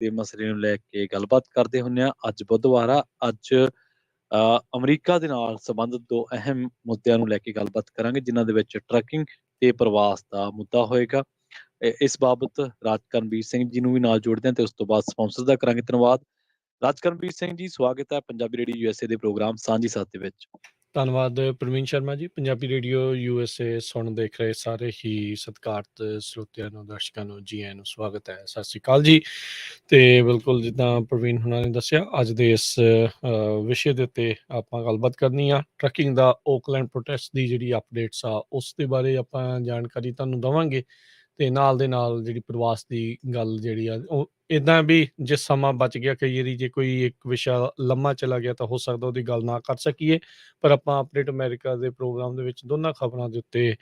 ਦੇ ਮਸਲੇ ਨੂੰ ਲੈ ਕੇ ਗੱਲਬਾਤ ਕਰਦੇ ਹੁੰਦੇ ਹਾਂ। ਅੱਜ ਬੁੱਧਵਾਰ ਆ। ਅੱਜ ਅਮਰੀਕਾ ਦੇ ਨਾਲ ਸੰਬੰਧਿਤ ਦੋ ਅਹਿਮ ਮੁੱਦਿਆਂ ਨੂੰ ਲੈ ਕੇ ਗੱਲਬਾਤ ਕਰਾਂਗੇ, ਜਿਨ੍ਹਾਂ ਦੇ ਵਿੱਚ ਟਰੱਕਿੰਗ ਤੇ ਪ੍ਰਵਾਸ ਦਾ ਮੁੱਦਾ ਹੋਏਗਾ। ਇਸ ਬਾਬਤ ਰਾਜਕਰਨਵੀਰ ਸਿੰਘ ਜੀ ਨੂੰ ਵੀ ਨਾਲ ਜੋੜਦੇ ਹਾਂ ਤੇ ਉਸ ਤੋਂ ਬਾਅਦ ਸਪਾਂਸਰ ਦਾ ਕਰਾਂਗੇ ਧੰਨਵਾਦ। ਰਾਜਕਰਨਵੀਰ ਸਿੰਘ ਜੀ, ਸਵਾਗਤ ਹੈ ਪੰਜਾਬੀ ਰੇਡੀਓ USA ਦੇ ਪ੍ਰੋਗਰਾਮ ਸਾਂਝੀ ਸਾਥ ਦੇ ਵਿੱਚ। ਧੰਨਵਾਦ ਪ੍ਰਵੀਨ ਸ਼ਰਮਾ ਜੀ। ਪੰਜਾਬੀ ਰੇਡੀਓ USA ਸੁਣ ਦੇਖ ਰਹੇ ਸਾਰੇ ਹੀ ਸਤਿਕਾਰਤ ਸਰੋਤਿਆਂ ਨੂੰ, ਦਰਸ਼ਕਾਂ ਨੂੰ ਜੀ ਆਇਆਂ ਨੂੰ ਸਵਾਗਤ ਹੈ। ਸਤਿ ਸ਼੍ਰੀ ਅਕਾਲ ਜੀ। ਤੇ ਬਿਲਕੁਲ ਜਿੱਦਾਂ ਪ੍ਰਵੀਨ ਹੁਣਾਂ ਨੇ ਦੱਸਿਆ, ਅੱਜ ਦੇ ਇਸ ਵਿਸ਼ੇ ਦੇ ਉੱਤੇ ਆਪਾਂ ਗੱਲਬਾਤ ਕਰਨੀ ਆ। ਟਰੱਕਿੰਗ ਦਾ ਓਕਲੈਂਡ ਪ੍ਰੋਟੈਸਟ ਦੀ ਜਿਹੜੀ ਅਪਡੇਟਸ ਆ ਉਸ ਦੇ ਬਾਰੇ ਆਪਾਂ ਜਾਣਕਾਰੀ ਤੁਹਾਨੂੰ ਦੇਵਾਂਗੇ, ਤੇ ਨਾਲ ਦੇ ਨਾਲ ਜਿਹੜੀ ਪ੍ਰਵਾਸ ਦੀ ਗੱਲ ਜਿਹੜੀ ਆ ਉਹ ਇੱਦਾਂ ਵੀ ਜਿਸ ਸਮਾਂ ਬਚ ਗਿਆ, ਕਈ ਵਾਰੀ ਜੇ ਕੋਈ ਇੱਕ ਵਿਸ਼ਾ ਲੰਮਾ ਚਲਾ ਗਿਆ ਤਾਂ ਹੋ ਸਕਦਾ ਉਹਦੀ ਗੱਲ ਨਾ ਕਰ ਸਕੀਏ, ਪਰ ਆਪਾਂ ਅਪਡੇਟ ਅਮਰੀਕਾ ਦੇ ਪ੍ਰੋਗਰਾਮ ਦੇ ਵਿੱਚ ਦੋਨਾਂ ਖਬਰਾਂ ਦੇ ਉੱਤੇ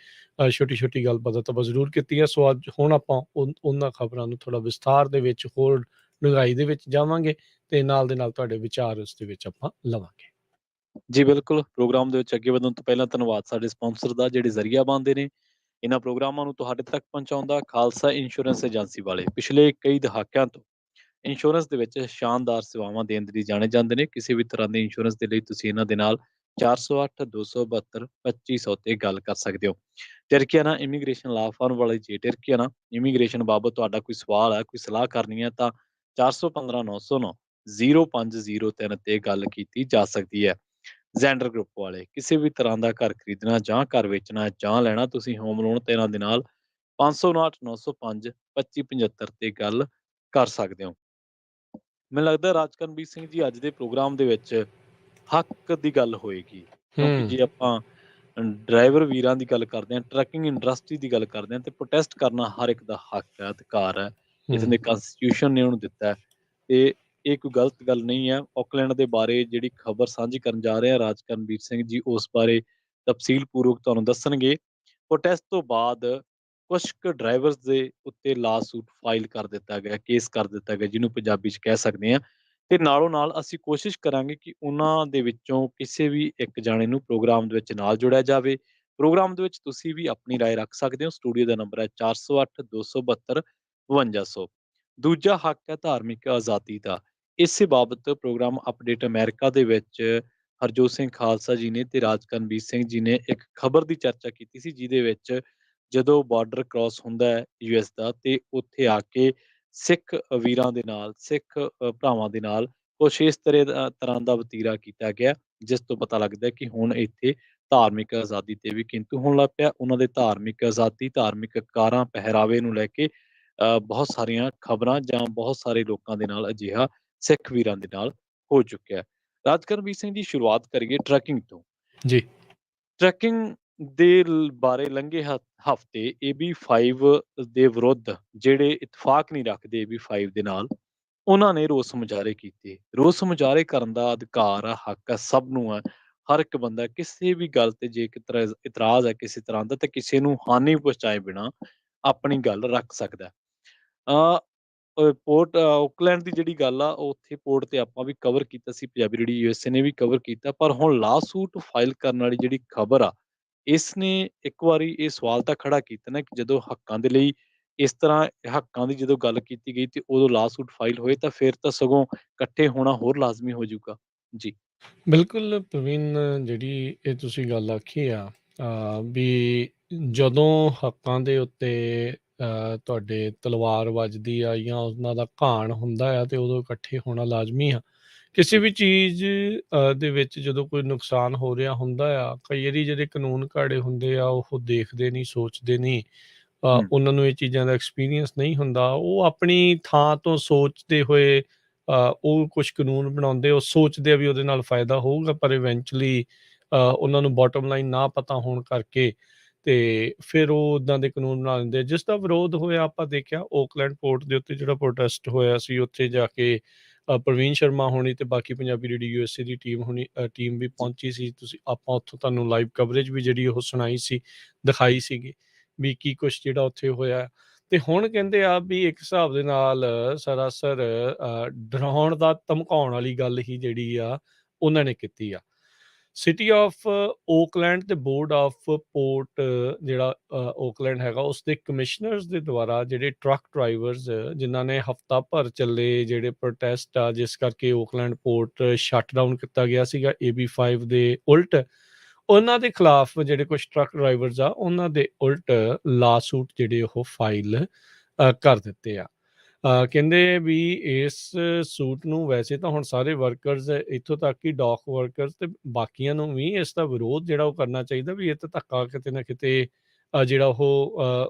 ਛੋਟੀ ਛੋਟੀ ਗੱਲਬਾਤ ਤਾਂ ਜ਼ਰੂਰ ਕੀਤੀ ਹੈ। ਸੋ ਅੱਜ ਹੁਣ ਆਪਾਂ ਉਹਨਾਂ ਖਬਰਾਂ ਨੂੰ ਥੋੜਾ ਵਿਸਥਾਰ ਦੇ ਵਿੱਚ ਹੋਰ ਡੂੰਘਾਈ ਦੇ ਵਿੱਚ ਜਾਵਾਂਗੇ ਤੇ ਨਾਲ ਦੇ ਨਾਲ ਤੁਹਾਡੇ ਵਿਚਾਰ ਉਸ ਦੇ ਵਿੱਚ ਆਪਾਂ ਲਵਾਂਗੇ। ਜੀ ਬਿਲਕੁਲ, ਪ੍ਰੋਗਰਾਮ ਦੇ ਵਿੱਚ ਅੱਗੇ ਵਧਣ ਤੋਂ ਪਹਿਲਾਂ ਧੰਨਵਾਦ ਸਾਡੇ ਸਪਾਂਸਰ ਦਾ, ਜਿਹੜੇ ਜ਼ਰੀਆ ਬਣਦੇ ਨੇ ਇਹਨਾਂ ਪ੍ਰੋਗਰਾਮਾਂ ਨੂੰ ਤੁਹਾਡੇ ਤੱਕ ਪਹੁੰਚਾਉਂਦਾ। ਖਾਲਸਾ ਇੰਸ਼ੋਰੈਂਸ ਏਜੰਸੀ ਵਾਲੇ ਪਿਛਲੇ ਕਈ ਦਹਾਕਿਆਂ ਤੋਂ ਇੰਸ਼ੋਰੈਂਸ ਦੇ ਵਿੱਚ ਸ਼ਾਨਦਾਰ ਸੇਵਾਵਾਂ ਦੇਣ ਦੇ ਲਈ ਜਾਣੇ ਜਾਂਦੇ ਨੇ। ਕਿਸੇ ਵੀ ਤਰ੍ਹਾਂ ਦੇ ਇੰਸ਼ੋਰੈਂਸ ਦੇ ਲਈ ਤੁਸੀਂ ਇਹਨਾਂ ਦੇ ਨਾਲ 408-272-2500 ਤੇ ਗੱਲ ਕਰ ਸਕਦੇ ਹੋ। ਟਰਕੀਆਨਾ ਇਮੀਗ੍ਰੇਸ਼ਨ ਲਾ ਫਰਮ ਵਾਲੇ ਜੇ ਟਰਕੀਆਨਾ ਇਮੀਗ੍ਰੇਸ਼ਨ ਬਾਬਤ ਤੁਹਾਡਾ ਕੋਈ ਸਵਾਲ ਹੈ, ਕੋਈ ਸਲਾਹ ਕਰਨੀ ਹੈ ਤਾਂ 415-909-0503 ਤੇ ਗੱਲ ਕੀਤੀ ਜਾ ਸਕਦੀ ਹੈ। ਜ਼ੈਂਡਰ ਗਰੁੱਪ ਵਾਲੇ ਕਿਸੇ ਵੀ ਤਰ੍ਹਾਂ ਦਾ ਘਰ ਖਰੀਦਣਾ ਜਾਂ ਘਰ ਵੇਚਣਾ ਜਾਂ ਲੈਣਾ, ਤੁਸੀਂ ਹੋਮ ਲੋਨ ਤੇ ਇਹਨਾਂ ਦੇ ਨਾਲ 559-905-2575 ਤੇ ਗੱਲ ਕਰ ਸਕਦੇ ਹੋ। ਮੈਨੂੰ ਲੱਗਦਾ ਰਾਜਕਰਨਵੀਰ ਸਿੰਘ ਜੀ, ਅੱਜ ਦੇ ਪ੍ਰੋਗਰਾਮ ਦੇ ਵਿੱਚ ਹੱਕ ਦੀ ਗੱਲ ਹੋਏਗੀ, ਕਿਉਂਕਿ ਜੇ ਆਪਾਂ ਡਰਾਈਵਰ ਵੀਰਾਂ ਦੀ ਗੱਲ ਕਰਦੇ ਹਾਂ, ਟਰੱਕਿੰਗ ਇੰਡਸਟਰੀ ਦੀ ਗੱਲ ਕਰਦੇ ਹਾਂ, ਤੇ ਪ੍ਰੋਟੈਸਟ ਕਰਨਾ ਹਰ ਇੱਕ ਦਾ ਹੱਕ ਹੈ, ਅਧਿਕਾਰ ਹੈ। ਇਸ ਦੇ ਕਨਸਟੀਟਿਊਸ਼ਨ ਨੇ ਉਹਨੂੰ ਦਿੱਤਾ ਹੈ ਤੇ ਇਹ ਕੋਈ ਗਲਤ ਗੱਲ ਨਹੀਂ ਹੈ। ਆਕਲੈਂਡ ਦੇ ਬਾਰੇ ਜਿਹੜੀ ਖਬਰ ਸਾਂਝੀ ਕਰਨ ਜਾ ਰਹੇ ਹਾਂ, ਰਾਜਕਰਨਵੀਰ ਸਿੰਘ ਜੀ ਉਸ ਬਾਰੇ ਤਫਸੀਲ ਪੂਰਵਕ ਤੁਹਾਨੂੰ ਦੱਸਣਗੇ। ਪ੍ਰੋਟੈਸਟ ਤੋਂ ਬਾਅਦ ਕੁਝ ਕੁ ਡਰਾਈਵਰਸ ਦੇ ਉੱਤੇ ਲਾ ਸੂਟ ਫਾਈਲ ਕਰ ਦਿੱਤਾ ਗਿਆ, ਕੇਸ ਕਰ ਦਿੱਤਾ ਗਿਆ, ਜਿਹਨੂੰ ਪੰਜਾਬੀ 'ਚ ਕਹਿ ਸਕਦੇ ਹਾਂ। ਤੇ ਨਾਲੋਂ ਨਾਲ ਅਸੀਂ ਕੋਸ਼ਿਸ਼ ਕਰਾਂਗੇ ਕਿ ਉਹਨਾਂ ਦੇ ਵਿੱਚੋਂ ਕਿਸੇ ਵੀ ਇੱਕ ਜਾਣੇ ਨੂੰ ਪ੍ਰੋਗਰਾਮ ਦੇ ਵਿੱਚ ਨਾਲ ਜੋੜਿਆ ਜਾਵੇ। ਪ੍ਰੋਗਰਾਮ ਦੇ ਵਿੱਚ ਤੁਸੀਂ ਵੀ ਆਪਣੀ ਰਾਏ ਰੱਖ ਸਕਦੇ ਹੋ। ਸਟੂਡੀਓ ਦਾ ਨੰਬਰ ਹੈ 408-272-5200। ਦੂਜਾ ਹੱਕ ਹੈ ਧਾਰਮਿਕ ਆਜ਼ਾਦੀ ਦਾ। ਇਸੇ ਬਾਬਤ ਪ੍ਰੋਗਰਾਮ ਅਪਡੇਟ ਅਮਰੀਕਾ ਦੇ ਵਿੱਚ ਹਰਜੋਤ ਸਿੰਘ ਖਾਲਸਾ ਜੀ ਨੇ ਤੇ ਰਾਜਕਰਨਵੀਰ ਸਿੰਘ ਜੀ ਨੇ ਇੱਕ ਖਬਰ ਦੀ ਚਰਚਾ ਕੀਤੀ ਸੀ, ਜਿਹਦੇ ਵਿੱਚ ਜਦੋਂ ਬਾਰਡਰ ਕ੍ਰਾਸ ਹੁੰਦਾ ਹੈ US ਦਾ, ਤੇ ਉੱਥੇ ਆ ਕੇ ਸਿੱਖ ਵੀਰਾਂ ਦੇ ਨਾਲ, ਸਿੱਖ ਭਰਾਵਾਂ ਦੇ ਨਾਲ ਕੁਛ ਇਸ ਤਰ੍ਹਾਂ ਦਾ ਵਤੀਰਾ ਕੀਤਾ ਗਿਆ, ਜਿਸ ਤੋਂ ਪਤਾ ਲੱਗਦਾ ਕਿ ਹੁਣ ਇੱਥੇ ਧਾਰਮਿਕ ਆਜ਼ਾਦੀ ਤੇ ਵੀ ਕਿੰਤੂ ਹੋਣ ਲੱਗ ਪਿਆ। ਉਹਨਾਂ ਦੇ ਧਾਰਮਿਕ ਆਜ਼ਾਦੀ, ਧਾਰਮਿਕ ਕਾਰਾਂ, ਪਹਿਰਾਵੇ ਨੂੰ ਲੈ ਕੇ ਬਹੁਤ ਸਾਰੀਆਂ ਖਬਰਾਂ ਜਾਂ ਬਹੁਤ ਸਾਰੇ ਲੋਕਾਂ ਦੇ ਨਾਲ ਅਜਿਹਾ ਸਿੱਖ ਵੀਰਾਂ ਦੇ ਨਾਲ ਹੋ ਚੁੱਕਿਆ। ਰਾਜਕਰਨਵੀਰ ਸਿੰਘ ਜੀ, ਸ਼ੁਰੂਆਤ ਕਰੀਏ ਟਰੈਕਿੰਗ ਤੋਂ। ਜੀ। ਟਰੈਕਿੰਗ ਦੇ ਬਾਰੇ ਲੰਘੇ ਹਫ਼ਤੇ AB5 ਦੇ ਵਿਰੁੱਧ ਜਿਹੜੇ ਇਤਫਾਕ ਨਹੀਂ ਰੱਖਦੇ AB5 ਦੇ ਨਾਲ, ਉਹਨਾਂ ਨੇ ਰੋਸ ਮੁਜ਼ਾਹਰੇ ਕੀਤੇ। ਰੋਸ ਮੁਜ਼ਾਹਰੇ ਕਰਨ ਦਾ ਅਧਿਕਾਰ ਆ, ਹੱਕ ਆ, ਸਭ ਨੂੰ ਆ। ਹਰ ਇੱਕ ਬੰਦਾ ਕਿਸੇ ਵੀ ਗੱਲ ਤੇ ਜੇ ਇਤਰਾਜ਼ ਹੈ ਕਿਸੇ ਤਰ੍ਹਾਂ ਦਾ, ਤੇ ਕਿਸੇ ਨੂੰ ਹਾਨੀ ਪਹੁੰਚਾਏ ਬਿਨਾਂ ਆਪਣੀ ਗੱਲ ਰੱਖ ਸਕਦਾ। ਅ ਪੋਰਟ ਆਕਲੈਂਡ ਦੀ ਜਿਹੜੀ ਗੱਲ ਆ, ਉਹ ਉੱਥੇ ਪੋਰਟ ਤੇ ਆਪਾਂ ਵੀ ਕਵਰ ਕੀਤਾ ਸੀ, ਪੰਜਾਬੀ ਰੇਡੀਓ USA ਨੇ ਵੀ ਕਵਰ ਕੀਤਾ। ਪਰ ਹੁਣ ਲਾ ਸੂਟ ਫਾਈਲ ਕਰਨ ਵਾਲੀ ਜਿਹੜੀ ਖਬਰ ਆ, ਇਸ ਨੇ ਇੱਕ ਵਾਰੀ ਇਹ ਸਵਾਲ ਤਾਂ ਖੜਾ ਕੀਤਾ ਨਾ ਕਿ ਜਦੋਂ ਹੱਕਾਂ ਦੇ ਲਈ ਇਸ ਤਰ੍ਹਾਂ ਹੱਕਾਂ ਦੀ ਜਦੋਂ ਗੱਲ ਕੀਤੀ ਗਈ ਤੇ ਉਦੋਂ ਲਾ ਸੂਟ ਫਾਈਲ ਹੋਏ, ਤਾਂ ਫਿਰ ਤਾਂ ਸਗੋਂ ਇਕੱਠੇ ਹੋਣਾ ਹੋਰ ਲਾਜ਼ਮੀ ਹੋ ਜਾਊਗਾ ਜੀ। ਬਿਲਕੁਲ ਪ੍ਰਵੀਨ, ਜਿਹੜੀ ਇਹ ਤੁਸੀਂ ਗੱਲ ਆਖੀ ਆ ਵੀ ਜਦੋਂ ਹੱਕਾਂ ਦੇ ਉੱਤੇ ਤੁਹਾਡੇ ਤਲਵਾਰ ਵੱਜਦੀ ਆ ਜਾਂ ਉਹਨਾਂ ਦਾ ਘਾਣ ਹੁੰਦਾ ਆ, ਤੇ ਉਦੋਂ ਇਕੱਠੇ ਹੋਣਾ ਲਾਜ਼ਮੀ ਆ। ਕਿਸੇ ਜੀ ਵੀ ਚੀਜ਼ ਦੇ ਵਿੱਚ ਜਦੋਂ ਕੋਈ ਨੁਕਸਾਨ ਹੋ ਰਿਹਾ ਹੁੰਦਾ ਆ, ਕਈ ਵਾਰੀ ਜਿਹੜੇ ਕਾਨੂੰਨ ਘਾੜੇ ਹੁੰਦੇ ਆ ਉਹ ਦੇਖਦੇ ਨਹੀਂ, ਸੋਚਦੇ ਨਹੀਂ। ਹੂੰ ਉਹਨਾਂ ਨੂੰ ਇਹ ਚੀਜ਼ਾਂ ਦਾ ਐਕਸਪੀਰੀਅੰਸ ਨਹੀਂ ਹੁੰਦਾ। ਉਹ ਆਪਣੀ ਥਾਂ ਤੋਂ ਸੋਚਦੇ ਹੋਏ ਉਹ ਕੁਛ ਕਾਨੂੰਨ ਬਣਾਉਂਦੇ, ਉਹ ਸੋਚਦੇ ਆ ਵੀ ਉਹਦੇ ਨਾਲ ਫਾਇਦਾ ਹੋਊਗਾ, ਪਰ ਇਵੈਂਚੁਅਲੀ ਉਹਨਾਂ ਨੂੰ ਬੋਟਮ ਲਾਈਨ ਨਾ ਪਤਾ ਹੋਣ ਕਰਕੇ ਤੇ ਫਿਰ ਉਹ ਉੱਦਾਂ ਦੇ ਕਾਨੂੰਨ ਬਣਾ ਦਿੰਦੇ। ਜਿਸ ਦਾ ਵਿਰੋਧ ਹੋਇਆ ਆਪਾਂ ਦੇਖਿਆ ਓਕਲੈਂਡ ਪੋਰਟ ਦੇ ਉੱਤੇ, ਜਿਹੜਾ ਪ੍ਰੋਟੈਸਟ ਹੋਇਆ ਸੀ, ਉੱਥੇ ਜਾ ਕੇ ਪ੍ਰਵੀਨ ਸ਼ਰਮਾ ਹੋਣੀ ਤੇ ਬਾਕੀ ਪੰਜਾਬੀ ਰੇਡੀਓ USA ਦੀ ਟੀਮ ਵੀ ਜੀ ਪਹੁੰਚੀ ਸੀ। ਤੁਸੀਂ ਆਪਾਂ ਉੱਥੋਂ ਤੁਹਾਨੂੰ ਲਾਈਵ ਕਵਰੇਜ ਵੀ ਜਿਹੜੀ ਉਹ ਸੁਣਾਈ ਸੀ, ਦਿਖਾਈ ਸੀਗੀ ਵੀ ਕੀ ਕੁਛ ਜਿਹੜਾ ਉੱਥੇ ਹੋਇਆ। ਤੇ ਹੁਣ ਕਹਿੰਦੇ ਆ ਵੀ ਇੱਕ ਹਿਸਾਬ ਦੇ ਨਾਲ ਸਰਾਸਰ ਡਰਾਉਣ ਦਾ, ਧਮਕਾਉਣ ਵਾਲੀ ਗੱਲ ਹੀ ਜਿਹੜੀ ਆ ਉਹਨਾਂ ਨੇ ਕੀਤੀ ਆ। ਸਿਟੀ ਆਫ ਓਕਲੈਂਡ ਤੇ ਬੋਰਡ ਆਫ ਪੋਰਟ ਜਿਹੜਾ ਓਕਲੈਂਡ ਹੈਗਾ ਉਸਦੇ ਕਮਿਸ਼ਨਰਸ ਦੇ ਦੁਆਰਾ ਜਿਹੜੇ ਟਰੱਕ ਡਰਾਈਵਰਸ ਜਿਨ੍ਹਾਂ ਨੇ ਹਫਤਾ ਭਰ ਚੱਲੇ ਜਿਹੜੇ ਪ੍ਰੋਟੈਸਟ ਆ ਜਿਸ ਕਰਕੇ ਓਕਲੈਂਡ ਪੋਰਟ ਸ਼ਟ ਡਾਊਨ ਕੀਤਾ ਗਿਆ ਸੀਗਾ AB5 ਦੇ ਉਲਟ ਉਹਨਾਂ ਦੇ ਖਿਲਾਫ ਜਿਹੜੇ ਕੁਝ ਟਰੱਕ ਡਰਾਈਵਰਸ ਆ ਉਹਨਾਂ ਦੇ ਉਲਟ ਲਾ ਸੂਟ ਜਿਹੜੇ ਉਹ ਫਾਈਲ ਕਰ ਦਿੱਤੇ ਆ। ਕਹਿੰਦੇ ਵੀ ਇਸ ਸੂਟ ਨੂੰ ਵੈਸੇ ਤਾਂ ਹੁਣ ਸਾਰੇ ਵਰਕਰਸ ਇੱਥੋਂ ਤੱਕ ਕਿ ਡੌਕ ਵਰਕਰਸ ਤੇ ਬਾਕੀਆਂ ਨੂੰ ਵੀ ਇਸ ਦਾ ਵਿਰੋਧ ਜਿਹੜਾ ਉਹ ਕਰਨਾ ਚਾਹੀਦਾ ਵੀ ਇਹ ਤਾਂ ਧੱਕਾ ਕਿਤੇ ਨਾ ਕਿਤੇ ਜਿਹੜਾ ਉਹ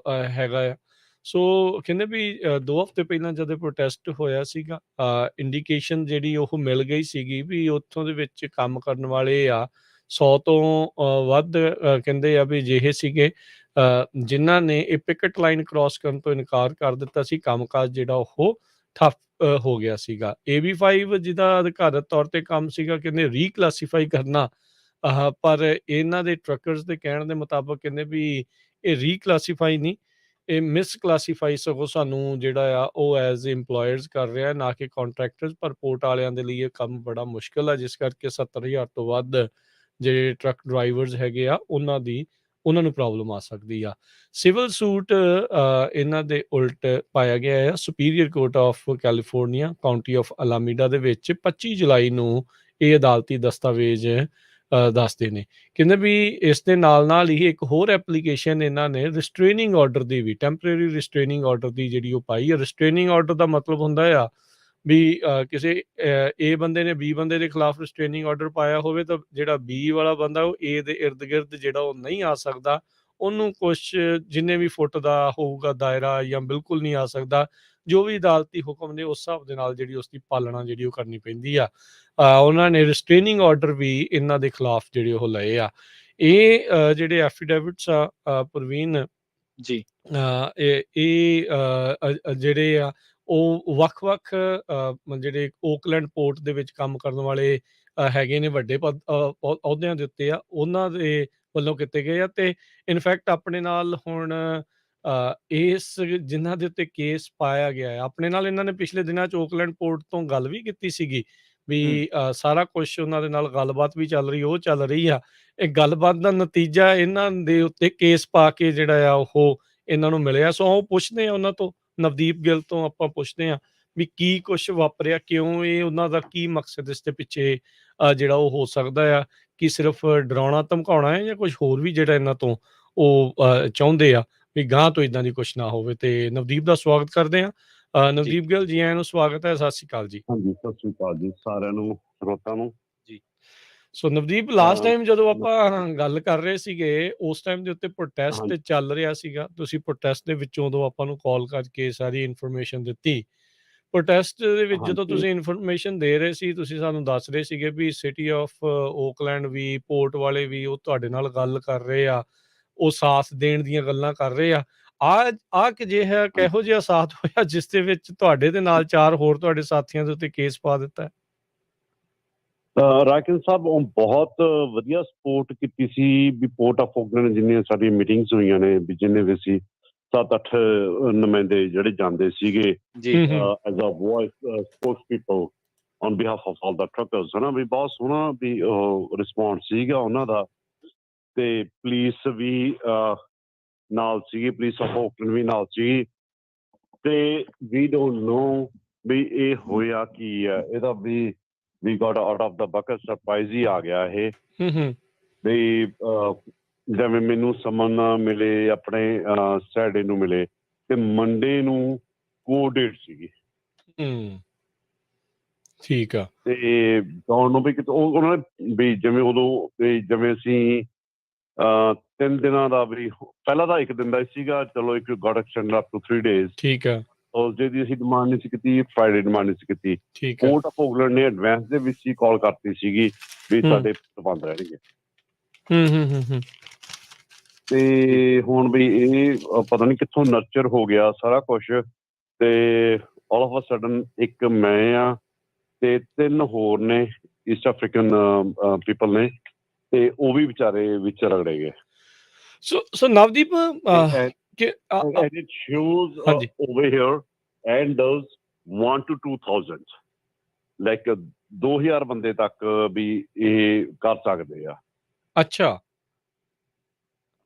ਹੈਗਾ ਆ। ਸੋ ਕਹਿੰਦੇ ਵੀ 2 ਹਫ਼ਤੇ ਪਹਿਲਾਂ ਜਦੋਂ ਪ੍ਰੋਟੈਸਟ ਹੋਇਆ ਸੀਗਾ ਇੰਡੀਕੇਸ਼ਨ ਜਿਹੜੀ ਉਹ ਮਿਲ ਗਈ ਸੀਗੀ ਵੀ ਉੱਥੋਂ ਦੇ ਵਿੱਚ ਕੰਮ ਕਰਨ ਵਾਲੇ ਆ 100 ਤੋਂ ਵੱਧ ਕਹਿੰਦੇ ਆ ਵੀ ਜਿਹੇ ਸੀਗੇ ਜਿਨ੍ਹਾਂ ਨੇ ਇਹ ਪਿਕਟ ਲਾਈਨ ਕ੍ਰਾਸ ਕਰਨ ਤੋਂ ਇਨਕਾਰ ਕਰ ਦਿੱਤਾ ਸੀ। ਕੰਮਕਾਜ ਜਿਹੜਾ ਉਹ ਠੱਪ ਹੋ ਗਿਆ ਸੀਗਾ। AB5 ਜਿਹਦਾ ਅਧਿਕਾਰਤ ਤੌਰ ਤੇ ਕੰਮ ਸੀਗਾ ਕਹਿੰਦੇ ਰੀਕਲਾਸੀਫਾਈ ਕਰਨਾ ਪਰ ਇਹਨਾਂ ਦੇ ਟਰੱਕਰਸ ਦੇ ਕਹਿਣ ਦੇ ਮੁਤਾਬਕ ਕਹਿੰਦੇ ਵੀ ਇਹ ਰੀਕਲਾਸੀਫਾਈ ਨਹੀਂ ਇਹ ਮਿਸਕਲਾਸੀਫਾਈ ਸਗੋਂ ਸਾਨੂੰ ਜਿਹੜਾ ਆ ਉਹ ਐਜ਼ ਇੰਪਲੋਇਰਸ ਕਰ ਰਿਹਾ ਨਾ ਕਿ ਕੰਟਰੈਕਟਰਸ ਪਰ ਪੋਰਟ ਵਾਲਿਆਂ ਦੇ ਲਈ ਇਹ ਕੰਮ ਬੜਾ ਮੁਸ਼ਕਿਲ ਆ ਜਿਸ ਕਰਕੇ 70,000 ਤੋਂ ਵੱਧ ਜਿਹੜੇ ਟਰੱਕ ਡਰਾਈਵਰਸ ਹੈਗੇ ਆ ਉਹਨਾਂ ਨੂੰ ਪ੍ਰੋਬਲਮ ਆ ਸਕਦੀ ਆ। ਸਿਵਲ ਸੂਟ ਇਹਨਾਂ ਦੇ ਉਲਟ ਪਾਇਆ ਗਿਆ ਹੈ superior court of California county of Alameda ਦੇ ਵਿੱਚ 25 ਜੁਲਾਈ ਨੂੰ ਇਹ ਅਦਾਲਤੀ ਦਸਤਾਵੇਜ਼ ਦੱਸਦੇ ਨੇ। ਕਹਿੰਦੇ ਵੀ ਇਸ ਦੇ ਨਾਲ ਹੀ ਇੱਕ ਹੋਰ ਐਪਲੀਕੇਸ਼ਨ ਇਹਨਾਂ ਨੇ ਰਿਸਟ੍ਰੇਨਿੰਗ ਆਰਡਰ ਦੀ ਵੀ ਟੈਂਪਰੇਰੀ ਰਿਸਟ੍ਰੇਨਿੰਗ ਆਰਡਰ ਦੀ ਜਿਹੜੀ ਉਹ ਪਾਈ ਹੈ। ਰਿਸਟ੍ਰੇਨਿੰਗ ਆਰਡਰ ਦਾ ਮਤਲਬ ਹੁੰਦਾ ਆ ਵੀ ਕਿਸੇ ਏ ਬੰਦੇ ਨੇ ਬੀ ਬੰਦੇ ਦੇ ਖਿਲਾਫ ਰਿਸਟ੍ਰੇਨਿੰਗ ਆਰਡਰ ਪਾਇਆ ਹੋਵੇ ਤਾਂ ਜਿਹੜਾ ਬੀ ਵਾਲਾ ਬੰਦਾ ਉਹ ਏ ਦੇ ਇਰਦ ਗਿਰਦ ਜਿਹੜਾ ਉਹ ਨਹੀਂ ਆ ਸਕਦਾ ਉਹਨੂੰ ਕੁਛ ਜਿੰਨੇ ਵੀ ਫੁੱਟ ਦਾ ਹੋਊਗਾ ਦਾਇਰਾ ਜਾਂ ਬਿਲਕੁਲ ਨਹੀਂ ਆ ਸਕਦਾ ਜੋ ਵੀ ਅਦਾਲਤੀ ਹੁਕਮ ਨੇ ਉਸ ਹਿਸਾਬ ਦੇ ਨਾਲ ਜਿਹੜੀ ਉਸਦੀ ਪਾਲਣਾ ਜਿਹੜੀ ਉਹ ਕਰਨੀ ਪੈਂਦੀ ਆ। ਉਹਨਾਂ ਨੇ ਰਿਸਟ੍ਰੇਨਿੰਗ ਆਰਡਰ ਵੀ ਇਹਨਾਂ ਦੇ ਖਿਲਾਫ ਜਿਹੜੇ ਉਹ ਲਏ ਆ। ਇਹ ਜਿਹੜੇ ਐਫੀਡੇਵਿਟਸ ਆ ਪ੍ਰਵੀਨ ਜੀ ਇਹ ਜਿਹੜੇ ਆ ਉਹ ਵੱਖ-ਵੱਖ ਜਿਹੜੇ ਓਕਲੈਂਡ ਪੋਰਟ ਦੇ ਵਿੱਚ ਕੰਮ ਕਰਨ ਵਾਲੇ ਹੈਗੇ ਨੇ ਵੱਡੇ ਅਹੁਦਿਆਂ ਦੇ ਉੱਤੇ ਆ ਉਹਨਾਂ ਦੇ ਵੱਲੋਂ ਕੀਤੇ ਗਏ ਆ ਤੇ ਇਨਫੈਕਟ ਆਪਣੇ ਨਾਲ ਹੁਣ ਇਸ ਜਿਨ੍ਹਾਂ ਦੇ ਉੱਤੇ ਕੇਸ ਪਾਇਆ ਗਿਆ ਹੈ ਆਪਣੇ ਨਾਲ ਇਹਨਾਂ ਨੇ ਪਿਛਲੇ ਦਿਨਾਂ 'ਚ ਓਕਲੈਂਡ ਪੋਰਟ ਤੋਂ ਗੱਲ ਵੀ ਕੀਤੀ ਸੀਗੀ ਵੀ ਸਾਰਾ ਕੁਛ ਉਹਨਾਂ ਦੇ ਨਾਲ ਗੱਲਬਾਤ ਵੀ ਚੱਲ ਰਹੀ ਆ। ਇਹ ਗੱਲਬਾਤ ਦਾ ਨਤੀਜਾ ਇਹਨਾਂ ਦੇ ਉੱਤੇ ਕੇਸ ਪਾ ਕੇ ਜਿਹੜਾ ਆ ਉਹ ਇਹਨਾਂ ਨੂੰ ਮਿਲਿਆ। ਸੋ ਉਹ ਪੁੱਛਦੇ ਆ ਉਹਨਾਂ ਤੋਂ ਨਵਦੀਪ ਗਿੱਲ ਤੋਂ ਆਪਾਂ ਪੁੱਛਦੇ ਹਾਂ ਵੀ ਕੀ ਕੁਛ ਵਾਪਰਿਆ ਕਿਉਂ ਇਹ ਉਹਨਾਂ ਦਾ ਕੀ ਮਕਸਦ ਇਸ ਦੇ ਪਿੱਛੇ ਜਿਹੜਾ ਉਹ ਹੋ ਸਕਦਾ ਆ ਕਿ ਸਿਰਫ ਡਰਾਉਣਾ ਧਮਕਾਉਣਾ ਹੈ ਜਾਂ ਕੁਝ ਹੋਰ ਵੀ ਜਿਹੜਾ ਇਹਨਾਂ ਤੋਂ ਉਹ ਚਾਹੁੰਦੇ ਆ ਵੀ ਗਾਂ ਤੋਂ ਇਦਾਂ ਦੀ ਕੁਛ ਨਾ ਹੋਵੇ। ਤੇ ਨਵਦੀਪ ਦਾ ਸਵਾਗਤ ਕਰਦੇ ਹਾਂ। ਨਵਦੀਪ ਗਿੱਲ ਜੀ ਆਇਆਂ ਨੂੰ ਸਵਾਗਤ ਹੈ। ਸਤਿ ਸ਼੍ਰੀ ਅਕਾਲ ਜੀ। ਹਾਂਜੀ ਸਤਿ ਸ਼੍ਰੀ ਅਕਾਲ ਜੀ ਸਾਰਿਆਂ ਨੂੰ ਸਰੋਤਾਂ ਨੂੰ ਜੀ। ਸੋ ਨਵਦੀਪ ਲਾਸਟ ਟਾਈਮ ਜਦੋਂ ਆਪਾਂ ਗੱਲ ਕਰ ਰਹੇ ਸੀਗੇ ਉਸ ਟਾਈਮ ਦੇ ਉੱਤੇ ਪ੍ਰੋਟੈਸਟ ਚੱਲ ਰਿਹਾ ਸੀਗਾ ਤੁਸੀਂ ਪ੍ਰੋਟੈਸਟ ਦੇ ਵਿੱਚੋਂ ਉਦੋਂ ਆਪਾਂ ਨੂੰ ਕਾਲ ਕਰਕੇ ਸਾਰੀ ਇਨਫੋਰਮੇਸ਼ਨ ਦਿੱਤੀ। ਪ੍ਰੋਟੈਸਟ ਦੇ ਵਿੱਚ ਜਦੋਂ ਤੁਸੀਂ ਇਨਫੋਰਮੇਸ਼ਨ ਦੇ ਰਹੇ ਸੀ ਤੁਸੀਂ ਸਾਨੂੰ ਦੱਸ ਰਹੇ ਸੀਗੇ ਵੀ ਸਿਟੀ ਆਫ ਓਕਲੈਂਡ ਵੀ ਪੋਰਟ ਵਾਲੇ ਵੀ ਉਹ ਤੁਹਾਡੇ ਨਾਲ ਗੱਲ ਕਰ ਰਹੇ ਆ ਉਹ ਸਾਥ ਦੇਣ ਦੀਆਂ ਗੱਲਾਂ ਕਰ ਰਹੇ ਆ ਕਿ ਕਿਹੋ ਜਿਹਾ ਸਾਥ ਹੋਇਆ ਜਿਸ ਦੇ ਵਿੱਚ ਤੁਹਾਡੇ ਦੇ ਨਾਲ 4 ਹੋਰ ਤੁਹਾਡੇ ਸਾਥੀਆਂ ਦੇ ਉੱਤੇ ਕੇਸ ਪਾ ਦਿੱਤਾ। ਰਾਕੇਸ਼ ਸਾਹਿਬ ਬਹੁਤ ਵਧੀਆ ਸਪੋਰਟ ਕੀਤੀ ਸੀ ਵੀ ਪੋਰਟ ਆਫ ਓਕਲੈਂਡ ਜਿੰਨੀਆਂ ਸਾਡੀਆਂ ਮੀਟਿੰਗਸ ਹੋਈਆਂ ਨੇ ਵੀ ਜਿੰਨੇ ਵੀ ਸੀ 7-8 ਨੁਮਾਇੰਦੇ ਜਿਹੜੇ ਜਾਂਦੇ ਸੀਗੇ as a voice spokespeople on behalf of all the truckers ਹੈ ਨਾ ਵੀ ਬਹੁਤ ਸੋਹਣਾ ਵੀ ਰਿਸਪੌਂਸ ਸੀਗਾ ਉਹਨਾਂ ਦਾ। ਤੇ ਪੁਲਿਸ ਵੀ ਨਾਲ ਸੀਗੀ ਪੁਲਿਸ ਆਫ ਓਕਲੈਂਡ ਵੀ ਨਾਲ ਸੀਗੀ ਤੇ ਵੀ ਡੋਂਟ ਨੋ ਵੀ ਇਹ ਹੋਇਆ ਕੀ ਹੈ ਇਹਦਾ ਵੀ we got out of the bucket surprise ਹੀ ਆ ਗਿਆ ਇਹ ਵੀ ਜਿਵੇਂ ਮੈਨੂੰ ਸਮਨ ਮਿਲੇ ਆਪਣੇ ਸੈਟਰਡੇ ਨੂੰ ਮਿਲੇ ਤੇ ਮੰਡੇ ਨੂੰ ਕੋਡੇਟ ਸੀਗੀ। ਠੀਕ ਆ ਤੇ ਦੋਨੋਂ ਨੂੰ ਵੀ ਉਹਨਾਂ ਨੇ ਵੀ ਜਿਵੇਂ ਉਦੋਂ ਜਿਵੇਂ ਅਸੀਂ 3 ਦਿਨਾਂ ਦਾ ਵੀ ਪਹਿਲਾਂ ਤਾਂ 1 ਦਿਨ ਦਾ ਸੀਗਾ ਚਲੋ ਇੱਕ got extended up to 3 days। ਠੀਕ ਆ ਥਰਸਡੇ ਦੀ ਅਸੀਂ ਡਿਮਾਂਡ ਨਹੀਂ ਸੀ ਕੀਤੀ ਫਰਾਈਡੇ ਡਿਮਾਂਡ ਨਹੀਂ ਸੀ ਕੀਤੀ। ਕੋਰਟ ਆਫ ਓਕਲੈਂਡ ਨੇ ਐਡਵਾਂਸ ਦੇ ਵਿੱਚ ਹੀ ਕਾਲ ਕਰਤੀ ਸੀਗੀ ਵੀ ਸਾਡੇ ਬੰਦ ਰਹਿਣਗੇ। ਤੇ ਹੁਣ ਵੀ ਇਹ ਪਤਾ ਨਹੀਂ ਕਿੱਥੋਂ ਨਰਚਰ ਹੋ ਗਿਆ ਸਾਰਾ ਕੁਛ ਤੇ ਆਲ ਆਫ ਅ ਸਡਨ ਇੱਕ ਮੈਂ ਆ ਤੇ 3 ਹੋਰ ਨੇ ਈਸਟ ਅਫਰੀਕਨ ਪੀਪਲ ਨੇ ਤੇ ਉਹ ਵੀ ਵਿਚਾਰੇ ਵਿੱਚ ਰਗੜੇ ਗਏ। ਸੋ Navdeep and it shows over here and does 1 to 2,000 like 2000 ਬੰਦੇ ਤੱਕ ਵੀ ਇਹ ਕਰ ਸਕਦੇ ਆ। ਅੱਛਾ,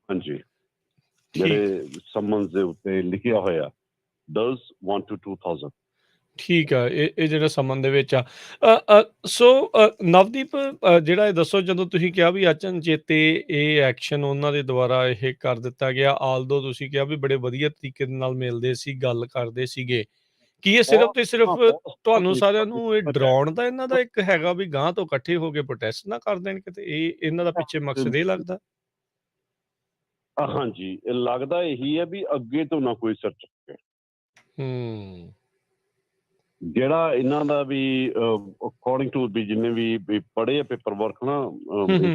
ਹਾਂਜੀ, ਠੀਕ ਜਿਹੜੇ ਸਮਨਸ ਦੇ ਉੱਤੇ ਲਿਖਿਆ ਹੋਇਆ does 1 to 2000। ਠੀਕ ਆ। ਇਹ ਜਿਹੜਾ ਸਮਨ ਦੇ ਵਿੱਚ ਆ। ਸੋ ਨਵਦੀਪ, ਜਿਹੜਾ ਇਹ ਦੱਸੋ, ਜਦੋਂ ਤੁਸੀਂ ਕਿਹਾ ਵੀ ਅਚਨਚੇਤੇ ਇਹ ਐਕਸ਼ਨ ਉਹਨਾਂ ਦੇ ਦੁਆਰਾ ਇਹ ਕਰ ਦਿੱਤਾ ਗਿਆ, ਆਲਦੋ ਤੁਸੀਂ ਕਿਹਾ ਵੀ ਬੜੇ ਵਧੀਆ ਤਰੀਕੇ ਦੇ ਨਾਲ ਮਿਲਦੇ ਸੀ, ਗੱਲ ਕਰਦੇ ਸੀਗੇ, ਕੀ ਇਹ ਸਿਰਫ ਤੇ ਸਿਰਫ ਤੁਹਾਨੂੰ ਸਾਰਿਆਂ ਨੂੰ ਇਹ ਡਰਾਉਣ ਦਾ ਇਹਨਾਂ ਦਾ ਇੱਕ ਹੈਗਾ ਵੀ ਗਾਂਹ ਤੋਂ ਇਕੱਠੇ ਹੋ ਕੇ ਪ੍ਰੋਟੈਸਟ ਨਾ ਕਰ ਦੇਣ ਕਿਤੇ, ਇਹ ਇਹਨਾਂ ਦਾ ਪਿੱਛੇ ਮਕਸਦ ਇਹ ਲੱਗਦਾ? ਹਾਂਜੀ, ਇਹ ਲੱਗਦਾ ਇਹੀ ਹੈ ਵੀ ਅੱਗੇ ਤੋਂ ਨਾ ਕੋਈ ਸਿਰ ਚੁੱਕੇ। ਜਿਹੜਾ ਇਹਨਾਂ ਦਾ ਵੀ ਅਕੋਰਡਿੰਗ ਟੂ ਵੀ ਜਿੰਨੇ ਵੀ ਪੜ੍ਹੇ ਆ ਪੇਪਰ ਵਰਕ ਨਾ,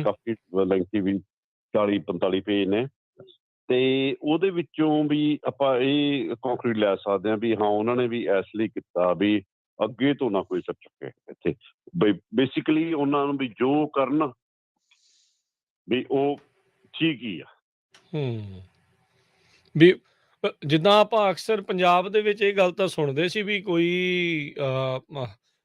ਕਾਫੀ ਲੈਂਥੀ ਵੀ 40-45 ਪੇਜ ਨੇ, ਤੇ ਉਹਦੇ ਵਿੱਚੋਂ ਵੀ ਆਪਾਂ ਇਹ ਕੰਕਰੀਟ ਲੈ ਸਕਦੇ ਹਾਂ ਵੀ ਹਾਂ ਉਹਨਾਂ ਨੇ ਵੀ ਇਸ ਲਈ ਕੀਤਾ ਵੀ ਅੱਗੇ ਤੋਂ ਨਾ ਕੋਈ ਸਿਰ ਚੁੱਕੇ ਇੱਥੇ। ਬੇਸਿਕਲੀ ਉਹਨਾਂ ਨੂੰ ਵੀ ਜੋ ਕਰਨ ਵੀ ਉਹ ਠੀਕ ਹੀ ਆ। ਵੀ ਜਿੱਦਾਂ ਆਪਾਂ ਅਕਸਰ ਪੰਜਾਬ ਦੇ ਵਿੱਚ ਇਹ ਗੱਲ ਤਾਂ ਸੁਣਦੇ ਸੀ ਵੀ ਕੋਈ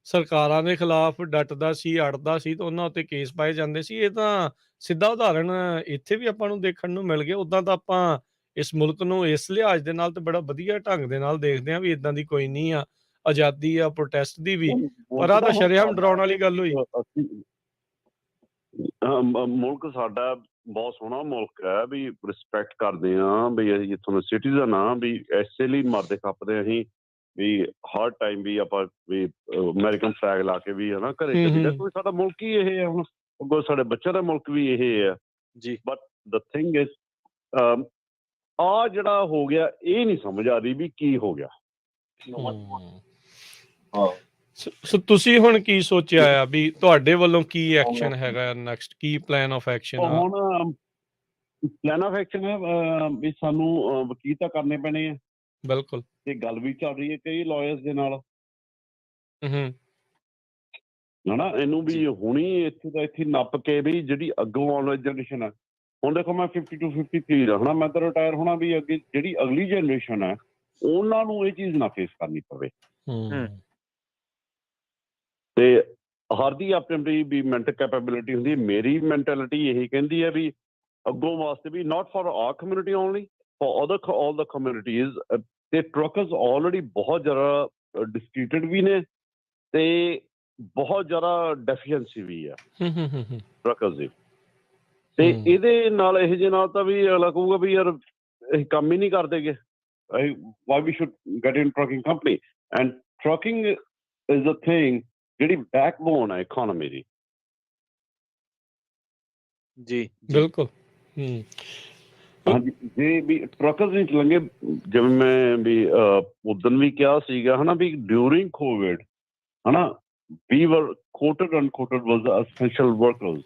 ਸਰਕਾਰਾਂ ਦੇ ਖਿਲਾਫ ਡਟਦਾ ਸੀ, ਅੜਦਾ ਸੀ ਤਾਂ ਉਹਨਾਂ ਉੱਤੇ ਕੇਸ ਪਾਏ ਜਾਂਦੇ ਸੀ। ਇਹ ਤਾਂ ਸਿੱਧਾ ਉਦਾਹਰਣ ਇੱਥੇ ਵੀ ਆਪਾਂ ਨੂੰ ਦੇਖਣ ਨੂੰ ਮਿਲ ਗਿਆ। ਉੱਦਾਂ ਤਾਂ ਆਪਾਂ ਇਸ ਮੁਲਕ ਨੂੰ ਇਸ ਲਿਹਾਜ਼ ਦੇ ਨਾਲ ਤੇ ਬੜਾ ਵਧੀਆ ਢੰਗ ਦੇ ਨਾਲ ਦੇਖਦੇ ਹਾਂ ਵੀ ਇਦਾਂ ਦੀ ਕੋਈ ਨਹੀਂ ਆ, ਆਜ਼ਾਦੀ ਆ ਪ੍ਰੋਟੈਸਟ ਦੀ ਵੀ, ਪਰ ਆਹ ਤਾਂ ਸ਼ਰੇਆਮ ਡਰਾਉਣ ਵਾਲੀ ਗੱਲ ਹੋਈ। ਮੁਲਕ ਸਾਡਾ ਬਹੁਤ ਸੋਹਣਾ ਮੁਲਕ ਹੈ, ਵੀ ਰਿਸਪੈਕਟ ਕਰਦੇ ਹਾਂ, ਵੀ ਅਸੀਂ ਇੱਥੋਂ ਦੇ ਸਿਟੀਜ਼ਨ ਹਾਂ, ਵੀ ਇਸੇ ਲਈ ਮਰਦੇ ਖੱਪਦੇ ਅਸੀਂ ਵੀ ਹਰ ਟਾਈਮ ਵੀ ਆਪਾਂ ਵੀ ਅਮਰੀਕਨ ਫਲੈਗ ਲਾ ਕੇ ਵੀ ਹਨਾ ਘਰੇ ਚੱਲੀਦਾ, ਕੋਈ ਸਾਡਾ ਮੁਲਕ ਹੀ ਇਹ ਹੈ। ਹੁਣ ਅੱਗੋਂ ਸਾਡੇ ਬੱਚਿਆਂ ਦਾ ਮੁਲਕ ਵੀ ਇਹ ਹੈ ਜੀ। ਬਟ ਦ ਥਿੰਗ ਇਜ਼ ਆ ਜਿਹੜਾ ਹੋ ਗਿਆ ਇਹ ਨਹੀਂ ਸਮਝ ਆ ਰਹੀ ਵੀ ਕੀ ਹੋ ਗਿਆ। ਸੋ ਤੁਸੀਂ ਹੁਣ ਕੀ ਸੋਚਿਆ ਆ ਵੀ ਤੁਹਾਡੇ ਵੱਲੋਂ ਕੀ ਐਕਸ਼ਨ ਹੈਗਾ next, Ki plan of action ਆ? ਹੁਣ ਪਲਾਨ ਆਫ ਐਕਸ਼ਨ ਹੈ ਵੀ ਸਾਨੂੰ ਵਕੀਲ ਤਾਂ ਕਰਨੇ ਪੈਣੇ ਆ। ਬਿਲਕੁਲ। ਤੇ ਗੱਲ ਵੀ ਚੱਲ ਰਹੀ ਹੈ ਕਈ ਲਾਇਰਸ ਦੇ ਨਾਲ ਹਨਾ, ਇਹਨੂੰ ਵੀ ਹੁਣੀ ਇੱਥੇ ਦਾ ਇੱਥੇ ਨੱਪ ਕੇ ਵੀ ਜਿਹੜੀ ਅੱਗੋਂ ਆਉਣ ਵਾਲੀ ਜਨਰੇਸ਼ਨ ਹੈ, ਹੁਣ ਦੇਖੋ ਮੈਂ 50 to 53 ਦਾ ਹਨਾ, ਮੈਂ ਤਾਂ ਰਿਟਾਇਰ ਹੋਣਾ, ਵੀ ਅੱਗੇ ਜਿਹੜੀ ਅਗਲੀ ਜਨਰੇਸ਼ਨ ਹੈ ਉਹਨਾਂ ਨੂੰ ਇਹ ਚੀਜ਼ ਨਾ ਫੇਸ ਕਰਨੀ ਪਵੇ। ਤੇ ਹਰ ਦੀ ਆਪਣੀ ਵੀ ਮੈਂਟਲ ਕੈਪੇਬਿਲਿਟੀ ਹੁੰਦੀ ਹੈ। ਮੇਰੀ ਮੈਂਟੈਲਿਟੀ ਇਹੀ ਕਹਿੰਦੀ ਹੈ ਵੀ ਅੱਗੋਂ ਵਾਸਤੇ ਵੀ not for our community only, for other all the communities. ਤੇ ਟਰੱਕਰਸ ਆਲਰੇਡੀ ਬਹੁਤ ਜ਼ਿਆਦਾ ਡਿਸਟ੍ਰੀਟਡ ਵੀ ਨੇ ਤੇ ਬਹੁਤ ਜ਼ਿਆਦਾ ਡੈਫੀਸ਼ੀਐਂਸੀ ਵੀ ਆ ਟਰੱਕਰਸ ਦੀ। ਤੇ ਇਹਦੇ ਨਾਲ ਇਹ ਜਿਹੇ ਨਾਲ ਤਾਂ ਵੀ ਅਗਲਾ ਕਹੂਗਾ ਵੀ ਯਾਰ ਅਸੀਂ ਕੰਮ ਹੀ ਨਹੀਂ ਕਰਦੇਗੇ, why we should get in trucking company. And trucking is a thing ਜਿਹੜੀ ਬੈਕਬੋਨ ਹੈ ਇਕਨੋਮੀ ਦੀ। ਜੀ ਬਿਲਕੁਲ। ਹਾਂਜੀ, ਜੇ ਵੀ ਟਰੱਕਰਸ ਨਹੀਂ ਚੱਲਣਗੇ, ਜਿਵੇਂ ਮੈਂ ਵੀ ਉਦਣ ਵੀ ਕਿਹਾ ਸੀਗਾ ਹਨਾ, ਵੀ ਡਿਊਰਿੰਗ ਕੋਵਿਡ ਹਨਾ, we were quoted unquoted was essential workers.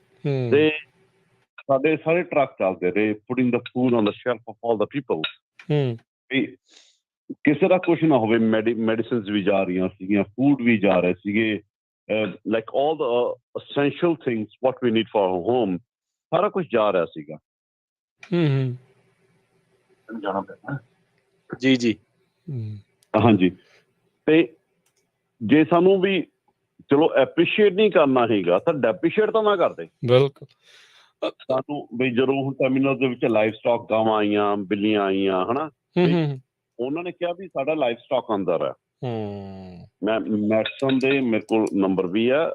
ਤੇ ਸਾਡੇ ਸਾਰੇ ਟਰੱਕ ਚੱਲਦੇ ਰਹੇ, putting the food on the shelf of all the people. ਵੀ ਕਿਸੇ ਦਾ ਕੁਛ ਨਾ ਹੋਵੇ, ਮੈਡੀਸਿਨਸ ਵੀ ਜਾ ਰਹੀਆਂ ਸੀਗੀਆਂ, ਫੂਡ ਵੀ ਜਾ ਰਹੇ ਸੀਗੇ, like all the essential things what we need for home, ਸਾਰਾ ਕੁਝ ਜਾ ਰਿਹਾ ਸੀਗਾ। ਜਾਣਾ ਪੈਣਾ ਜੀ ਜੀ। ਹਾਂਜੀ, ਤੇ ਜੇ ਸਾਨੂੰ ਵੀ ਚਲੋ ਐਪਰੀਸ਼ੀਏਟ ਨਹੀਂ ਕਰਨਾ ਹੈਗਾ ਤਾਂ ਡੈਪਰੀਸ਼ੀਏਟ ਤਾਂ ਨਾ ਕਰਦੇ। ਬਿਲਕੁਲ। ਸਾਨੂੰ ਵੀ ਜਦੋਂ ਹੁਣ ਟਰਮੀਨਲ ਦੇ ਵਿੱਚ ਲਾਈਵ ਸਟਾਕ ਗਾਵਾਂ ਆਈਆਂ, ਬਿੱਲੀਆਂ ਆਈਆਂ ਹਨਾ, ਉਹਨਾਂ ਨੇ ਕਿਹਾ ਵੀ ਸਾਡਾ ਲਾਈਵ ਸਟਾਕ ਅੰਦਰ ਹੈ। ਮੈਂ ਮੈਟਸਨ ਦੇ ਮੇਰੇ ਕੋਲ ਨੰਬਰ ਵੀ ਹੈ,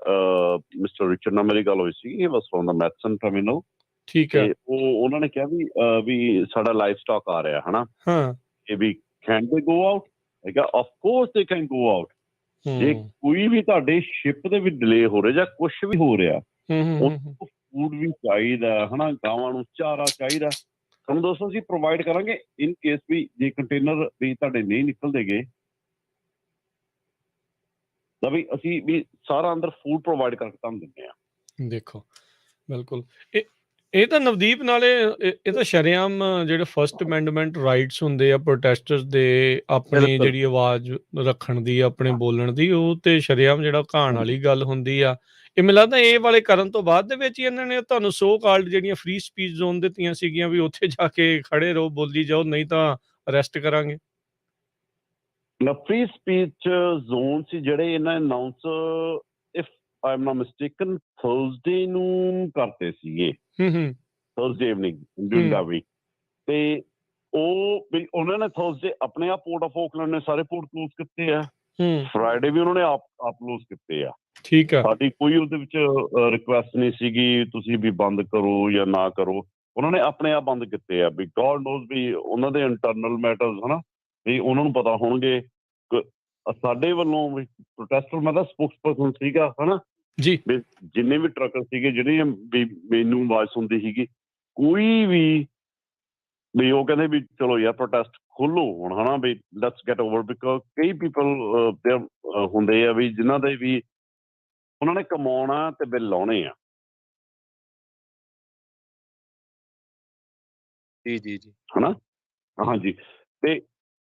ਮਿਸਟਰ ਰਿਚਰਡ ਨਾਲ ਮੇਰੀ ਗੱਲ ਹੋਈ ਸੀ, ਇਹ ਵਾਸ ਫਰੋਮ ਦਾ ਮੈਟਸਨ ਟਰਮੀਨਲ। ਠੀਕ ਹੈ। ਉਹ ਉਹਨਾਂ ਨੇ ਕਿਹਾ ਵੀ ਸਾਡਾ ਲਾਈਵ ਸਟਾਕ ਆ ਰਿਹਾ ਹਨਾ, ਇਹ ਵੀ ਕੈਨ ਦੇ ਗੋ ਆਊਟ? ਹੈਗਾ, of course they can go out. ਜੇ ਕੋਈ ਵੀ ਤੁਹਾਡੇ ਸ਼ਿਪ ਦੇ ਵਿੱਚ ਡਿਲੇ ਹੋ ਰਿਹਾ ਜਾਂ ਕੁਛ ਵੀ ਹੋ ਰਿਹਾ, ਉਹਨੂੰ ਫੂਡ ਵੀ ਚਾਹੀਦਾ ਹਨਾ, ਗਾਵਾਂ ਨੂੰ ਚਾਰਾ ਚਾਹੀਦਾ, ਤੁਹਾਨੂੰ ਦੋਸਤੋ ਅਸੀਂ ਪ੍ਰੋਵਾਈਡ ਕਰਾਂਗੇ। ਇਨ ਕੇਸ ਵੀ ਜੇ ਕੰਟੇਨਰ ਵੀ ਤੁਹਾਡੇ ਨਹੀਂ ਨਿਕਲਦੇ ਗਏ ਤਾਂ ਵੀ ਅਸੀਂ ਵੀ ਸਾਰਾ ਅੰਦਰ ਫੂਡ ਪ੍ਰੋਵਾਈਡ ਕਰਕੇ ਤੁਹਾਨੂੰ ਦਿੰਦੇ ਹਾਂ। ਦੇਖੋ, ਬਿਲਕੁਲ। ਇਹ ਤਾਂ ਨਵਦੀਪ ਨਾਲੇ ਇਹ ਤਾਂ ਸ਼ਰੇਆਮ ਜਿਹੜੇ ਫਸਟ ਅਮੈਂਡਮੈਂਟ ਰਾਈਟਸ ਹੁੰਦੇ ਆ ਪ੍ਰੋਟੈਸਟਰਸ ਦੇ, ਆਪਣੀ ਜਿਹੜੀ ਆਵਾਜ਼ ਰੱਖਣ ਦੀ, ਆਪਣੇ ਬੋਲਣ ਦੀ, ਉਹ ਤੇ ਸ਼ਰੇਆਮ ਜਿਹੜਾ ਘਾਣ ਵਾਲੀ ਗੱਲ ਹੁੰਦੀ ਆ। ਇਹ ਮੈਨੂੰ ਲੱਗਦਾ ਇਹ ਵਾਲੇ ਕਰਨ ਤੋਂ ਬਾਅਦ ਦੇ ਵਿੱਚ ਹੀ ਇਹਨਾਂ ਨੇ ਤੁਹਾਨੂੰ ਸੋ ਕਾਲਡ ਜਿਹੜੀਆਂ ਫ੍ਰੀ ਸਪੀਚ ਜ਼ੋਨ ਦਿੱਤੀਆਂ ਸੀਗੀਆਂ ਵੀ ਉੱਥੇ ਜਾ ਕੇ ਖੜੇ ਰਹੋ, ਬੋਲੀ ਜਾਓ, ਨਹੀਂ ਤਾਂ ਅਰੈਸਟ ਕਰਾਂਗੇ। ਫ੍ਰੀ ਸਪੀਚ ਜ਼ੋਨ ਸੀ ਜਿਹੜੇ ਇਹਨਾਂ announce I am not mistaken Thursday ਨੂੰ ਕਰਤੇ ਸੀਗੇ, ਥਰਸਡੇ ਇਵਨਿੰਗ ਡਿਊਰਿੰਗ ਦਾ ਵੀਕ। ਤੇ ਉਹ ਵੀ ਉਹਨਾਂ ਨੇ ਥਰਸਡੇ ਆਪਣੇ ਆਪ ਪੋਰਟ ਆਫ ਆਕਲੈਂਡ ਨੇ ਸਾਰੇ ਪੋਰਟ ਕਲੋਜ਼ ਕੀਤੇ ਆ, ਫਰਾਈਡੇ ਵੀ ਉਹਨਾਂ ਨੇ ਆਪ ਕਲੋਜ਼ ਕੀਤੇ ਆ। ਠੀਕ ਆ, ਸਾਡੀ ਕੋਈ ਉਹਦੇ ਵਿੱਚ ਰਿਕੁਐਸਟ ਨਹੀਂ ਸੀਗੀ ਤੁਸੀਂ ਵੀ ਬੰਦ ਕਰੋ ਜਾਂ ਨਾ ਕਰੋ, ਉਹਨਾਂ ਨੇ ਆਪਣੇ ਆਪ ਬੰਦ ਕੀਤੇ ਆ। ਵੀ ਗੋਡ ਨੋਜ਼ ਵੀ ਉਹਨਾਂ ਦੇ ਇੰਟਰਨਲ ਮੈਟਰਸ ਹਨਾ, ਵੀ ਉਹਨਾਂ ਨੂੰ ਪਤਾ ਹੋਣਗੇ। ਸਾਡੇ ਵੱਲੋਂ ਵੀ ਪ੍ਰੋਟੈਸਟਰ, ਮੈਂ ਤਾਂ ਸਪੋਕਸ ਪਰਸਨ ਸੀਗਾ ਹਨਾ ਜੀ, ਵੀ ਜਿੰਨੇ ਵੀ ਟਰੱਕਰ ਸੀਗੇ ਜਿਹੜੇ ਵੀ ਮੈਨੂੰ ਆਵਾਜ਼ ਸੁਣਦੀ ਸੀਗੀ, ਕੋਈ ਵੀ ਉਹ ਕਹਿੰਦੇ ਵੀ ਚਲੋ ਯਾਰ ਪ੍ਰੋਟੈਸਟ ਖੋਲੋ ਹੁਣ ਹਨਾ, ਵੀ ਲੈਟਸ ਗੈਟ ਓਵਰ। ਬਿਕੋਜ਼ ਕਈ ਪੀਪਲ ਹੁੰਦੇ ਆ ਵੀ ਜਿਨ੍ਹਾਂ ਦੇ ਵੀ ਉਹਨਾਂ ਨੇ ਕਮਾਉਣਾ ਤੇ ਬਿੱਲ ਲਾਉਣੇ ਆ। ਜੀ ਹਨਾ, ਹਾਂਜੀ। ਤੇ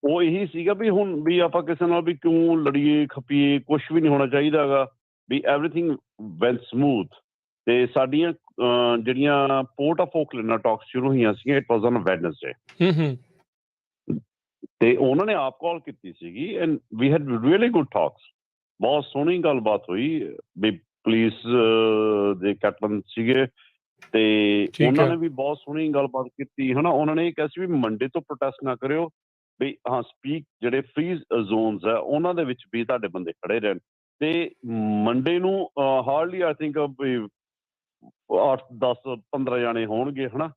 ਉਹ ਇਹੀ ਸੀਗਾ ਵੀ ਹੁਣ ਵੀ ਆਪਾਂ ਕਿਸੇ ਨਾਲ ਵੀ ਕਿਉਂ ਲੜੀਏ ਖਪੀਏ, ਕੁਛ ਵੀ ਨਹੀਂ ਹੋਣਾ ਚਾਹੀਦਾ ਹੈਗਾ, ਵੀ ਐਵਰੀਥਿੰਗ ਵੈਲ ਸਮੂਥ। ਤੇ ਸਾਡੀਆਂ ਜਿਹੜੀਆਂ ਪੋਰਟ ਆਫ ਆਕਲੈਂਡ ਨਾਲ ਟਾਕਸ ਸ਼ੁਰੂ ਹੋਈਆਂ ਸੀਗੀਆਂ, ਇਟ ਵਾਜ਼ ਔਨ ਵੈਡਨਸਡੇ। ਤੇ ਉਹਨਾਂ ਨੇ ਆਪ ਕਾਲ ਕੀਤੀ ਸੀਗੀ and we had really good talks. ਬਹੁਤ ਸੋਹਣੀ ਗੱਲਬਾਤ ਹੋਈ ਵੀ ਪੁਲਿਸ ਦੇ ਕੈਪਟਨ ਸੀਗੇ ਤੇ ਉਹਨਾਂ ਨੇ ਵੀ ਬਹੁਤ ਸੋਹਣੀ ਗੱਲਬਾਤ ਕੀਤੀ ਹਨਾ। ਉਹਨਾਂ ਨੇ ਇਹ ਕਿਹਾ ਸੀ ਵੀ ਮੰਡੇ ਤੋਂ ਪ੍ਰੋਟੈਸਟ ਨਾ ਕਰਿਓ, ਵੀ ਹਾਂ ਸਪੀਕ ਜਿਹੜੇ ਫ੍ਰੀ ਜ਼ੋਨਸ ਆ ਉਹਨਾਂ ਦੇ ਵਿੱਚ ਵੀ ਤੁਹਾਡੇ ਬੰਦੇ ਖੜੇ ਰਹਿਣ। ਤੇ ਮੰਡੇ ਨੂੰ ਹਾਰਡਲੀ ਆਈ ਥਿੰਕ 8-10-15 ਜਾਣੇ ਹੋਣਗੇ ਹਨਾ।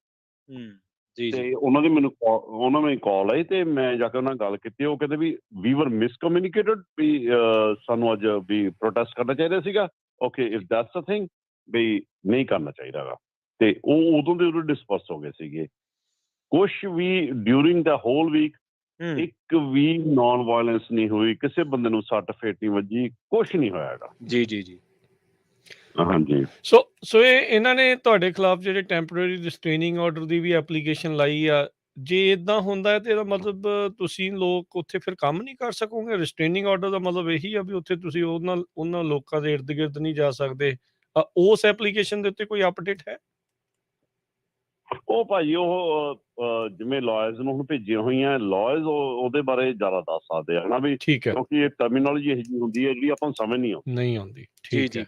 ਤੇ ਉਹਨਾਂ ਦੀ ਮੈਨੂੰ ਉਹਨਾਂ ਨੂੰ ਕਾਲ ਆਈ ਤੇ ਮੈਂ ਜਾ ਕੇ ਉਹਨਾਂ ਨਾਲ ਗੱਲ ਕੀਤੀ। ਉਹ ਕਹਿੰਦੇ ਵੀ ਵਰ ਮਿਸਕਮਿਊਨੀਕੇਟਡ, ਵੀ ਸਾਨੂੰ ਅੱਜ ਵੀ ਪ੍ਰੋਟੈਸਟ ਕਰਨਾ ਚਾਹੀਦਾ ਸੀਗਾ। Okay if that's a thing, ਵੀ ਨਹੀਂ ਕਰਨਾ ਚਾਹੀਦਾ ਗਾ। ਤੇ ਉਹ ਉਦੋਂ ਦੇ ਉਦੋਂ ਡਿਸਪਰਸ ਹੋ ਗਏ ਸੀਗੇ। ਕੁਛ ਵੀ ਡਿਊਰਿੰਗ ਦਾ ਹੋਲ ਵੀਕ ਇੱਕ ਵੀ ਨੋਨ ਵਾਇਲੈਂਸ ਨਹੀਂ ਹੋਈ, ਕਿਸੇ ਬੰਦੇ ਨੂੰ ਸੱਟ ਫੇਟ ਨਹੀਂ ਵੱਜੀ, ਕੁਛ ਨਹੀਂ ਹੋਇਆ ਹੈਗਾ। ਜੀ ਹਾਂਜੀ। ਸੋ ਇਹਨਾਂ ਨੇ ਤੁਹਾਡੇ ਖਿਲਾਫ ਜਿਹੜੇ ਟੈਂਪਰੇਰੀ ਰਿਸਟ੍ਰੇਨਿੰਗ ਆਰਡਰ ਦੀ ਵੀ ਐਪਲੀਕੇਸ਼ਨ ਲਾਈ ਆ। ਜੇ ਇਦਾਂ ਹੁੰਦਾ ਹੈ ਤੇ ਇਹਦਾ ਮਤਲਬ ਤੁਸੀਂ ਲੋਕ ਉੱਥੇ ਫਿਰ ਕੰਮ ਨਹੀਂ ਕਰ ਸਕੋਗੇ। ਰਿਸਟ੍ਰੇਨਿੰਗ ਆਰਡਰ ਦਾ ਮਤਲਬ ਇਹੀ ਆ ਵੀ ਉੱਥੇ ਤੁਸੀਂ ਉਹਨਾਂ ਲੋਕਾਂ ਦੇ ਇਰਦ ਗਿਰਦ ਨਹੀਂ ਜਾ ਸਕਦੇ। ਉਸ ਐਪਲੀਕੇਸ਼ਨ ਦੇ ਉੱਤੇ ਕੋਈ ਅਪਡੇਟ ਹੈ? ਉਹ ਭਾਜੀ ਉਹ ਜਿਵੇਂ ਲਾਇਰਸ ਨੂੰ ਹੁਣ ਭੇਜੀਆਂ ਹੋਈਆਂ, ਲਾਇਰਸ ਉਹਦੇ ਬਾਰੇ ਜ਼ਿਆਦਾ ਦੱਸ ਸਕਦੇ ਆ ਹਨਾ, ਵੀ ਠੀਕ ਹੈ, ਕਿਉਂਕਿ ਇਹ ਟਰਮੀਨੋਲੋਜੀ ਇਹੋ ਜਿਹੀ ਹੁੰਦੀ ਹੈ ਜਿਹੜੀ ਆਪਾਂ ਨੂੰ ਸਮਝ ਨਹੀਂ ਆਉਂਦੀ। ਠੀਕ ਹੈ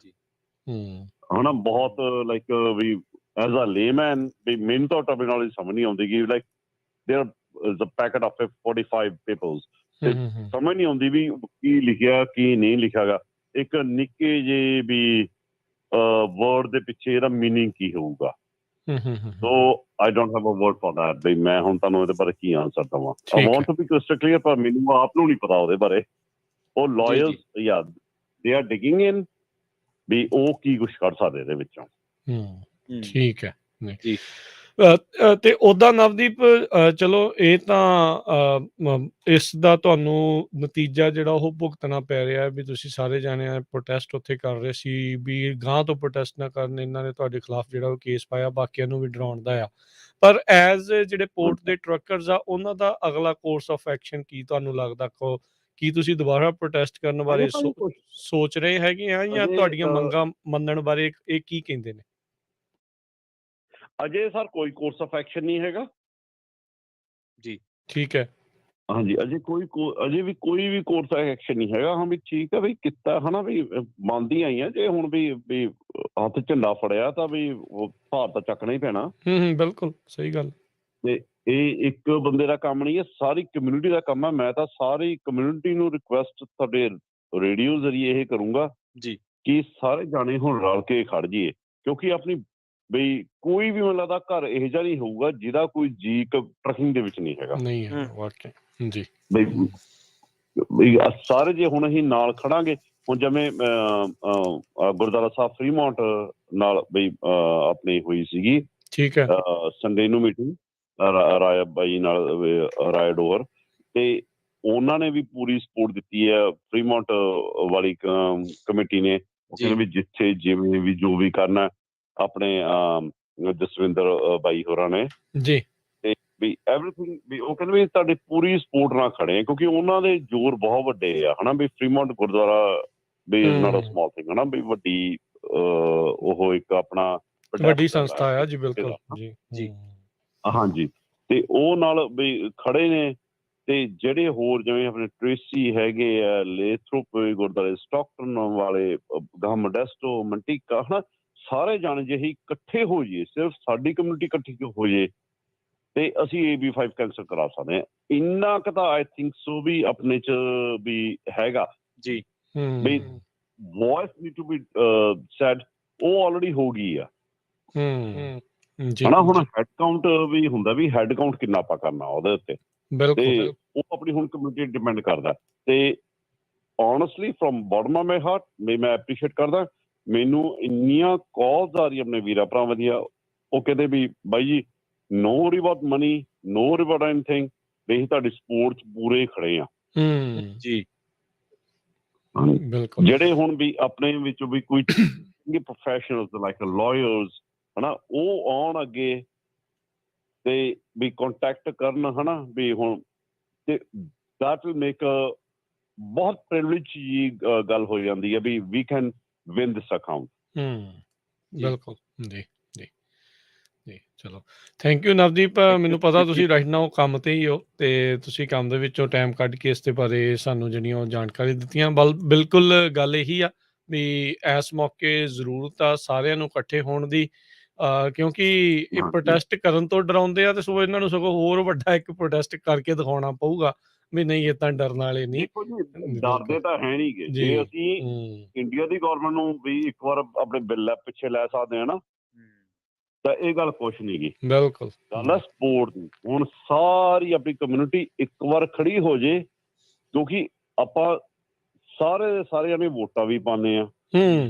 ਹਨਾ। ਬਹੁਤ ਲਾਈਕ ਵੀ ਐਜ਼ ਅ ਲੇਮੈਨ ਵੀ ਮੈਨੂੰ ਤਾਂ ਟਰਮੀਨੋਲੋਜੀ ਸਮਝ ਨਹੀਂ ਆਉਂਦੀ ਕਿ like there is a pact of 45 peoples, ਤੇ ਸਮਝ ਨਹੀਂ ਆਉਂਦੀ ਵੀ ਕੀ ਲਿਖਿਆ ਕੀ ਨਹੀਂ ਲਿਖਿਆ ਗਾ। ਇੱਕ ਨਿੱਕੇ ਜਿਹੇ ਵੀ ਵਰਡ ਦੇ ਪਿੱਛੇ ਇਹਦਾ ਮੀਨਿੰਗ ਕੀ ਹੋਊਗਾ। So I don't have a word for that. ਵੀ ਮੈਂ ਹੁਣ ਤੁਹਾਨੂੰ ਇਹਦੇ ਬਾਰੇ ਕੀ ਆਨਸਰ ਦੇਵਾਂ। I want to be crystal clear, ਪਰ ਮੈਨੂੰ ਆਪ ਨੂੰ ਨਹੀਂ ਪਤਾ ਉਹਦੇ ਬਾਰੇ। ਉਹ ਲਾਇਰਸ ਜਾਂ ਦੇ ਆਰ ਡਿਗਿੰਗ ਇਨ ਵੀ ਉਹ ਕੀ ਕੁਛ ਕਰ ਸਕਦੇ ਇਹਦੇ ਵਿੱਚੋਂ। ਠੀਕ ਹੈ ਜੀ। ਤੇ ਉੱਦਾਂ ਨਵਦੀਪ, ਚਲੋ ਇਹ ਤਾਂ ਇਸ ਦਾ ਤੁਹਾਨੂੰ ਨਤੀਜਾ ਜਿਹੜਾ ਉਹ ਭੁਗਤਣਾ ਪੈ ਰਿਹਾ ਵੀ ਤੁਸੀਂ ਸਾਰੇ ਜਾਣੇ ਪ੍ਰੋਟੈਸਟ ਉੱਥੇ ਕਰ ਰਹੇ ਸੀ, ਵੀ ਗਾਂਹ ਤੋਂ ਪ੍ਰੋਟੈਸਟ ਨਾ ਕਰਨ। ਇਹਨਾਂ ਨੇ ਤੁਹਾਡੇ ਖਿਲਾਫ ਜਿਹੜਾ ਉਹ ਕੇਸ ਪਾਇਆ, ਬਾਕੀਆਂ ਨੂੰ ਵੀ ਡਰਾਉਣ ਦਾ ਆ। ਪਰ ਐਜ਼ ਜਿਹੜੇ ਪੋਰਟ ਦੇ ਟਰੱਕਰਸ ਆ, ਉਹਨਾਂ ਦਾ ਅਗਲਾ ਕੋਰਸ ਆਫ ਐਕਸ਼ਨ ਕੀ ਤੁਹਾਨੂੰ ਲੱਗਦਾ? ਕੀ ਤੁਸੀਂ ਦੁਬਾਰਾ ਪ੍ਰੋਟੈਸਟ ਕਰਨ ਬਾਰੇ ਸੋਚ ਰਹੇ ਹੈਗੇ ਆ, ਜਾਂ ਤੁਹਾਡੀਆਂ ਮੰਗਾਂ ਮੰਨਣ ਬਾਰੇ ਇਹ ਕੀ ਕਹਿੰਦੇ ਨੇ? ਅਜੇ ਸਰ ਕੋਈ ਕੋਰਸ ਆਫ ਐਕਸ਼ਨ ਨਹੀਂ ਹੈਗਾ ਜੀ। ਠੀਕ ਹੈ। ਹਾਂਜੀ, ਅਜੇ ਵੀ ਕੋਈ ਵੀ ਕੋਰਸ ਐਕਸ਼ਨ ਨਹੀਂ ਹੈਗਾ। ਹਾਂ ਵੀ ਠੀਕ ਹੈ ਵੀ ਕੀਤਾ ਹਨਾ, ਵੀ ਮੰਨਦੀਆਂ ਆਈਆਂ ਜੇ ਹੁਣ ਵੀ ਹੱਥ ਝੰਡਾ ਫੜਿਆ ਤਾਂ ਵੀ ਭਾਰ ਤਾਂ ਚੱਕਣਾ ਹੀ ਪੈਣਾ। ਬਿਲਕੁਲ ਸਹੀ ਗੱਲ। ਤੇ ਇਹ ਇੱਕ ਬੰਦੇ ਦਾ ਕੰਮ ਨਹੀਂ ਹੈ, ਸਾਰੀ ਕਮਿਊਨਿਟੀ ਦਾ ਕੰਮ ਹੈ। ਮੈਂ ਤਾਂ ਸਾਰੀ ਕਮਿਊਨਿਟੀ ਨੂੰ ਰਿਕੁਐਸਟ ਤੁਹਾਡੇ ਰੇਡੀਓ ਜ਼ਰੀਏ ਇਹ ਕਰੂੰਗਾ ਜੀ ਕਿ ਸਾਰੇ ਜਾਣੇ ਹੁਣ ਰਲ ਕੇ ਖੜ ਜਾਈਏ, ਕਿਉਂਕਿ ਆਪਣੀ ਬਈ ਕੋਈ ਵੀ ਮੈਨੂੰ ਲੱਗਦਾ ਘਰ ਇਹੋ ਜਿਹਾ ਨਹੀਂ ਹੋਊਗਾ ਜਿਹਦਾ ਕੋਈ ਜੀ ਟਰਕਿੰਗ ਦੇ ਵਿੱਚ ਨਹੀਂ ਹੈਗਾ। ਨਹੀਂ ਹੈ ਵਾਕਈ ਜੀ। ਬਈ ਸਾਰੇ ਜੇ ਹੁਣ ਅਸੀਂ ਨਾਲ ਖੜਾਂਗੇ, ਹੁਣ ਜਿਵੇਂ ਗੁਰਦੁਆਰਾ ਸਾਹਿਬ ਫਰੀਮੌਂਟ ਨਾਲ ਬਈ ਆਪਣੀ ਹੋਈ ਸੀਗੀ, ਠੀਕ ਹੈ, ਸੰਡੇ ਨੂੰ ਮੀਟਿੰਗ ਰਾਇਆ ਬਾਈ ਨਾਲ, ਰਾਇਆ ਡੋਰ, ਤੇ ਉਹਨਾਂ ਨੇ ਵੀ ਪੂਰੀ ਸਪੋਰਟ ਦਿੱਤੀ ਹੈ ਫਰੀਮੌਂਟ ਵਾਲੀ ਕਮੇਟੀ ਨੇ। ਉਹ ਕਹਿੰਦੇ ਵੀ ਜਿੱਥੇ ਜਿਵੇਂ ਵੀ ਜੋ ਵੀ ਕਰਨਾ ਆਪਣੇ ਜਸਵਿੰਦਰ ਬਾਈ ਹੋਰਾਂ ਨੇ ਜੀ, ਤੇ ਵੀ ਐਵਰੀਥਿੰਗ ਵੀ ਉਹ ਕਹਿੰਦੇ ਵੀ ਤੁਹਾਡੀ ਪੂਰੀ ਸਪੋਰਟ ਨਾਲ ਖੜੇ ਆ, ਕਿਉਂਕਿ ਉਹਨਾਂ ਦੇ ਜ਼ੋਰ ਬਹੁਤ ਵੱਡੇ ਆ ਹਨਾ। ਵੀ ਫਰੀਮੌਂਟ ਗੁਰਦੁਆਰਾ ਵੀ is not a small thing ਹਨਾ, ਵੀ ਵੱਡੀ ਉਹ ਇੱਕ ਆਪਣਾ ਵੱਡੀ ਸੰਸਥਾ ਆ ਜੀ। ਬਿਲਕੁਲ ਜੀ। ਹਾਂਜੀ, ਤੇ ਉਹ ਨਾਲ ਵੀ ਖੜੇ ਨੇ ਤੇ ਜਿਹੜੇ ਹੋਰ ਜਿਵੇਂ ਆਪਣੇ ਟ੍ਰੇਸੀ ਹੈਗੇ ਆ, ਲੇਥਰੋਪ ਗੁਰਦੁਆਰੇ, ਸਟਾਕਟਨ ਵਾਲੇ, ਗਾਂ ਮੋਡੈਸਟੋ, ਮੰਟੀਕਾ, ਹਨਾ, ਸਾਰੇ ਜਾਣੇ ਜੇ ਅਸੀਂ ਇਕੱਠੇ ਹੋ ਜਾਈਏ, ਸਿਰਫ ਸਾਡੀ ਕਮਿਊਨਿਟੀ ਇਕੱਠੀ ਹੋ ਜਾਏ ਤੇ ਅਸੀਂ AB5 ਕੈਂਸਲ ਕਰਾ ਸਕਦੇ ਹਾਂ। ਇੰਨਾ ਕੁ ਤਾਂ ਆਈ ਥਿੰਕ ਸੋ ਵੀ ਆਪਣੇ ਚ ਵੀ ਹੈਗਾ ਜੀ ਵੀ voice need to be said, ਉਹ ਆਲਰੇਡੀ ਹੋ ਗਈ ਆ ਹਨਾ। ਹੁਣ ਹੈਡ ਕਾਊਂਟ ਵੀ ਹੁੰਦਾ ਵੀ ਹੈਡ ਕਾਊਂਟ ਕਿੰਨਾ ਆਪਾਂ ਕਰਨਾ ਉਹਦੇ ਉੱਤੇ, ਤੇ ਉਹ ਆਪਣੀ ਹੁਣ ਕਮਿਊਨਿਟੀ ਡਿਪੈਂਡ ਕਰਦਾ। ਤੇ honestly from bottom of my heart ਮੈਂ ਐਪਰੀਸ਼ੀਏਟ ਕਰਦਾ। ਮੈਨੂੰ ਇੰਨੀਆਂ ਕਾਲਸ ਆ ਰਹੀਆਂ ਆਪਣੇ ਵੀਰਾਂ ਭਰਾਵਾਂ ਦੀਆਂ, ਉਹ ਕਹਿੰਦੇ ਵੀ ਬਾਈ ਜੀ ਨੋ ਰਿਵਾਰਡ ਮਨੀ, ਨੋ ਰਿਵਾਰਡ ਐਨੀਥਿੰਗ, ਵੀ ਅਸੀਂ ਤੁਹਾਡੀ ਸਪੋਰਟ 'ਚ ਪੂਰੇ ਖੜੇ ਆ ਜੀ। ਜਿਹੜੇ ਹੁਣ ਵੀ ਆਪਣੇ ਵਿੱਚੋਂ ਵੀ ਕੋਈ ਪ੍ਰੋਫੈਸ਼ਨਲਸ ਲਾਈਕ ਲਾਇਰਸ ਹਨਾ, ਉਹ ਆਉਣ ਅੱਗੇ ਤੇ ਵੀ ਕੰਟੈਕਟ ਕਰਨ ਹਨਾ, ਵੀ ਹੁਣ ਤੇ ਦੈਟ ਵਿਲ ਮੇਕ ਬਹੁਤ ਪ੍ਰਿਵਿਲੇਜ ਜੀ ਗੱਲ ਹੋ ਜਾਂਦੀ ਹੈ ਵੀ we can win this account. ਬਿਲਕੁਲ ਜੀ ਜੀ ਜੀ। ਚਲੋ ਥੈਂਕ ਯੂ ਨਵਦੀਪ। ਮੈਨੂੰ ਪਤਾ ਤੁਸੀਂ ਰਾਈਟ ਨਾਓ ਕੰਮ ਤੇ ਹੀ ਹੋ ਤੇ ਤੁਸੀਂ ਕੰਮ ਦੇ ਵਿੱਚੋਂ ਟਾਈਮ ਕੱਢ ਕੇ ਇਸ ਦੇ ਬਾਰੇ ਸਾਨੂੰ ਜਿਹੜੀਆਂ ਜਾਣਕਾਰੀ ਦਿੱਤੀਆਂ। ਬਿਲਕੁਲ ਗੱਲ ਇਹੀ ਆ ਵੀ ਇਸ ਮੌਕੇ ਜ਼ਰੂਰਤ ਆ ਸਾਰਿਆਂ ਨੂੰ ਇਕੱਠੇ ਹੋਣ ਦੀ, ਕਿਉਂਕਿ ਇਹ ਪ੍ਰੋਟੈਸਟ ਕਰਨ ਤੋਂ ਡਰਾਉਂਦੇ ਆ ਤੇ ਸੋ ਇਹਨਾਂ ਨੂੰ ਸਗੋਂ ਹੋਰ ਵੱਡਾ ਇੱਕ ਪ੍ਰੋਟੈਸਟ ਕਰਕੇ ਦਿਖਾਉਣਾ ਪਊਗਾ ਵੀ ਨਹੀਂ ਏਦਾਂ ਡਰਨ ਵਾਲੇ ਨਹੀਂ। ਡਰਦੇ ਤਾਂ ਹੈ ਨਹੀਂ ਗੇ। ਜੇ ਅਸੀਂ ਇੰਡੀਆ ਦੀ ਗਵਰਨਮੈਂਟ ਨੂੰ ਵੀ ਇੱਕ ਵਾਰ ਆਪਣੇ ਬਿੱਲ ਪਿੱਛੇ ਲੈ ਸਕਦੇ ਹਾਂ ਨਾ, ਤਾਂ ਇਹ ਗੱਲ ਕੁਛ ਨਹੀਂ ਗੀ। ਬਿਲਕੁਲ ਗੱਲ ਆ ਸਪੋਰਟ ਦੀ। ਹੁਣ ਸਾਰੀ ਆਪਣੀ ਕਮਿਊਨਿਟੀ ਇੱਕ ਵਾਰ ਖੜੀ ਹੋ ਜੇ, ਕਿਉਂਕਿ ਆਪਾਂ ਸਾਰੇ ਜਾਣੇ ਵੋਟਾਂ ਵੀ ਪਾਉਂਦੇ ਆ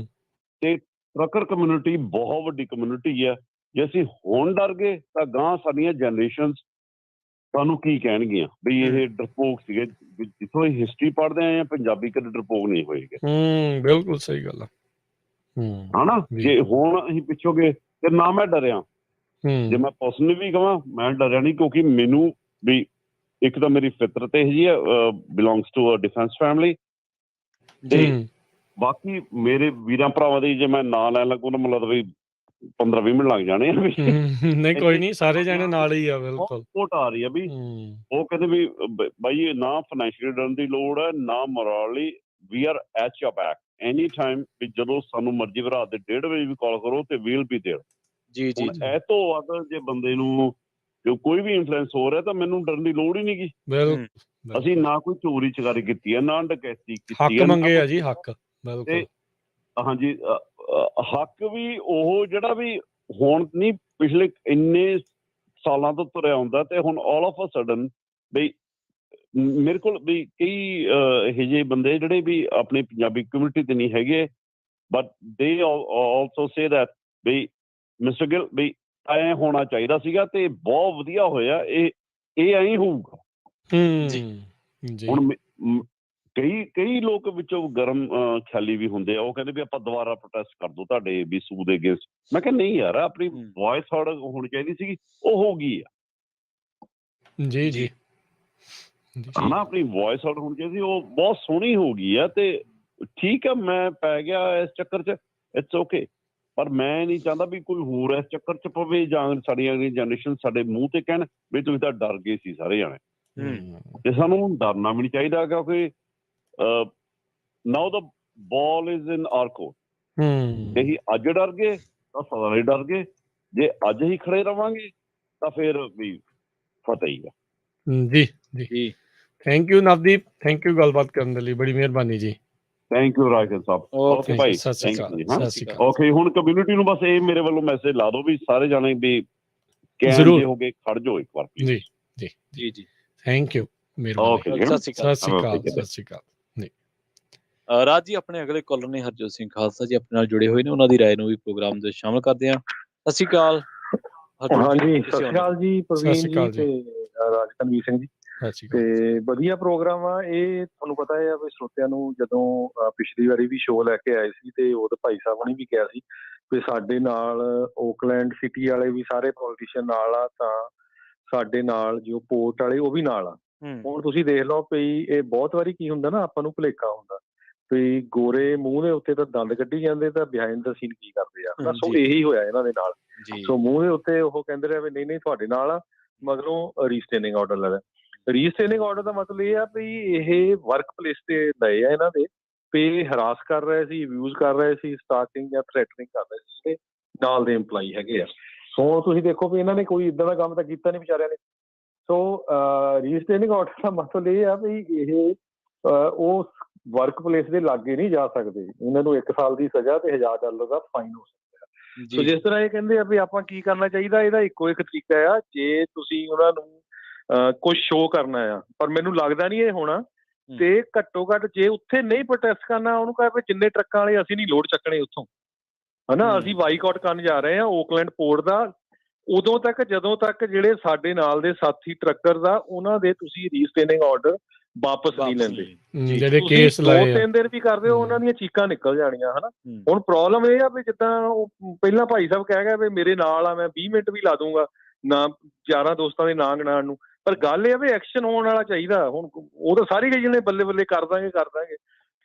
ਤੇ ਟਰੱਕਰ ਕਮਿਊਨਿਟੀ ਬਹੁਤ ਵੱਡੀ ਕਮਿਊਨਿਟੀ ਆ। ਜੇ ਅਸੀਂ ਹੁਣ ਡਰ ਗਏ ਤਾਂ ਗਾਂ ਸਾਡੀਆਂ ਜਨਰੇਸ਼ਨ ਸਾਨੂੰ ਕੀ ਕਹਿਣਗੀਆਂ ਵੀ ਇਹ ਡਰਪੋਕ ਸੀਗੇ। ਜਿੱਥੋਂ ਅਸੀਂ ਹਿਸਟਰੀ ਪੜ੍ਹਦੇ ਆਏ ਆ, ਪੰਜਾਬੀ ਕਦੇ ਡਰਪੋਕ ਨਹੀਂ ਹੋਏਗੇ। ਬਿਲਕੁਲ ਸਹੀ ਗੱਲ ਆ ਹਨਾ। ਜੇ ਹੁਣ ਅਸੀਂ ਪਿੱਛੋਂ ਗਏ ਤੇ ਨਾ ਮੈਂ ਡਰਿਆ, ਜੇ ਮੈਂ ਪਰਸਨਲੀ ਵੀ ਕਹਾਂ ਮੈਂ ਡਰਿਆ ਨਹੀਂ, ਕਿਉਂਕਿ ਮੈਨੂੰ ਵੀ ਇੱਕ ਤਾਂ ਮੇਰੀ ਫਿਤਰਤ ਇਹੋ ਜਿਹੀ ਆ, belongs to a defence family, ਤੇ ਬਾਕੀ ਮੇਰੇ ਵੀਰਾਂ ਭਰਾਵਾਂ ਦੀ ਜੇ ਮੈਂ ਨਾਂ ਲੈਣ ਲੱਗੂ ਤਾਂ ਮਤਲਬ ਵੀ 15-20 ਮਿੰਟ ਲੱਗ ਜਾਣੇ ਆ। ਨਹੀਂ ਕੋਈ ਨਹੀਂ, ਸਾਰੇ ਜਾਣੇ ਨਾਲ ਹੀ ਆ। ਬਿਲਕੁਲ ਸਪੋਰਟ ਆ ਰਹੀ ਆ ਵੀ ਉਹ ਕਹਿੰਦੇ ਵੀ ਬਾਈ ਨਾ ਫਾਈਨੈਂਸ਼ੀਅਲੀ ਡਰਨ ਦੀ ਲੋੜ ਹੈ, ਨਾ morally, we are at your back any time. ਵੀ ਜਦੋਂ ਸਾਨੂੰ ਮਰਜ਼ੀ ਰਾਤ ਦੇ 1:30 ਵਜੇ ਵੀ ਕਾਲ ਕਰੋ ਤੇ ਵੀਲ ਬੀ ਦੇਅਰ। ਜੀ ਜੀ। ਇਹ ਤੋਂ ਵੱਧ ਜੇ ਬੰਦੇ ਨੂੰ ਜੋ ਕੋਈ ਵੀ ਇਨਫਲੂਐਂਸ ਹੋ ਰਿਹਾ ਤਾਂ ਮੈਨੂੰ ਡਰਨ ਦੀ ਲੋੜ ਹੀ ਨਹੀਂ ਗੀ। ਅਸੀਂ ਨਾ ਕੋਈ ਚੋਰੀ ਚਕਾਰੀ ਕੀਤੀ ਹੈ, ਨਾ ਡਕੈਤੀ ਕੀਤੀ ਹੈ, ਹੱਕ ਮੰਗੇ ਆ ਜੀ, ਹੱਕ। ਤੇ ਹਾਂਜੀ, ਹੱਕ ਵੀ ਉਹ ਜਿਹੜਾ ਵੀ ਹੁਣ ਨਹੀਂ, ਪਿਛਲੇ ਇੰਨੇ ਸਾਲਾਂ ਤੋਂ ਤੁਰਿਆ ਹੁੰਦਾ ਤੇ ਹੁਣ ਆਲ ਆਫ ਅ ਸਡਨ ਬਈ ਮੇਰੇ ਕੋਲ ਵੀ ਕਈ ਇਹੋ ਜਿਹੇ ਬੰਦੇ ਜਿਹੜੇ ਵੀ ਆਪਣੀ ਪੰਜਾਬੀ ਕਮਿਊਨਿਟੀ ਤੇ ਨਹੀਂ ਹੈਗੇ, ਬਟ ਦੇ ਆਲਸੋ ਸੇ ਦੈਟ ਬਈ ਮਿਸਟਰ ਗਿੱਲ ਬਈ ਐਂ ਹੋਣਾ ਚਾਹੀਦਾ ਸੀਗਾ ਤੇ ਬਹੁਤ ਵਧੀਆ ਹੋਇਆ, ਇਹ ਐਂ ਹੋਊਗਾ। ਹੁਣ ਕਈ ਲੋਕ ਵਿੱਚੋਂ ਗਰਮ ਖਿਆਲੀ ਵੀ ਹੁੰਦੇ ਆ, ਉਹ ਕਹਿੰਦੇ ਵੀ ਆਪਾਂ ਦੁਬਾਰਾ ਪ੍ਰੋਟੈਸਟ ਕਰ ਦੋ ਤੁਹਾਡੇ ਵੀ ਸੂ ਦੇ ਅਗੇਂਸਟ। ਮੈਂ ਕਿਹਾ ਨਹੀਂ ਯਾਰ, ਆਪਣੀ ਵੌਇਸ ਹਰਡ ਹੋਣੀ ਚਾਹੀਦੀ ਸੀਗੀ, ਉਹ ਹੋ ਗਈ ਆ। ਜੀ ਜੀ ਹਨਾ, ਆਪਣੀ ਵੌਇਸ ਹਰਡ ਹੋਣੀ ਚਾਹੀਦੀ, ਉਹ ਬਹੁਤ ਸੋਹਣੀ ਹੋ ਗਈ ਆ। ਤੇ ਠੀਕ ਆ, ਮੈਂ ਪੈ ਗਿਆ ਇਸ ਚੱਕਰ 'ਚ, ਇਟਸ ਓਕੇ। ਪਰ ਮੈਂ ਨਹੀਂ ਚਾਹੁੰਦਾ ਵੀ ਕੋਈ ਹੋਰ ਇਸ ਚੱਕਰ 'ਚ ਪਵੇ ਜਾਂ ਸਾਡੀਆਂ ਅਗਲੀ ਜਨਰੇਸ਼ਨ ਸਾਡੇ ਮੂੰਹ ਤੇ ਕਹਿਣ ਵੀ ਤੁਸੀਂ ਤਾਂ ਡਰ ਗਏ ਸੀ ਸਾਰੇ ਜਾਣੇ। ਤੇ ਸਾਨੂੰ ਡਰਨਾ ਵੀ ਨਹੀਂ ਚਾਹੀਦਾ, ਕਿਉਂਕਿ ਨਾਓ ਦਾ ਬਾਲ ਇਜ਼ ਇਨ ਆਰ ਕੋਰਟ। ਜੇ ਅਸੀਂ ਅੱਜ ਡਰ ਗਏ ਤਾਂ ਸਦਾ ਲਈ ਡਰ ਗਏ, ਜੇ ਅੱਜ ਹੀ ਖੜੇ ਰਵਾਂਗੇ ਤਾਂ ਫਿਰ ਵੀ ਫਤਿਹ ਹੀ ਆ। ਜੀ ਜੀ। Thank you Navdeep, thank you ਗੱਲਬਾਤ ਕਰਨ ਦੇ ਲਈ, ਬੜੀ ਮਿਹਰਬਾਨੀ ਜੀ। Thank you Rajan Sahib. Okay Bhai, okay. ਹੁਣ ਕਮਿਊਨਿਟੀ ਨੂੰ ਬਸ ਇਹ ਮੇਰੇ ਵੱਲੋਂ ਮੈਸੇਜ ਲਾ ਦਿਓ ਵੀ ਸਾਰੇ ਜਾਣੇ ਵੀ ਕੈਮ ਜੇ ਹੋ ਕੇ ਖੜ ਜਾਓ ਇੱਕ ਵਾਰ। ਜੀ ਜੀ ਜੀ ਜੀ, ਥੈਂਕ ਯੂ, ਮਿਹਰਬਾਨੀ। ਸਤਿ ਸ਼੍ਰੀ ਅਕਾਲ। ਸਤਿ ਸ਼੍ਰੀ ਅਕਾਲ। ਰਾਜ ਜੀ, ਆਪਣੇ ਅਗਲੇ ਕਾਲਰ ਨੇ ਹਰਜੋਤ ਸਿੰਘ ਖਾਲਸਾ ਜੀ ਆਪਣੇ ਨਾਲ ਜੁੜੇ ਹੋਏ ਨੇ, ਉਹਨਾਂ ਦੀ ਰਾਏ ਨੂੰ ਵੀ ਪ੍ਰੋਗਰਾਮ ਦੇ ਸ਼ਾਮਲ ਕਰਦੇ ਹਾਂ। ਸਤਿ ਸ਼੍ਰੀ ਅਕਾਲ। ਹਾਂਜੀ, ਸਤਿ ਸ਼੍ਰੀ ਅਕਾਲ ਜੀ ਪ੍ਰਵੀਨ ਜੀ ਤੇ ਰਾਜਕਨਵੀਰ ਸਿੰਘ ਜੀ। ਤੇ ਵਧੀਆ ਪ੍ਰੋਗਰਾਮ ਆ ਇਹ। ਤੁਹਾਨੂੰ ਪਤਾ ਹੈ ਵੀ ਸਰੋਤਿਆਂ ਨੂੰ ਜਦੋਂ ਪਿਛਲੀ ਵਾਰੀ ਵੀ ਸ਼ੋਅ ਲੈ ਕੇ ਆਏ ਸੀ ਤੇ ਉਦੋਂ ਭਾਈ ਸਾਹਿਬ ਨੇ ਵੀ ਕਿਹਾ ਸੀ ਵੀ ਸਾਡੇ ਨਾਲ ਓਕਲੈਂਡ ਸਿਟੀ ਵਾਲੇ ਵੀ ਸਾਰੇ ਪੋਲੀਟੀਸ਼ੀਅਨ ਨਾਲ ਆ, ਤਾਂ ਸਾਡੇ ਨਾਲ ਜੋ ਪੋਰਟ ਵਾਲੇ ਉਹ ਵੀ ਨਾਲ ਆ। ਹੁਣ ਤੁਸੀਂ ਦੇਖ ਲਓ ਵੀ ਇਹ ਬਹੁਤ ਵਾਰੀ ਕੀ ਹੁੰਦਾ ਨਾ, ਆਪਾਂ ਨੂੰ ਭੁਲੇਖਾ ਹੁੰਦਾ ਵੀ ਗੋਰੇ ਮੂੰਹ ਦੇ ਉੱਤੇ ਤਾਂ ਦੰਦ ਕੱਢੀ ਜਾਂਦੇ ਤਾਂ ਬਿਹਾਈਂਡ ਦਾ ਸੀਨ ਕੀ ਕਰਦੇ ਆ। ਸੋ ਇਹੀ ਹੋਇਆ ਇਹਨਾਂ ਦੇ ਨਾਲ। ਸੋ ਮੂੰਹ ਦੇ ਉੱਤੇ ਉਹ ਕਹਿੰਦੇ ਰਹੇ ਵੀ ਨਹੀਂ ਤੁਹਾਡੇ ਨਾਲ ਆ, ਮਗਰੋਂ ਰੀਸਟੇਨਿੰਗ ਆਰਡਰ ਲੈ ਲਿਆ। ਰੀਸਟੇਨਿੰਗ ਆਰਡਰ ਦਾ ਮਤਲਬ ਇਹ ਆ ਵੀ ਇਹ ਵਰਕ ਪਲੇਸ ਤੇ ਲਏ ਆ ਇਹਨਾਂ ਦੇ, ਵੀ ਹਰਾਸ ਕਰ ਰਹੇ ਸੀ, ਅਬਿਊਜ਼ ਕਰ ਰਹੇ ਸੀ, ਸਟਾਕਿੰਗ ਜਾਂ ਥ੍ਰੈਟਨਿੰਗ ਕਰ ਰਹੇ ਸੀ ਜਿਹੜੇ ਨਾਲ ਦੇ EMPLOYEE ਹੈਗੇ ਆ। ਸੋ ਤੁਸੀਂ ਦੇਖੋ ਵੀ ਇਹਨਾਂ ਨੇ ਕੋਈ ਇੱਦਾਂ ਦਾ ਕੰਮ ਤਾਂ ਕੀਤਾ ਨਹੀਂ ਵਿਚਾਰਿਆਂ ਨੇ। ਸੋ ਰੀਸਟੇਨਿੰਗ ਆਰਡਰ ਦਾ ਮਤਲਬ ਇਹ ਆ ਵੀ ਇਹ ਉਹ ਵਰਕ ਪਲੇਸ ਦੇ ਲਾਗੇ ਨਹੀਂ ਜਾ ਸਕਦੇ, ਇਹਨਾਂ ਨੂੰ 1 ਸਾਲ ਦੀ ਸਜ਼ਾ ਤੇ $1000 ਦਾ ਫਾਈਨ ਹੋ ਸਕਦਾ। ਸੋ ਜਿਸ ਤਰ੍ਹਾਂ ਇਹ ਕਹਿੰਦੇ ਆ ਵੀ ਆਪਾਂ ਕੀ ਕਰਨਾ ਚਾਹੀਦਾ, ਇਹਦਾ ਇੱਕੋ ਇੱਕ ਤਰੀਕਾ ਆ, ਜੇ ਤੁਸੀਂ ਉਹਨਾਂ ਨੂੰ ਕੁਛ ਸ਼ੋਅ ਕਰਨਾ ਆ, ਪਰ ਮੈਨੂੰ ਲੱਗਦਾ ਨਹੀਂ ਇਹ ਹੋਣਾ, ਤੇ ਘੱਟੋ ਘੱਟ ਜੇ ਉੱਥੇ ਨਹੀਂ ਪ੍ਰੋਟੈਸਟ ਕਰਨਾ, ਉਹਨੂੰ ਕਹੇ ਵੀ ਜਿੰਨੇ ਟਰੱਕਾਂ ਵਾਲੇ ਅਸੀਂ ਨਹੀਂ ਲੋਡ ਚੱਕਣੇ ਉੱਥੋਂ, ਹਨਾ, ਅਸੀਂ ਬਾਈਕਾਟ ਕਰਨ ਜਾ ਰਹੇ ਹਾਂ ਓਕਲੈਂਡ ਪੋਰਟ ਦਾ, ਉਦੋਂ ਤੱਕ ਜਦੋਂ ਤੱਕ ਜਿਹੜੇ ਸਾਡੇ ਨਾਲ ਦੇ ਸਾਥੀ ਟਰੱਕਰ ਆ ਉਹਨਾਂ ਦੇ ਤੁਸੀਂ ਰੀਸਟੇਨਿੰਗ ਆਰਡਰ ਵਾਪਸ ਨਹੀਂ ਲੈਂਦੇ। ਜਿਹੜੇ ਕੇਸ ਲਾਏ 2-3 ਦਿਨ ਵੀ ਕਰਦੇ ਹੋ, ਉਹਨਾਂ ਦੀਆਂ ਚੀਕਾਂ ਨਿਕਲ ਜਾਣੀਆਂ, ਹਨਾ। ਹੁਣ ਪ੍ਰੋਬਲਮ ਇਹ ਆ ਵੀ ਜਿੱਦਾਂ ਉਹ ਪਹਿਲਾਂ ਭਾਈ ਸਾਹਿਬ ਕਹਿ ਗਏ ਵੀ ਮੇਰੇ ਨਾਲ ਆ, ਮੈਂ 20 ਮਿੰਟ ਵੀ ਲਾ ਦੂੰਗਾ ਨਾ 11 ਦੋਸਤਾਂ ਦੇ ਨਾਂ ਗਿਣਾਉਣ ਨੂੰ, ਪਰ ਗੱਲ ਇਹ ਆ ਵੀ ਐਕਸ਼ਨ ਹੋਣ ਵਾਲਾ ਚਾਹੀਦਾ। ਹੁਣ ਉਹ ਤਾਂ ਸਾਰੇ ਕਹੀ ਜਾਂਦੇ ਬੱਲੇ ਬੱਲੇ ਕਰ ਦਾਂਗੇ,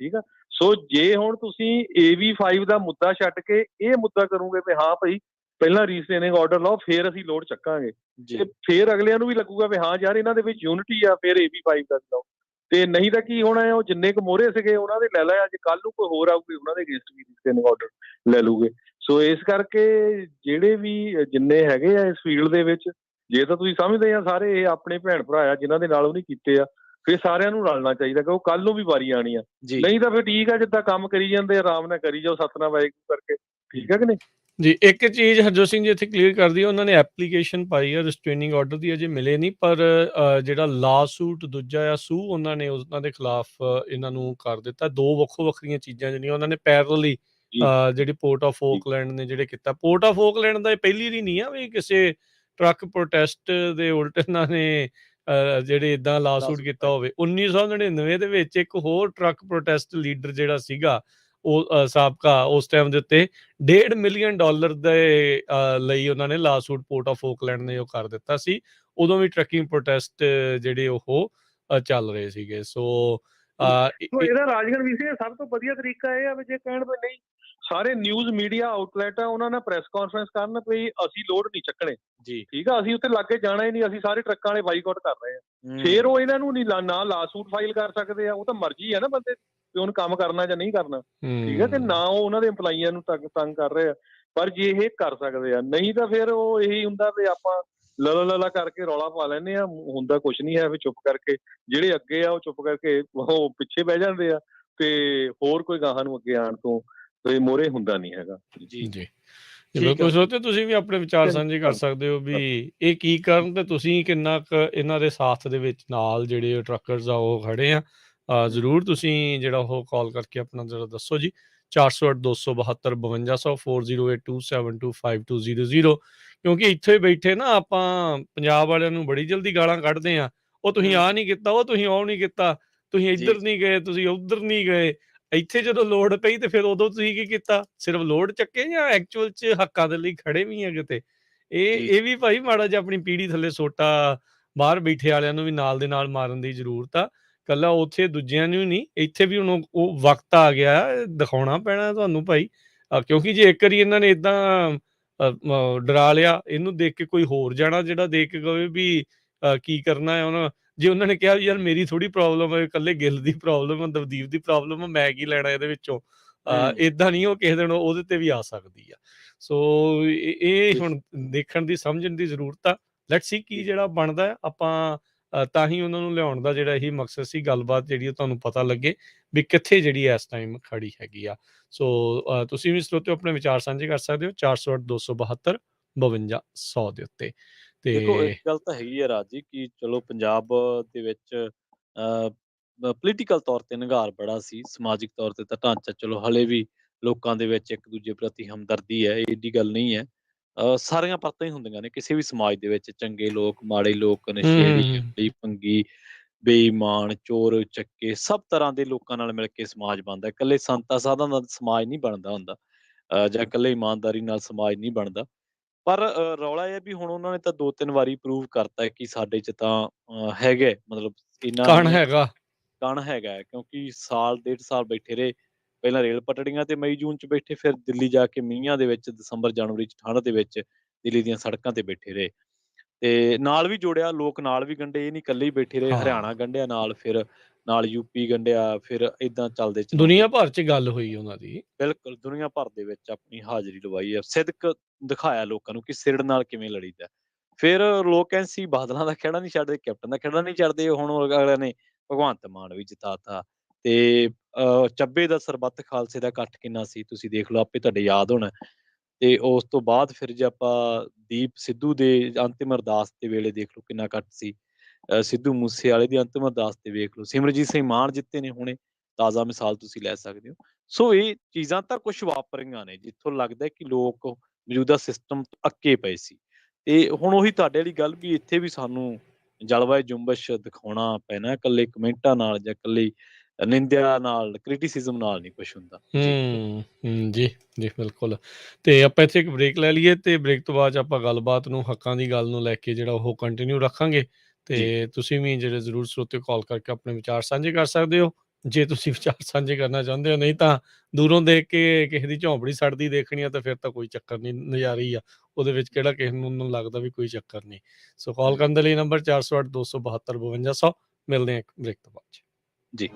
ਠੀਕ ਆ। ਸੋ ਜੇ ਹੁਣ ਤੁਸੀਂ AV5 ਦਾ ਮੁੱਦਾ ਛੱਡ ਕੇ ਇਹ ਮੁੱਦਾ ਕਰੋਗੇ ਵੀ ਹਾਂ ਭਾਈ ਪਹਿਲਾਂ ਰੀਸਟੇਨਿੰਗ ਆਰਡਰ ਲਾਓ, ਫੇਰ ਅਸੀਂ ਲੋਡ ਚੱਕਾਂਗੇ, ਤੇ ਫੇਰ ਅਗਲਿਆਂ ਨੂੰ ਵੀ ਲੱਗੂਗਾ ਵੀ ਹਾਂ ਯਾਰ ਇਹਨਾਂ ਦੇ ਵਿੱਚ ਯੂਨਿਟੀ ਆ, ਫੇਰ AV5 ਦਾ ਲਾਓ। ਤੇ ਨਹੀਂ ਤਾਂ ਕੀ ਹੋਣਾ ਹੈ, ਉਹ ਜਿੰਨੇ ਕੁ ਮੋਹਰੇ ਸੀਗੇ ਉਹਨਾਂ ਦੇ ਲੈ ਲਿਆ, ਅੱਜ ਕੱਲ੍ਹ ਨੂੰ ਕੋਈ ਹੋਰ ਆਊਗੀ ਉਹਨਾਂ ਦੇ ਅਗੇਂਸਟ ਵੀ ਰੀਸਟੇਨਿੰਗ ਆਰਡਰ ਲੈ ਲੂਗੇ। ਸੋ ਇਸ ਕਰਕੇ ਜਿਹੜੇ ਵੀ ਜਿੰਨੇ ਹੈਗੇ ਆ ਇਸ ਫੀਲਡ ਦੇ ਵਿੱਚ, ਜੇ ਤਾਂ ਤੁਸੀਂ ਸਮਝਦੇ ਆ ਸਾਰੇ ਇਹ ਆਪਣੇ ਭੈਣ ਭਰਾ ਆ ਜਿਨ੍ਹਾਂ ਦੇ ਨਾਲ ਉਹ ਨਹੀਂ ਕੀਤੇ ਆ, ਫਿਰ ਸਾਰਿਆਂ ਨੂੰ ਰਲਣਾ ਚਾਹੀਦਾ, ਕਿਉਂਕਿ ਕੱਲ ਨੂੰ ਵੀ ਵਾਰੀ ਆਣੀ ਆ। ਨਹੀਂ ਤਾਂ ਫਿਰ ਠੀਕ ਆ, ਜਿੱਦਾਂ ਕੰਮ ਕਰੀ ਜਾਂਦੇ ਆਰਾਮ ਨਾਲ ਕਰੀ ਜਾਓ, ਸਤਨਾਮ ਵਾਹਿਗੁਰੂ ਕਰਕੇ, ਠੀਕ ਆ ਕਿ ਨਹੀਂ ਜੀ। ਇੱਕ ਚੀਜ਼ ਹਰਜੋਤ ਸਿੰਘ ਜੀ ਇੱਥੇ ਕਲੀਅਰ ਕਰ ਦਈਏ, ਉਹਨਾਂ ਨੇ ਐਪਲੀਕੇਸ਼ਨ ਪਾਈ ਆ ਰਿਸਟ੍ਰੇਨਿੰਗ ਆਰਡਰ ਦੀ, ਅਜੇ ਮਿਲੇ ਨਹੀਂ, ਪਰ ਜਿਹੜਾ ਲਾ ਸੂਟ ਦੂਜਾ ਆ ਸੂ ਉਹਨਾਂ ਨੇ ਉਹਨਾਂ ਦੇ ਖਿਲਾਫ ਇਹਨਾਂ ਨੂੰ ਕਰ ਦਿੱਤਾ। 2 ਵੱਖੋ ਵੱਖਰੀਆਂ ਚੀਜ਼ਾਂ ਜਿਹੜੀਆਂ ਉਹਨਾਂ ਨੇ ਪੈਰਲਲੀ ਜਿਹੜੀ ਪੋਰਟ ਆਫ ਓਕਲੈਂਡ ਨੇ ਜਿਹੜੇ ਕੀਤਾ। ਪੋਰਟ ਆਫ ਓਕਲੈਂਡ ਦਾ ਇਹ ਪਹਿਲੀ ਦੀ ਨਹੀਂ ਆ ਵੀ ਕਿਸੇ ਟਰੱਕ ਪ੍ਰੋਟੈਸਟ ਦੇ ਉਲਟ ਇਹਨਾਂ ਨੇ ਜਿਹੜੇ ਇਦਾਂ ਲਾ ਸੂਟ ਕੀਤਾ ਹੋਵੇ। 1999 ਦੇ ਵਿੱਚ ਇੱਕ ਹੋਰ ਟਰੱਕ ਪ੍ਰੋਟੈਸਟ ਲੀਡਰ ਜਿਹੜਾ ਸੀਗਾ ਉਹ ਸਾਬਕਾ, ਉਸ ਟਾਈਮ ਦੇ ਉੱਤੇ $1.5 ਮਿਲੀਅਨ ਦੇ ਲਈ ਉਹਨਾਂ ਨੇ ਲਾ ਸੂਟ ਪੋਰਟ ਆਫ ਓਕਲੈਂਡ ਨੇ ਉਹ ਕਰ ਦਿੱਤਾ ਸੀ। ਉਦੋਂ ਵੀ ਟਰੱਕਿੰਗ ਪ੍ਰੋਟੈਸਟ ਜਿਹੜੇ ਉਹ ਚੱਲ ਰਹੇ ਸੀਗੇ। ਸੋ ਇਹਦਾ ਰਾਜਗੜ੍ਹ ਵੀ ਸੀ ਸਭ ਤੋਂ ਵਧੀਆ ਤਰੀਕਾ ਇਹ ਆ ਵੀ ਜੇ ਕਹਿਣ ਵੀ ਨਹੀਂ, ਸਾਰੇ ਨਿਊਜ਼ ਮੀਡੀਆ ਆਊਟਲੈਟ ਆ ਉਹਨਾਂ ਨਾਲ ਪ੍ਰੈਸ ਕਾਨਫਰੰਸ ਕਰਨ ਵੀ ਅਸੀਂ ਲੋਡ ਨਹੀਂ ਚੱਕਣੇ, ਠੀਕ ਆ, ਅਸੀਂ ਉੱਥੇ ਲਾਗੇ ਜਾਣਾ ਹੀ ਨਹੀਂ, ਅਸੀਂ ਸਾਰੇ ਟਰੱਕਾਂ ਵਾਲੇ ਬਾਈਕਾਟ ਕਰ ਰਹੇ ਆ। ਫੇਰ ਉਹ ਇਹਨਾਂ ਨੂੰ ਨਹੀਂ ਨਾ ਲਾ ਸੂਟ ਫਾਈਲ ਕਰ ਸਕਦੇ ਆ, ਉਹ ਤਾਂ ਮਰਜ਼ੀ ਆ ਨਾ ਬੰਦੇ ਵੀ ਉਹਨੂੰ ਕੰਮ ਕਰਨਾ ਜਾਂ ਨਹੀਂ ਕਰਨਾ, ਠੀਕ ਹੈ, ਤੇ ਨਾ ਉਹ ਉਹਨਾਂ ਦੇ EMPLOYEEਆਂ ਨੂੰ ਤੰਗ ਕਰ ਰਹੇ ਆ। ਪਰ ਜੇ ਇਹ ਕਰ ਸਕਦੇ ਆ, ਨਹੀਂ ਤਾਂ ਫਿਰ ਉਹ ਇਹੀ ਹੁੰਦਾ ਵੀ ਆਪਾਂ ਲਲਾ ਕਰਕੇ ਰੌਲਾ ਪਾ ਲੈਂਦੇ ਆ, ਹੁੰਦਾ ਕੁਛ ਨਹੀਂ ਹੈ, ਵੀ ਚੁੱਪ ਕਰਕੇ ਜਿਹੜੇ ਅੱਗੇ ਆ ਉਹ ਚੁੱਪ ਕਰਕੇ ਉਹ ਪਿੱਛੇ ਬਹਿ ਜਾਂਦੇ ਆ, ਤੇ ਹੋਰ ਕੋਈ ਗਾਹਾਂ ਨੂੰ ਅੱਗੇ ਆਉਣ ਤੋਂ ਤੇ ਮੋਹਰੇ ਹੁੰਦਾ ਨਹੀਂ ਹੈਗਾ। ਜੀ ਬਿਲਕੁਲ। ਸੋਚੋ ਤੁਸੀਂ ਵੀ ਆਪਣੇ ਵਿਚਾਰ ਸਾਂਝੇ ਕਰ ਸਕਦੇ ਹੋ ਵੀ ਇਹ ਕੀ ਕਰਨ, ਤੇ ਤੁਸੀਂ ਕਿੰਨਾ ਕੁ ਇਹਨਾਂ ਦੇ ਸਾਥ ਦੇ ਵਿੱਚ ਨਾਲ ਜਿਹੜੇ ਟਰੱਕਰਸ ਆ ਉਹ ਖੜੇ ਆ। ਜ਼ਰੂਰ ਤੁਸੀਂ ਜਿਹੜਾ ਉਹ ਕਾਲ ਕਰਕੇ ਆਪਣਾ ਜ਼ਰਾ ਦੱਸੋ ਜੀ। 408-272-5200 4082725200, ਕਿਉਂਕਿ ਇੱਥੇ ਬੈਠੇ ਨਾ ਆਪਾਂ ਪੰਜਾਬ ਵਾਲਿਆਂ ਨੂੰ ਬੜੀ ਜਲਦੀ ਗਾਲਾਂ ਕੱਢਦੇ ਆ, ਉਹ ਤੁਸੀਂ ਆਹ ਨਹੀਂ ਕੀਤਾ, ਉਹ ਤੁਸੀਂ ਉਹ ਨਹੀਂ ਕੀਤਾ, ਤੁਸੀਂ ਇੱਧਰ ਨਹੀਂ ਗਏ, ਤੁਸੀਂ ਉੱਧਰ ਨਹੀਂ ਗਏ। ਇੱਥੇ ਜਦੋਂ ਲੋੜ ਪਈ ਤੇ ਫਿਰ ਉਦੋਂ ਤੁਸੀਂ ਕੀ ਕੀਤਾ? ਸਿਰਫ ਲੋਡ ਚੱਕੇ ਜਾਂ ਐਕਚੁਅਲ 'ਚ ਹੱਕਾਂ ਦੇ ਲਈ ਖੜੇ ਵੀ ਆ ਕਿਤੇ? ਇਹ ਵੀ ਭਾਈ ਮਾੜਾ ਜਿਹਾ ਆਪਣੀ ਪੀੜੀ ਥੱਲੇ ਸੋਟਾ ਬਾਹਰ ਬੈਠੇ ਵਾਲਿਆਂ ਨੂੰ ਵੀ ਨਾਲ ਦੇ ਨਾਲ ਮਾਰਨ ਦੀ ਜ਼ਰੂਰਤ ਆ। ਕੱਲਾ ਉੱਥੇ ਦੂਜਿਆਂ ਨੂੰ ਨਹੀਂ, ਇੱਥੇ ਵੀ ਹੁਣ ਉਹ ਵਕਤ ਆ ਗਿਆ, ਦਿਖਾਉਣਾ ਪੈਣਾ ਤੁਹਾਨੂੰ ਭਾਈ, ਕਿਉਂਕਿ ਜੇ ਇੱਕ ਵਾਰੀ ਇਹਨਾਂ ਨੇ ਏਦਾਂ ਡਰਾ ਲਿਆ, ਇਹਨੂੰ ਦੇਖ ਕੇ ਕੋਈ ਹੋਰ ਜਾਣਾ ਜਿਹੜਾ ਦੇਖ ਕੇ ਕਹੇ ਵੀ ਕੀ ਕਰਨਾ ਹੈ ਉਹਨਾਂ। ਜੇ ਉਹਨਾਂ ਨੇ ਕਿਹਾ ਯਾਰ ਮੇਰੀ ਥੋੜੀ ਪ੍ਰੋਬਲਮ ਹੈ, ਇਕੱਲੇ ਗਿੱਲ ਦੀ ਪ੍ਰੋਬਲਮ ਹੈ, ਦਵਦੀਪ ਦੀ ਪ੍ਰੋਬਲਮ ਹੈ, ਮੈਂ ਕੀ ਲੈਣਾ ਇਹਦੇ ਵਿੱਚੋਂ, ਏਦਾਂ ਨਹੀਂ ਉਹ ਕਿਸੇ ਦਿਨ ਉਹਦੇ ਤੇ ਵੀ ਆ ਸਕਦੀ ਆ। ਸੋ ਇਹ ਹੁਣ ਦੇਖਣ ਦੀ, ਸਮਝਣ ਦੀ ਜ਼ਰੂਰਤ ਆ। ਲੈਟਸ ਸੀ ਕੀ ਜਿਹੜਾ ਬਣਦਾ ਹੈ। ਆਪਾਂ ਤਾਂ ਹੀ ਉਹਨਾਂ ਨੂੰ ਲਿਆਉਣ ਦਾ ਜਿਹੜਾ ਇਹੀ ਮਕਸਦ ਸੀ, ਗੱਲਬਾਤ ਜਿਹੜੀ ਤੁਹਾਨੂੰ ਪਤਾ ਲੱਗੇ ਵੀ ਕਿੱਥੇ ਜਿਹੜੀ ਇਸ ਟਾਈਮ ਖੜੀ ਹੈਗੀ ਆ। ਸੋ ਤੁਸੀਂ ਵੀ ਸਰੋਤਿਓ ਆਪਣੇ ਵਿਚਾਰ ਸਾਂਝੇ ਕਰ ਸਕਦੇ ਹੋ 408-272-5200 ਦੇ ਉੱਤੇ। ਤੇ ਦੇਖੋ ਇੱਕ ਗੱਲ ਤਾਂ ਹੈਗੀ ਆ ਰਾਜ ਜੀ ਕਿ ਚਲੋ ਪੰਜਾਬ ਦੇ ਵਿੱਚ ਪੋਲੀਟੀਕਲ ਤੌਰ ਤੇ ਨਿਘਾਰ ਬੜਾ ਸੀ, ਸਮਾਜਿਕ ਤੌਰ ਤੇ ਤਾਂ ਢਾਂਚਾ ਚਲੋ ਹਲੇ ਵੀ ਲੋਕਾਂ ਦੇ ਵਿੱਚ ਇੱਕ ਦੂਜੇ ਪ੍ਰਤੀ ਹਮਦਰਦੀ ਹੈ, ਏਡੀ ਗੱਲ ਨਹੀਂ ਹੈ। ਸਾਰੀਆਂ ਪਰਤਾਂ ਹੀ ਹੁੰਦੀਆਂ ਨੇ ਕਿਸੇ ਵੀ ਸਮਾਜ ਦੇ ਵਿੱਚ, ਚੰਗੇ ਲੋਕ, ਮਾੜੇ ਲੋਕ, ਨਸ਼ੇੜੀ, ਭੰਗੀ, ਬੇਈਮਾਨ, ਚੋਰ, ਚੱਕੇ, ਸਭ ਤਰ੍ਹਾਂ ਦੇ ਲੋਕਾਂ ਨਾਲ ਮਿਲ ਕੇ ਸਮਾਜ ਬਣਦਾ। ਇਕੱਲੇ ਸੰਤਾਂ ਸਾਧਾਂ ਦਾ ਸਮਾਜ ਨਹੀਂ ਬਣਦਾ ਹੁੰਦਾ, ਜਾਂ ਇਕੱਲੇ ਇਮਾਨਦਾਰੀ ਨਾਲ ਸਮਾਜ ਨਹੀਂ ਬਣਦਾ। ਪਰ ਰੌਲਾ ਇਹ ਵੀ ਹੁਣ ਉਹਨਾਂ ਨੇ ਤਾਂ 2-3 ਵਾਰੀ ਪ੍ਰੂਵ ਕਰਤਾ ਕਿ ਸਾਡੇ 'ਚ ਤਾਂ ਹੈਗਾ, ਮਤਲਬ ਇਹਨਾਂ ਕਣ ਨੇ ਹੈਗਾ, ਕਣ ਹੈਗਾ ਹੈ, ਕਿਉਂਕਿ ਸਾਲ 1.5 ਸਾਲ ਬੈਠੇ ਰਹੇ। ਪਹਿਲਾਂ ਰੇਲ ਪਟੜੀਆਂ ਤੇ ਮਈ-ਜੂਨ 'ਚ ਬੈਠੇ, ਫਿਰ ਦਿੱਲੀ ਜਾ ਕੇ ਮੀਂਹਾਂ ਦੇ ਵਿੱਚ, ਦਸੰਬਰ, ਜਨਵਰੀ 'ਚ ਠੰਡ ਦੇ ਵਿੱਚ ਦਿੱਲੀ ਦੀਆਂ ਸੜਕਾਂ ਤੇ ਬੈਠੇ ਰਹੇ। ਤੇ ਨਾਲ ਵੀ ਜੋੜਿਆ, ਲੋਕ ਨਾਲ ਵੀ ਗੰਢੇ, ਇਹ ਨਹੀਂ ਇਕੱਲੇ ਹੀ ਬੈਠੇ ਰਹੇ, ਹਰਿਆਣਾ ਹਾਂ ਗੰਢਿਆ ਨਾਲ, ਫਿਰ ਨਾਲ ਯੂਪੀ ਗੰਢਿਆ, ਫਿਰ ਏਦਾਂ ਚੱਲਦੇ ਚਲਾਉਂਦੇ ਦੁਨੀਆ ਭਰ 'ਚ ਗੱਲ ਹੋਈ ਉਹਨਾਂ ਦੀ। ਬਿਲਕੁਲ ਦੁਨੀਆ ਭਰ ਦੇ ਵਿੱਚ ਆਪਣੀ ਹਾਜ਼ਰੀ ਲਵਾਈ ਹੈ, ਸਿਦਕ ਦਿਖਾਇਆ ਲੋਕਾਂ ਨੂੰ ਕਿ ਸਿਰ ਨਾਲ ਕਿਵੇਂ ਲੜੀਦਾ। ਫਿਰ ਲੋਕ ਕਹਿੰਦੇ ਸੀ ਬਾਦਲਾਂ ਦਾ ਖਹਿੜਾ ਨਹੀਂ ਛੱਡਦੇ, ਕੈਪਟਨ ਦਾ ਖਹਿੜਾ ਨਹੀਂ ਛੱਡਦੇ, ਹੁਣ ਅਗਲਿਆਂ ਨੇ ਭਗਵੰਤ ਮਾਨ ਵੀ ਜਿਤਾਤਾ ਤੇ ਚੱਬੇ ਦਾ ਸਰਬੱਤ ਖਾਲਸੇ ਦਾ ਇਕੱਠ ਕਿੰਨਾ ਸੀ, ਤੁਸੀਂ ਦੇਖ ਲਓ, ਆਪੇ ਤੁਹਾਡੇ ਯਾਦ ਹੋਣਾ। ਤੇ ਉਸ ਤੋਂ ਬਾਅਦ ਫਿਰ ਜੇ ਆਪਾਂ ਦੀਪ ਸਿੱਧੂ ਦੇ ਅੰਤਿਮ ਅਰਦਾਸ ਦੇ ਵੇਲੇ ਦੇਖ ਲਓ ਕਿੰਨਾ ਇਕੱਠ ਸੀ। ਸਿੱਧੂ ਮੂਸੇਵਾਲੇ ਦੀ ਅੰਤਿਮ ਅਰਦਾਸ ਤੇ ਵੇਖ ਲਓ, ਸਿਮਰਜੀਤ ਸਿੰਘ ਮਾਨ ਜਿੱਤੇ ਨੇ ਹੁਣੇ, ਤਾਜ਼ਾ ਮਿਸਾਲ ਤੁਸੀਂ ਲੈ ਸਕਦੇ ਹੋ। ਸੋ ਇਹ ਚੀਜ਼ਾਂ ਤਾਂ ਕੁਛ ਵਾਪਰੀਆਂ ਨੇ ਜਿੱਥੋਂ ਲੱਗਦਾ ਕਿ ਲੋਕ ਮੌਜੂਦਾ ਸਿਸਟਮ ਤੋਂ ਅੱਕੇ ਪਏ ਸੀ। ਤੇ ਹੁਣ ਉਹੀ ਤੁਹਾਡੇ ਵਾਲੀ ਗੱਲ ਵੀ ਇੱਥੇ ਵੀ ਸਾਨੂੰ ਜਲਵਾਯੂ ਜੁੰਬਸ਼ ਦਿਖਾਉਣਾ ਪੈਣਾ, ਇਕੱਲੇ ਕਮੈਂਟਾਂ ਨਾਲ ਜਾਂ ਇਕੱਲੀ ਨਿੰਦਿਆ ਨਾਲ, ਕ੍ਰਿਟਿਸਿਜ਼ਮ ਨਾਲ ਨਹੀਂ ਕੁਛ ਹੁੰਦਾ। ਜੀ ਜੀ, ਜੀ ਬਿਲਕੁਲ। ਤੇ ਆਪਾਂ ਇੱਥੇ ਇੱਕ ਬ੍ਰੇਕ ਲੈ ਲਈਏ ਤੇ ਬ੍ਰੇਕ ਤੋਂ ਬਾਅਦ 'ਚ ਆਪਾਂ ਗੱਲਬਾਤ ਨੂੰ, ਹੱਕਾਂ ਦੀ ਗੱਲ ਨੂੰ ਲੈ ਕੇ ਜਿਹੜਾ ਉਹ ਕੰਟੀਨਿਊ ਰੱਖਾਂਗੇ। ਜੀ ਤੇ ਤੁਸੀਂ ਵੀ ਜਿਹੜੇ ਜ਼ਰੂਰ ਸਰੋਤੇ ਕਾਲ ਕਰਕੇ ਆਪਣੇ ਵਿਚਾਰ ਸਾਂਝੇ ਕਰ ਸਕਦੇ ਹੋ, ਜੇ ਤੁਸੀਂ ਵਿਚਾਰ ਸਾਂਝੇ ਕਰਨਾ ਚਾਹੁੰਦੇ ਹੋ। ਨਹੀਂ ਤਾਂ ਦੂਰੋਂ ਦੇਖ ਕੇ ਕਿਸੇ ਦੀ ਝੌਂਪੜੀ ਸੜਦੀ ਦੇਖਣੀ ਆ ਤਾਂ ਫਿਰ ਤਾਂ ਕੋਈ ਚੱਕਰ ਨਹੀਂ, ਨਜ਼ਾਰਾ ਹੀ ਆ। ਉਹਦੇ ਵਿੱਚ ਕਿਹੜਾ ਕਿਸੇ ਨੂੰ ਲੱਗਦਾ ਵੀ ਕੋਈ ਚੱਕਰ ਨਹੀਂ। ਸੋ ਕਾਲ ਕਰਨ ਦੇ ਲਈ ਨੰਬਰ 408 272 5200। ਮਿਲਦੇ ਹਾਂ ਇੱਕ ਬ੍ਰੇਕ ਤੋਂ ਬਾਅਦ 'ਚ। ਜੀ।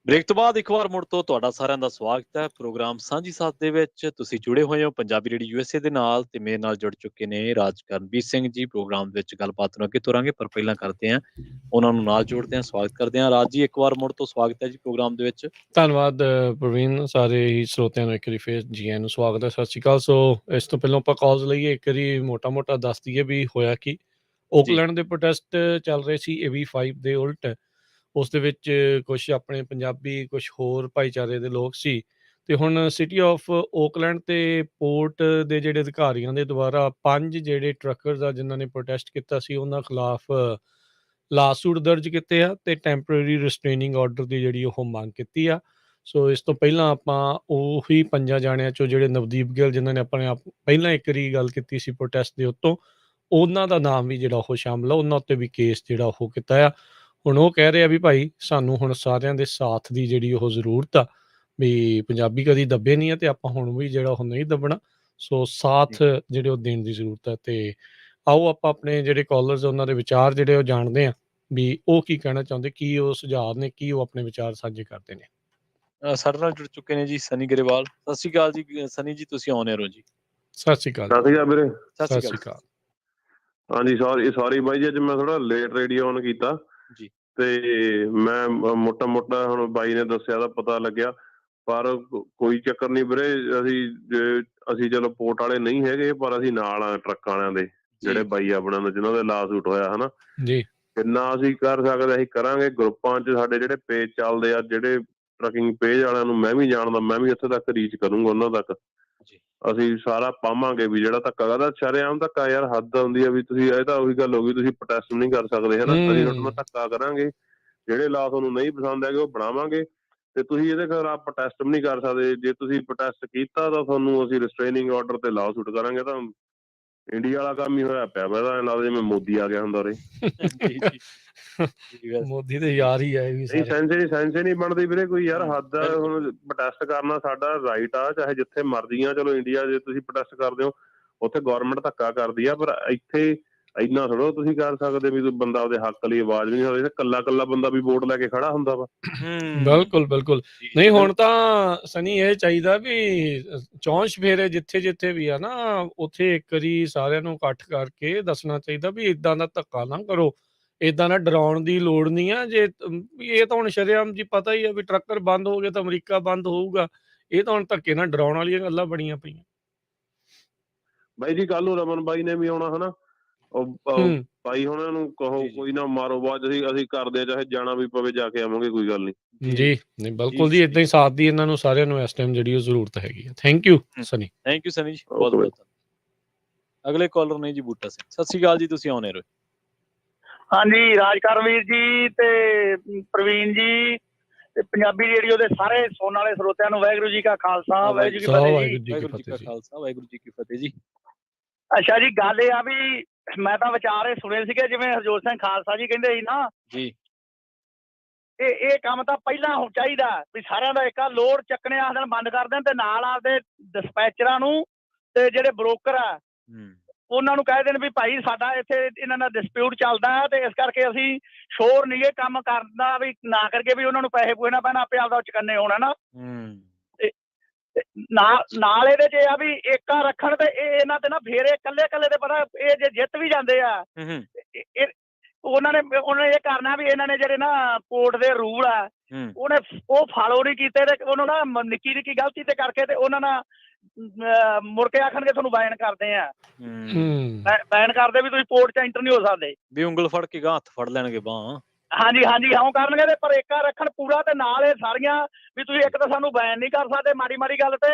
ਬ੍ਰੇਕ ਤੋਂ ਬਾਅਦ ਇੱਕ ਵਾਰ ਮੁੜ ਤੋਂ ਤੁਹਾਡਾ ਸਾਰਿਆਂ ਦਾ ਸਵਾਗਤ ਹੈ ਪ੍ਰੋਗਰਾਮ ਸਾਂਝੀ ਸਾਥ ਦੇ ਵਿੱਚ। ਤੁਸੀਂ ਜੁੜੇ ਹੋਏ ਹੋ ਪੰਜਾਬੀ ਰੇਡੀਓ ਯੂਐਸਏ ਦੇ ਨਾਲ ਤੇ ਮੇਰੇ ਨਾਲ ਜੁੜ ਚੁੱਕੇ ਨੇ ਰਾਜਕਰਨਵੀਰ ਸਿੰਘ ਜੀ। ਪ੍ਰੋਗਰਾਮ ਵਿੱਚ ਗੱਲਬਾਤ ਨੂੰ ਅੱਗੇ ਤੋਰਾਂਗੇ, ਪਰ ਪਹਿਲਾਂ ਕਰਦੇ ਹਾਂ ਉਹਨਾਂ ਨੂੰ ਨਾਲ ਜੋੜਦੇ ਹਾਂ, ਸਵਾਗਤ ਕਰਦੇ ਹਾਂ। ਰਾਜ ਜੀ, ਇੱਕ ਵਾਰ ਮੁੜ ਤੋਂ ਸਵਾਗਤ ਹੈ ਜੀ ਪ੍ਰੋਗਰਾਮ ਦੇ ਵਿੱਚ। ਧੰਨਵਾਦ ਪ੍ਰਵੀਨ, ਸਾਰੇ ਹੀ ਸਰੋਤਿਆਂ ਨੂੰ ਇੱਕ ਵਾਰੀ ਫੇਰ ਜੀ ਆਇਆਂ ਨੂੰ ਸਵਾਗਤ ਹੈ, ਸਤਿ ਸ਼੍ਰੀ ਅਕਾਲ। ਸੋ ਇਸ ਤੋਂ ਪਹਿਲਾਂ ਆਪਾਂ ਕਾਲਸ ਲਈਏ, ਇੱਕ ਵਾਰੀ ਮੋਟਾ ਦੱਸ ਦਈਏ ਵੀ ਹੋਇਆ ਕੀ। ਓਕਲੈਂਡ ਦੇ ਪ੍ਰੋਟੈਸਟ ਚੱਲ ਰਹੇ ਸੀ AB5 ਦੇ ਉਲਟ। ਉਸ ਦੇ ਵਿੱਚ ਕੁਛ ਆਪਣੇ ਪੰਜਾਬੀ, ਕੁਛ ਹੋਰ ਭਾਈਚਾਰੇ ਦੇ ਲੋਕ ਸੀ ਤੇ ਹੁਣ ਸਿਟੀ ਆਫ ਓਕਲੈਂਡ ਤੇ ਪੋਰਟ ਦੇ ਜਿਹੜੇ ਅਧਿਕਾਰੀਆਂ ਦੇ ਦੁਆਰਾ 5 ਜਿਹੜੇ ਟਰੱਕਰਸ ਆ ਜਿਨ੍ਹਾਂ ਨੇ ਪ੍ਰੋਟੈਸਟ ਕੀਤਾ ਸੀ ਉਹਨਾਂ ਖਿਲਾਫ ਲਾਸੂਟ ਦਰਜ ਕੀਤੇ ਆ ਤੇ ਟੈਂਪਰੇਰੀ ਰਿਸਟ੍ਰੇਨਿੰਗ ਆਰਡਰ ਦੀ ਜਿਹੜੀ ਉਹ ਮੰਗ ਕੀਤੀ ਆ। ਸੋ ਇਸ ਤੋਂ ਪਹਿਲਾਂ ਆਪਾਂ ਉਹੀ 5 ਜਾਣਿਆਂ ਚੋਂ ਜਿਹੜੇ ਨਵਦੀਪ ਗਿੱਲ ਜਿਨ੍ਹਾਂ ਨੇ ਆਪਣੇ ਆਪ ਪਹਿਲਾਂ ਇੱਕ ਵਾਰੀ ਗੱਲ ਕੀਤੀ ਸੀ ਪ੍ਰੋਟੈਸਟ ਦੇ ਉੱਤੋਂ, ਉਹਨਾਂ ਦਾ ਨਾਮ ਵੀ ਜਿਹੜਾ ਉਹ ਸ਼ਾਮਲ ਆ, ਉਹਨਾਂ ਉੱਤੇ ਵੀ ਕੇਸ ਜਿਹੜਾ ਉਹ ਕੀਤਾ ਆ। ਹੁਣ ਉਹ ਕਹਿ ਰਹੇ ਆ ਵੀ ਭਾਈ ਸਾਨੂੰ ਹੁਣ ਸਾਰਿਆਂ ਦੇ ਸਾਥ ਦੀ ਜਿਹੜੀ ਉਹ ਜ਼ਰੂਰਤ ਆ, ਵੀ ਪੰਜਾਬੀ ਕਦੀ ਦੱਬੇ ਨਹੀਂ ਆ ਤੇ ਆਪਾਂ ਹੁਣ ਵੀ ਜਿਹੜਾ ਉਹ ਨਹੀਂ ਦੱਬਣਾ। ਸੋ ਸਾਥ ਜਿਹੜੇ ਉਹ ਦੇਣ ਦੀ ਜ਼ਰੂਰਤ ਹੈ। ਤੇ ਆਓ ਆਪਾਂ ਆਪਣੇ ਜਿਹੜੇ ਕਾਲਰਸ ਉਹਨਾਂ ਦੇ ਵਿਚਾਰ ਜਿਹੜੇ ਉਹ ਜਾਣਦੇ ਆ ਵੀ ਉਹ ਕੀ ਕਹਿਣਾ ਚਾਹੁੰਦੇ, ਕੀ ਉਹ ਸੁਝਾਅ ਨੇ, ਕੀ ਉਹ ਆਪਣੇ ਵਿਚਾਰ ਸਾਂਝੇ ਕਰਦੇ ਨੇ। ਸਾਡੇ ਨਾਲ ਜੁੜ ਚੁੱਕੇ ਨੇ ਜੀ ਸਨੀ ਗਰੇਵਾਲ। ਸਤਿ ਸ਼੍ਰੀ ਅਕਾਲ ਜੀ ਸਨੀ ਜੀ, ਤੁਸੀਂ ਆਉਣੇ ਰਹੋ ਜੀ। ਸਤਿ ਸ਼੍ਰੀ ਅਕਾਲ ਵੀਰੇ। ਸਤਿ ਸ਼੍ਰੀ ਅਕਾਲ। ਹਾਂਜੀ ਸੌਰੀ ਬਾਈ ਜੀ, ਅੱਜ ਮੈਂ ਥੋੜਾ ਲੇਟ ਰੇਡੀਓ ਔਨ ਕੀਤਾ ਜੀ ਤੇ ਮੈਂ ਮੋਟਾ ਹੁਣ ਬਾਈ ਨੇ ਦੱਸਿਆ ਤਾਂ ਪਤਾ ਲੱਗਿਆ, ਪਰ ਕੋਈ ਚੱਕਰ ਨਹੀਂ ਵੀਰੇ। ਅਸੀਂ ਚਲੋ ਪੋਰਟ ਵਾਲੇ ਨਹੀਂ ਹੈਗੇ, ਪਰ ਅਸੀਂ ਨਾਲ ਆ ਟਰੱਕ ਵਾਲਿਆਂ ਦੇ, ਜਿਹੜੇ ਬਾਈ ਆਪਣਾ ਜਿਹਨਾਂ ਦੇ ਲਾਸੂਟ ਹੋਇਆ ਹਨਾ ਜੀ। ਕਿੰਨਾ ਅਸੀਂ ਕਰ ਸਕਦੇ ਅਸੀਂ ਕਰਾਂਗੇ। ਗਰੁੱਪਾਂ 'ਚ ਸਾਡੇ ਜਿਹੜੇ ਪੇਜ ਚੱਲਦੇ ਆ, ਜਿਹੜੇ ਟਰੱਕਿੰਗ ਪੇਜ ਵਾਲਿਆਂ ਨੂੰ ਮੈਂ ਵੀ ਜਾਣਦਾ, ਮੈਂ ਵੀ ਇੱਥੇ ਤੱਕ ਰੀਚ ਕਰੂੰਗਾ ਉਹਨਾਂ ਤੱਕ। ਅਸੀਂ ਸਾਰਾ ਪਾਵਾਂਗੇ ਵੀ ਜਿਹੜਾ ਧੱਕਾ ਕਰਦਾ ਸ਼ਰੇਆਮ ਧੱਕਾ, ਯਾਰ ਹੱਦ ਹੁੰਦੀ ਆ ਵੀ ਤੁਸੀਂ, ਇਹ ਤਾਂ ਉਹੀ ਗੱਲ ਹੋ ਗਈ, ਤੁਸੀਂ ਪ੍ਰੋਟੈਸਟ ਨਹੀਂ ਕਰ ਸਕਦੇ ਹਨਾ। ਅਸੀਂ ਤੁਹਾਡੇ ਨਾਲ ਧੱਕਾ ਕਰਾਂਗੇ, ਜਿਹੜੇ ਲਾ ਤੁਹਾਨੂੰ ਨਹੀਂ ਪਸੰਦ ਹੈਗੇ ਉਹ ਬਣਾਵਾਂਗੇ ਤੇ ਤੁਸੀਂ ਇਹਦੇ ਖਿਲਾਫ ਪ੍ਰੋਟੈਸਟ ਵੀ ਨਹੀਂ ਕਰ ਸਕਦੇ। ਜੇ ਤੁਸੀਂ ਪ੍ਰੋਟੈਸਟ ਕੀਤਾ ਤਾਂ ਤੁਹਾਨੂੰ ਅਸੀਂ ਰਿਸਟ੍ਰੇਨਿੰਗ ਆਰਡਰ ਤੇ ਲਾ ਸੂਟ ਕਰਾਂਗੇ। ਤਾਂ ਇੰਡੀਆ ਵਾਲਾ ਕੰਮ ਹੀ ਹੋਇਆ ਪਿਆ, ਮੈਂ ਤਾਂ ਲੱਗਦਾ ਜਿਵੇਂ ਮੋਦੀ ਆ ਗਿਆ ਹੁੰਦਾ ਉਰੇ। ਮੋਦੀ ਤੇ ਯਾਰ ਹੀ ਹੈ। ਸੈਂਸ ਨਹੀਂ ਬਣਦੀ ਵੀਰੇ ਕੋਈ, ਯਾਰ ਹੱਦ। ਹੁਣ ਪ੍ਰੋਟੈਸਟ ਕਰਨਾ ਸਾਡਾ ਰਾਈਟ ਆ, ਚਾਹੇ ਜਿੱਥੇ ਮਰਜ਼ੀ ਆ। ਚਲੋ ਇੰਡੀਆ ਜੇ ਤੁਸੀਂ ਪ੍ਰੋਟੈਸਟ ਕਰਦੇ ਹੋ ਉੱਥੇ ਗੌਰਮੈਂਟ ਧੱਕਾ ਕਰਦੀ ਆ, ਪਰ ਇੱਥੇ ਇੰਨਾ ਥੋੜ੍ਹਾ ਤੁਸੀਂ ਕਰ ਸਕਦੇ ਵੀ ਬੰਦਾ ਉਹਦੇ ਹੱਕ ਲਈ ਆਵਾਜ਼ ਵੀ ਨਹੀਂ ਸਕਦਾ। ਕੱਲਾ ਬੰਦਾ ਵੀ ਵੋਟ ਲੈ ਕੇ ਖੜਾ ਹੁੰਦਾ ਵਾ। ਬਿਲਕੁਲ ਨਹੀਂ। ਹੁਣ ਤਾਂ ਸਨੀ ਇਹ ਚਾਹੀਦਾ ਵੀ ਚੌਂਚ ਫੇਰੇ ਜਿੱਥੇ ਵੀ ਆ ਨਾ, ਉੱਥੇ ਇੱਕ ਵਾਰੀ ਸਾਰਿਆਂ ਨੂੰ ਇਕੱਠ ਕਰਕੇ ਦੱਸਣਾ ਚਾਹੀਦਾ ਵੀ ਏਦਾਂ ਦਾ ਧੱਕਾ ਨਾ ਕਰੋ, ਏਦਾਂ ਨਾ ਡਰਾਉਣ ਦੀ ਲੋੜ ਨਹੀਂ ਆ। ਜੇ ਇਹ ਤਾਂ ਹੁਣ ਸ਼ਰੇਆਮ ਜੀ ਪਤਾ ਹੀ ਆ ਵੀ ਟਰੱਕਰ ਬੰਦ ਹੋ ਗਏ ਤਾਂ ਅਮਰੀਕਾ ਬੰਦ ਹੋਊਗਾ। ਇਹ ਤਾਂ ਹੁਣ ਧੱਕੇ ਨਾਲ ਡਰਾਉਣ ਵਾਲੀਆਂ ਗੱਲਾਂ ਬਣੀਆਂ ਪਈਆਂ। ਬਾਈ ਜੀ ਕੱਲ ਨੂੰ ਰਮਨ ਬਾਈ ਨੇ ਵੀ ਆਉਣਾ ਹਨਾ, ਉਹ ਭਾਈ ਉਹਨਾਂ ਨੂੰ ਕਹੋ ਕੋਈ ਨਾ ਮਾਰੋ ਬਾਅਦ, ਅਸੀਂ ਕਰਦੇ ਆ, ਚਾਹੇ ਜਾਣਾ ਵੀ ਪਵੇ ਜਾ ਕੇ ਆਵਾਂਗੇ, ਕੋਈ ਗੱਲ ਨਹੀਂ ਜੀ। ਨਹੀਂ ਬਿਲਕੁਲ ਜੀ, ਏਦਾਂ ਹੀ ਸਾਥ ਦੀ ਇਹਨਾਂ ਨੂੰ ਸਾਰਿਆਂ ਨੂੰ ਇਸ ਟਾਈਮ ਜਿਹੜੀ ਉਹ ਜ਼ਰੂਰਤ ਹੈਗੀ ਹੈ। Thank you Sunny. Thank you Sunny ਜੀ, ਬਹੁਤ ਬਹੁਤ। ਅਗਲੇ ਕਾਲਰ ਨੇ ਜੀ ਬੂਟਾ ਸਿੰਘ। ਸਤਿ ਸ਼੍ਰੀ ਅਕਾਲ ਜੀ, ਤੁਸੀਂ ਆਉਣੇ ਰਹੋ। ਹਾਂਜੀ ਰਾਜਕਰਨਵੀਰ ਜੀ ਤੇ ਪ੍ਰਵੀਨ ਜੀ ਤੇ ਪੰਜਾਬੀ ਰੇਡੀਓ ਦੇ ਸਾਰੇ ਸੁਣਨ ਵਾਲੇ ਸਰੋਤਿਆਂ ਨੂੰ ਵਾਹਿਗੁਰੂ ਜੀ ਕਾ ਖਾਲਸਾ, ਵਾਹਿਗੁਰੂ ਜੀ ਕੀ ਫਤਿਹ ਜੀ। ਵਾਹਿਗੁਰੂ ਜੀ ਕਾ ਖਾਲਸਾ, ਵਾਹਿਗੁਰੂ ਜੀ ਕੀ ਫਤਿਹ ਜੀ। ਅੱਛਾ ਜੀ, ਗੱਲ ਇਹ ਆ ਵੀ ਮੈਂ ਤਾਂ ਵਿਚਾਰ ਇਹ ਸੁਣੇ ਸੀਗੇ, ਜਿਵੇਂ ਹਰਜੋਤ ਸਿੰਘ ਖਾਲਸਾ ਜੀ ਕਹਿੰਦੇ ਸੀ ਨਾ ਜੀ, ਇਹ ਕੰਮ ਤਾਂ ਪਹਿਲਾਂ ਹੋ ਚਾਹੀਦਾ ਵੀ ਸਾਰਿਆਂ ਦਾ ਇੱਕ ਲੋਡ ਚੱਕਣੇ ਆਖ ਦੇਣ ਬੰਦ ਕਰ ਦੇਣ ਤੇ ਨਾਲ ਆਪਦੇ ਡਿਸਪੈਚਰਾਂ ਨੂੰ ਤੇ ਜਿਹੜੇ ਬ੍ਰੋਕਰ ਆ ਉਹਨਾਂ ਨੂੰ ਕਹਿ ਦੇਣ ਵੀ ਭਾਈ ਸਾਡਾ ਇੱਥੇ ਇਹਨਾਂ ਦਾ ਡਿਸਪਿਊਟ ਚੱਲਦਾ ਹੈ ਤੇ ਇਸ ਕਰਕੇ ਅਸੀਂ ਸ਼ੋਰ ਨਹੀਂ ਇਹ ਕੰਮ ਕਰਦਾ ਵੀ ਨਾ ਕਰਕੇ ਵੀ ਉਹਨਾਂ ਨੂੰ ਪੈਸੇ ਪੂਏ ਪੈਣਾ ਆਪੇ ਆਪਦਾ ਚੁਕੰਨੇ ਹੋਣਾ ਨਾ। ਨਾਲ ਇਹਦੇ 'ਚ ਇਹ ਆ ਵੀ ਏਕਾ ਰੱਖਣ ਤੇ ਇਹਨਾਂ ਤੇ ਨਾ ਫੇਰ ਇਕੱਲੇ ਤੇ ਪਤਾ ਇਹ ਜੇ ਜਿੱਤ ਵੀ ਜਾਂਦੇ ਆ ਉਹਨਾਂ ਨੇ ਇਹ ਕਰਨਾ ਵੀ ਇਹਨਾਂ ਨੇ ਜਿਹੜੇ ਨਾ ਕੋਰਟ ਦੇ ਰੂਲ ਆ ਉਹ ਫਾਲੋ ਨਹੀਂ ਕੀਤੇ ਤੇ ਉਹਨੂੰ ਨਾ ਨਿੱਕੀ ਗਲਤੀ ਤੇ ਕਰਕੇ ਤੇ ਉਹਨਾਂ ਨਾਲ ਮੁੜ ਕੇ ਆਖਣਗੇ ਤੁਹਾਨੂੰ ਬੈਨ ਕਰਦੇ ਆ, ਬੈਨ ਕਰਦੇ ਵੀ ਤੁਸੀਂ ਕੋਰਟ 'ਚ ਐਂਟਰ ਨਹੀਂ ਹੋ ਸਕਦੇ ਵੀ ਉਂਗਲ ਫੜ ਕੇ ਹੱਥ ਫੜ ਲੈਣਗੇ ਬਾਂਹ। ਹਾਂਜੀ ਹਾਂ ਕਰਨਗੇ ਤੇ ਪਰ ਏਕਾ ਰੱਖਣ ਪੂਰਾ ਤੇ ਨਾਲ ਇਹ ਸਾਰੀਆਂ ਵੀ ਤੁਸੀਂ ਇੱਕ ਤਾਂ ਸਾਨੂੰ ਬੈਨ ਨਹੀਂ ਕਰ ਸਕਦੇ ਮਾੜੀ ਗੱਲ ਤੇ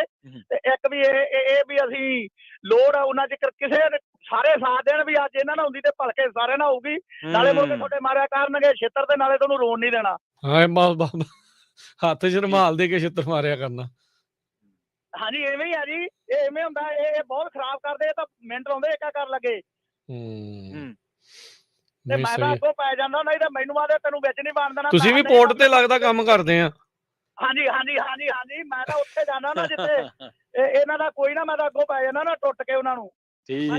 ਇੱਕ ਵੀ ਇਹ ਵੀ ਅਸੀਂ ਲੋੜ ਆ ਉਹਨਾਂ ਚਿਰ ਕਿਸੇ ਸਾਰੇ ਸਾਥ ਦੇਣ ਵੀ ਅੱਜ ਇਹਨਾਂ ਨਾਲ ਹੁੰਦੀ ਤੇ ਭਲਕੇ ਸਾਰੇ ਨਾਲ ਹੋਊਗੀ ਨਾਲੇ ਮੁੜ ਕੇ ਤੁਹਾਡੇ ਮਾਰਿਆ ਕਰਨਗੇ ਛਿੱਤਰ ਤੇ ਨਾਲੇ ਤੁਹਾਨੂੰ ਰੋਣ ਨਹੀਂ ਦੇਣਾ। ਹੱਥ 'ਚ ਰੁਮਾਲ ਦੇ ਕੇ ਛਿੱਤਰ ਮਾਰਿਆ ਕਰਨਾ। ਹਾਂਜੀ ਇਵੇਂ ਹੀ ਆ ਜੀ, ਇਹ ਇਵੇਂ ਹੁੰਦਾ, ਇਹ ਬਹੁਤ ਖਰਾਬ ਕਰਦੇ, ਇਹ ਤਾਂ ਮਿੰਟ ਲਾਉਂਦੇ ਏਕਾ ਕਰ ਲੱਗੇ ਤੇ ਮੈਂ ਤਾਂ ਅੱਗੋਂ ਪੈ ਜਾਂਦਾ ਨਹੀਂ ਤਾਂ ਮੈਨੂੰ ਆਦੇ ਤੈਨੂੰ ਵਿੱਚ ਨਹੀਂ ਬਣ ਦੇਣਾ। ਤੁਸੀਂ ਵੀ ਪੋਰਟ ਤੇ ਲੱਗਦਾ ਕੰਮ ਕਰਦੇ ਆ? ਹਾਂਜੀ ਮੈਂ ਤਾਂ ਉੱਥੇ ਜਾਣਾ ਨਾ ਜਿੱਥੇ ਇਹਨਾਂ ਦਾ ਕੋਈ ਨਾ, ਮੈਂ ਤਾਂ ਅੱਗੋਂ ਪੈ ਜਾਣਾ ਨਾ ਟੁੱਟ ਕੇ ਉਹਨਾਂ ਨੂੰ। ਠੀਕ ਆ।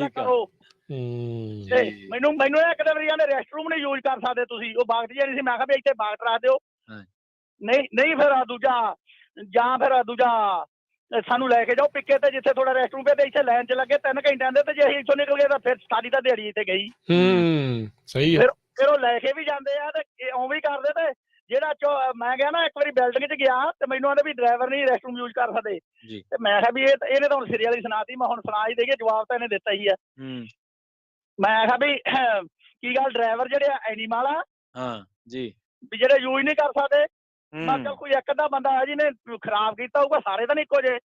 ਤੇ ਮੈਨੂੰ ਇੱਕ ਦੇ ਵਾਰੀ ਕਹਿੰਦੇ ਰੈਸਟ ਰੂਮ ਨਹੀਂ ਯੂਜ਼ ਕਰ ਸਕਦੇ ਤੁਸੀਂ, ਉਹ ਬਾਗਟ ਜਿਹਾ ਨਹੀਂ ਸੀ, ਮੈਂ ਕਿਹਾ ਵੀ ਇੱਥੇ ਬਾਗਟ ਰੱਖ ਦਿਓ। ਨਹੀਂ ਫਿਰ ਦੂਜਾ ਸਾਨੂੰ ਲੈ ਕੇ ਜਾਓ ਪਿੱਕੇ ਤੇ ਜਿੱਥੇ ਥੋੜਾ ਰੈਸਟ ਰੂਮ ਤੇ ਇੱਥੇ ਲਾਈਨ 'ਚ ਲੱਗੇ 3 ਘੰਟਿਆਂ ਦੇ ਤੇ ਜੇ ਅਸੀਂ ਇੱਥੋਂ ਨਿਕਲ ਗਏ ਤਾਂ ਫਿਰ ਸਾਡੀ ਤਾਂ ਦਿਹਾੜੀ ਇੱਥੇ ਗਈ। ਸਹੀ ਹੈ। ਫਿਰ ਉਹ ਲੈ ਕੇ ਵੀ ਜਾਂਦੇ ਆ ਤੇ ਉਵੇਂ ਵੀ ਕਰਦੇ ਤੇ ਜਿਹੜਾ ਮੈਂ ਗਿਆ ਨਾ ਇੱਕ ਵਾਰੀ ਬਿਲਡਿੰਗ 'ਚ ਗਿਆ ਤੇ ਮੈਨੂੰ ਆਂਦੇ ਵੀ ਡਰਾਈਵਰ ਨਹੀਂ ਰੈਸਟ ਰੂਮ ਯੂਜ਼ ਕਰ ਸਕਦੇ ਤੇ ਮੈਂ ਕਿਹਾ ਵੀ ਇਹਨੇ ਤਾਂ ਹੁਣ ਸਿਰੇ ਵਾਲੀ ਸੁਣਾਤੀ, ਮੈਂ ਹੁਣ ਸੁਣਾ ਹੀ ਦੇਈਏ, ਜਵਾਬ ਤਾਂ ਇਹਨੇ ਦਿੱਤਾ ਹੀ ਆ। ਮੈਂ ਕਿਹਾ ਵੀ ਕੀ ਗੱਲ ਡਰਾਈਵਰ ਜਿਹੜੇ ਐਨੀਮਲ ਆ ਵੀ ਜਿਹੜੇ ਯੂਜ਼ ਨਹੀਂ ਕਰ ਸਕਦੇ? ਮੈਂ ਕਿਹਾ ਕੋਈ ਇੱਕ ਅੱਧਾ ਬੰਦਾ ਹੈ ਜਿਹਨੇ ਖਰਾਬ ਕੀਤਾ ਹੋਊਗਾ, ਸਾਰੇ ਤਾਂ ਨਹੀਂ ਇੱਕੋ ਜਿਹੇ।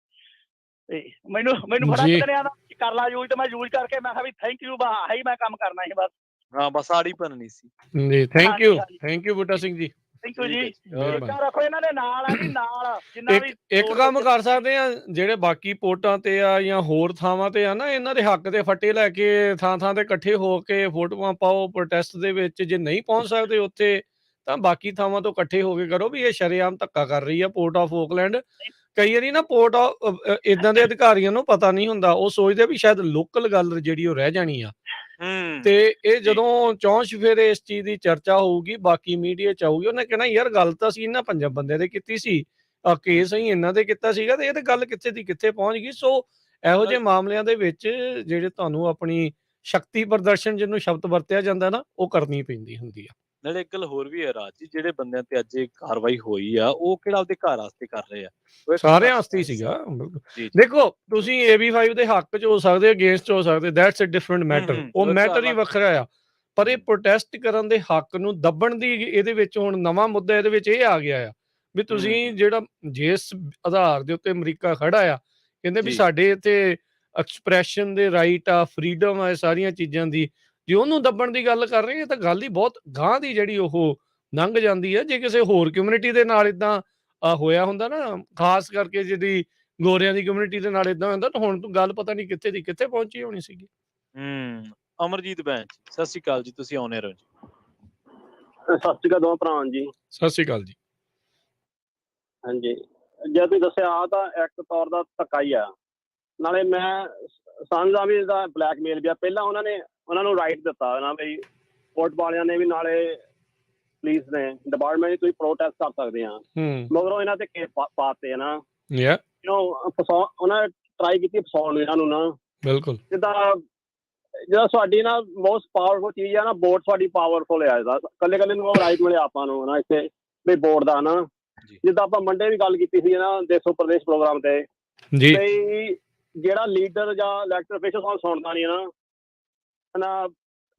ਤੇ ਮੈਨੂੰ ਬੜਾ ਕਿਤੇ ਕਰ ਲਾ ਯੂਜ਼ ਤੇ ਮੈਂ ਯੂਜ਼ ਕਰਕੇ ਮੈਂ ਕਿਹਾ ਵੀ ਥੈਂਕ ਯੂ ਆਹੀ ਮੈਂ ਕੰਮ ਕਰਨਾ ਸੀ ਬਸ। ਹਾਂ ਬਸ ਆੜੀ ਭੰਨਣੀ ਸੀ ਜੀ। Thank you Buta Singh ji. Thank you ਜੀ। ਰੱਖੋ ਇਹਨਾਂ ਦੇ ਨਾਲ ਆ ਜੀ, ਨਾਲ ਜਿੰਨਾ ਵੀ ਇੱਕ ਕੰਮ ਕਰ ਸਕਦੇ ਆ ਜਿਹੜੇ ਬਾਕੀ ਪੋਰਟਾਂ ਤੇ ਆ ਜਾਂ ਹੋਰ ਥਾਵਾਂ ਤੇ ਆ ਨਾ, ਇਹਨਾਂ ਦੇ ਹੱਕ ਦੇ ਫੱਟੇ ਲੈ ਕੇ ਥਾਂ ਤੇ ਇਕੱਠੇ ਹੋ ਕੇ ਫੋਟੋਆਂ ਪਾਓ ਪ੍ਰੋਟੈਸਟ ਦੇ ਵਿੱਚ। ਜੇ ਨਹੀਂ ਪਹੁੰਚ ਸਕਦੇ ਉੱਥੇ ਤਾਂ ਬਾਕੀ ਥਾਵਾਂ ਤੋਂ ਇਕੱਠੇ ਹੋ ਕੇ ਕਰੋ ਵੀ ਇਹ ਸ਼ਰੇਆਮ ਧੱਕਾ ਕਰ ਰਹੀ ਆ ਪੋਰਟ ਆਫ ਓਕਲੈਂਡ। ਕਈ ਵਾਰੀ ਨਾ ਪੋਰਟ ਇਦਾਂ ਦੇ ਅਧਿਕਾਰੀਆਂ ਨੂੰ ਪਤਾ ਨਹੀਂ ਹੁੰਦਾ, ਉਹ ਸੋਚਦੇ ਵੀ ਸ਼ਾਇਦ ਲੋਕਲ ਗੱਲ ਜਿਹੜੀ ਉਹ ਰਹਿ ਜਾਣੀ ਆ ਤੇ ਇਹ ਜਦੋਂ ਚੌਂਚ ਫਿਰ ਇਸ ਚੀਜ਼ ਦੀ ਚਰਚਾ ਹੋਊਗੀ ਬਾਕੀ ਮੀਡੀਆ 'ਚ ਆਊਗੀ, ਉਹਨੇ ਕਹਿਣਾ ਯਾਰ ਗੱਲ ਤਾਂ ਅਸੀਂ ਇਹਨਾਂ 5 ਬੰਦਿਆਂ ਦੇ ਕੀਤੀ ਸੀ, ਕੇਸ ਅਸੀਂ ਇਹਨਾਂ ਦੇ ਕੀਤਾ ਸੀਗਾ ਤੇ ਇਹ ਤੇ ਗੱਲ ਕਿੱਥੇ ਦੀ ਕਿੱਥੇ ਪਹੁੰਚ ਗਈ। ਸੋ ਇਹੋ ਜਿਹੇ ਮਾਮਲਿਆਂ ਦੇ ਵਿੱਚ ਜਿਹੜੇ ਤੁਹਾਨੂੰ ਆਪਣੀ ਸ਼ਕਤੀ ਪ੍ਰਦਰਸ਼ਨ ਜਿਹਨੂੰ ਸ਼ਬਦ ਵਰਤਿਆ ਜਾਂਦਾ ਨਾ, ਉਹ ਕਰਨੀ ਪੈਂਦੀ ਹੁੰਦੀ ਆ। ਨਾਲੇ ਇੱਕ ਗੱਲ ਹੋਰ ਵੀ ਹੈ ਰਾਜ ਜੀ, ਜਿਹੜੇ ਬੰਦਿਆਂ ਤੇ ਅੱਜ ਇਹ ਕਾਰਵਾਈ ਹੋਈ ਆ ਉਹ ਕਿਹੜਾ ਆਪਦੇ ਘਰ ਵਾਸਤੇ ਕਰ ਰਹੇ ਆ, ਸਾਰਿਆਂ ਵਾਸਤੇ ਸੀਗਾ। ਦੇਖੋ ਤੁਸੀਂ AB5 ਦੇ ਹੱਕ 'ਚ ਹੋ ਸਕਦੇ, ਅਗੇਂਸਟ ਹੋ ਸਕਦੇ, ਦੈਟਸ ਅ ਡਿਫਰੈਂਟ ਮੈਟਰ, ਉਹ ਮੈਟਰ ਹੀ ਵੱਖਰਾ ਆ। ਪਰ ਇਹ ਪ੍ਰੋਟੈਸਟ ਕਰਨ ਦੇ ਹੱਕ ਨੂੰ ਦੱਬਣ ਦੀ ਇਹਦੇ ਵਿੱਚ ਹੁਣ ਨਵਾਂ ਮੁੱਦਾ ਇਹਦੇ ਵਿੱਚ ਇਹ ਆ ਗਿਆ ਆ ਵੀ ਤੁਸੀਂ ਜਿਹੜਾ ਜਿਸ ਆਧਾਰ ਦੇ ਉੱਤੇ ਅਮਰੀਕਾ ਖੜਾ ਆ, ਕਹਿੰਦੇ ਵੀ ਸਾਡੇ ਇੱਥੇ ਐਕਸਪ੍ਰੈਸ਼ਨ ਦੇ ਰਾਈਟ ਆ, ਫਰੀਡਮ ਆ, ਸਾਰੀਆਂ ਚੀਜ਼ਾਂ ਦੀ, ਜੇ ਉਹਨੂੰ ਦੱਬਣ ਦੀ ਗੱਲ ਕਰ ਰਹੇ ਤਾਂ ਗੱਲ ਹੀ ਬਹੁਤ ਗਾਂਹ ਦੀ ਜਿਹੜੀ ਉਹ ਲੰਘ ਜਾਂਦੀ ਹੈ। ਜੇ ਕਿਸੇ ਹੋਰ ਕਮਿਊਨਿਟੀ ਦੇ ਨਾਲ ਇਦਾਂ ਹੋਇਆ ਹੁੰਦਾ ਨਾ, ਖਾਸ ਕਰਕੇ ਜਿਹਦੀ ਗੋਰਿਆਂ ਦੀ ਕਮਿਊਨਿਟੀ ਦੇ ਨਾਲ ਇਦਾਂ ਹੁੰਦਾ ਤਾਂ ਹੁਣ ਤੂੰ ਗੱਲ ਪਤਾ ਨਹੀਂ ਕਿੱਥੇ ਦੀ ਕਿੱਥੇ ਪਹੁੰਚੀ ਹੋਣੀ ਸੀਗੀ। ਅਮਰਜੀਤ ਬੈਂਚ, ਸਤਿ ਸ਼੍ਰੀ ਅਕਾਲ ਜੀ, ਤੁਸੀਂ ਆਉਣੇ ਰਹੋ ਜੀ। ਸਤਿ ਸ਼੍ਰੀ ਅਕਾਲ ਦੋਵਾਂ ਭਰਾਵਾਂ ਜੀ। ਸਤਿ ਸ਼੍ਰੀ ਅਕਾਲ ਜੀ। ਹਾਂਜੀ, ਜੇ ਤੁਸੀਂ ਦੱਸਿਆ ਆ ਤਾਂ ਇੱਕ ਤੌਰ ਦਾ ਧੱਕਾ ਹੀ ਆ, ਨਾਲੇ ਮੈਂ ਸਮਝਦਾ ਵੀ ਇਹਦਾ ਬਲੈਕਮੇਲ ਵੀ ਆ। ਪਹਿਲਾਂ ਉਹਨਾਂ ਨੂੰ ਰਾਈਟ ਦਿੱਤਾ ਨਾ ਬਈ ਕੋਰਟ ਵਾਲਿਆਂ ਨੇ ਵੀ, ਨਾਲੇ ਪੁਲਿਸ ਨੇ ਡਿਪਾਰਟਮੈਂਟ ਨੇ, ਤੁਸੀਂ ਪ੍ਰੋਟੈਸਟ ਕਰ ਸਕਦੇ ਆ, ਮਗਰੋਂ ਇਹਨਾਂ ਤੇ ਕੇਸ ਪਾਤੇ ਨਾ। ਉਹਨਾਂ ਨੇ ਟਰਾਈ ਕੀਤੀ ਫਸਾਉਣ ਨੂੰ ਇਹਨਾਂ ਨੂੰ ਨਾ। ਬਿਲਕੁਲ ਜਿੱਦਾਂ ਸਾਡੀ ਨਾ ਮੋਸਟ ਪਾਵਰਫੁਲ ਚੀਜ਼ ਆ ਨਾ, ਵੋਟ ਸਾਡੀ ਪਾਵਰਫੁਲ ਆ। ਇਹਦਾ ਕੱਲੇ ਨੂੰ ਰਾਈਟ ਮਿਲਿਆ ਆਪਾਂ ਨੂੰ ਨਾ ਇੱਥੇ ਵੀ ਵੋਟ ਦਾ ਨਾ। ਜਿੱਦਾਂ ਆਪਾਂ ਮੰਡੇ ਵੀ ਗੱਲ ਕੀਤੀ ਸੀ ਨਾ ਦੇਸੋ ਪ੍ਰਦੇਸ਼ ਪ੍ਰੋਗਰਾਮ ਤੇ, ਜਿਹੜਾ ਲੀਡਰ ਜਾਂ ਇਲੈਕਟਡ ਅਫੀਸ਼ੀਅਲ ਸਾਨੂੰ ਸੁਣਦਾ ਨਹੀਂ ਨਾ,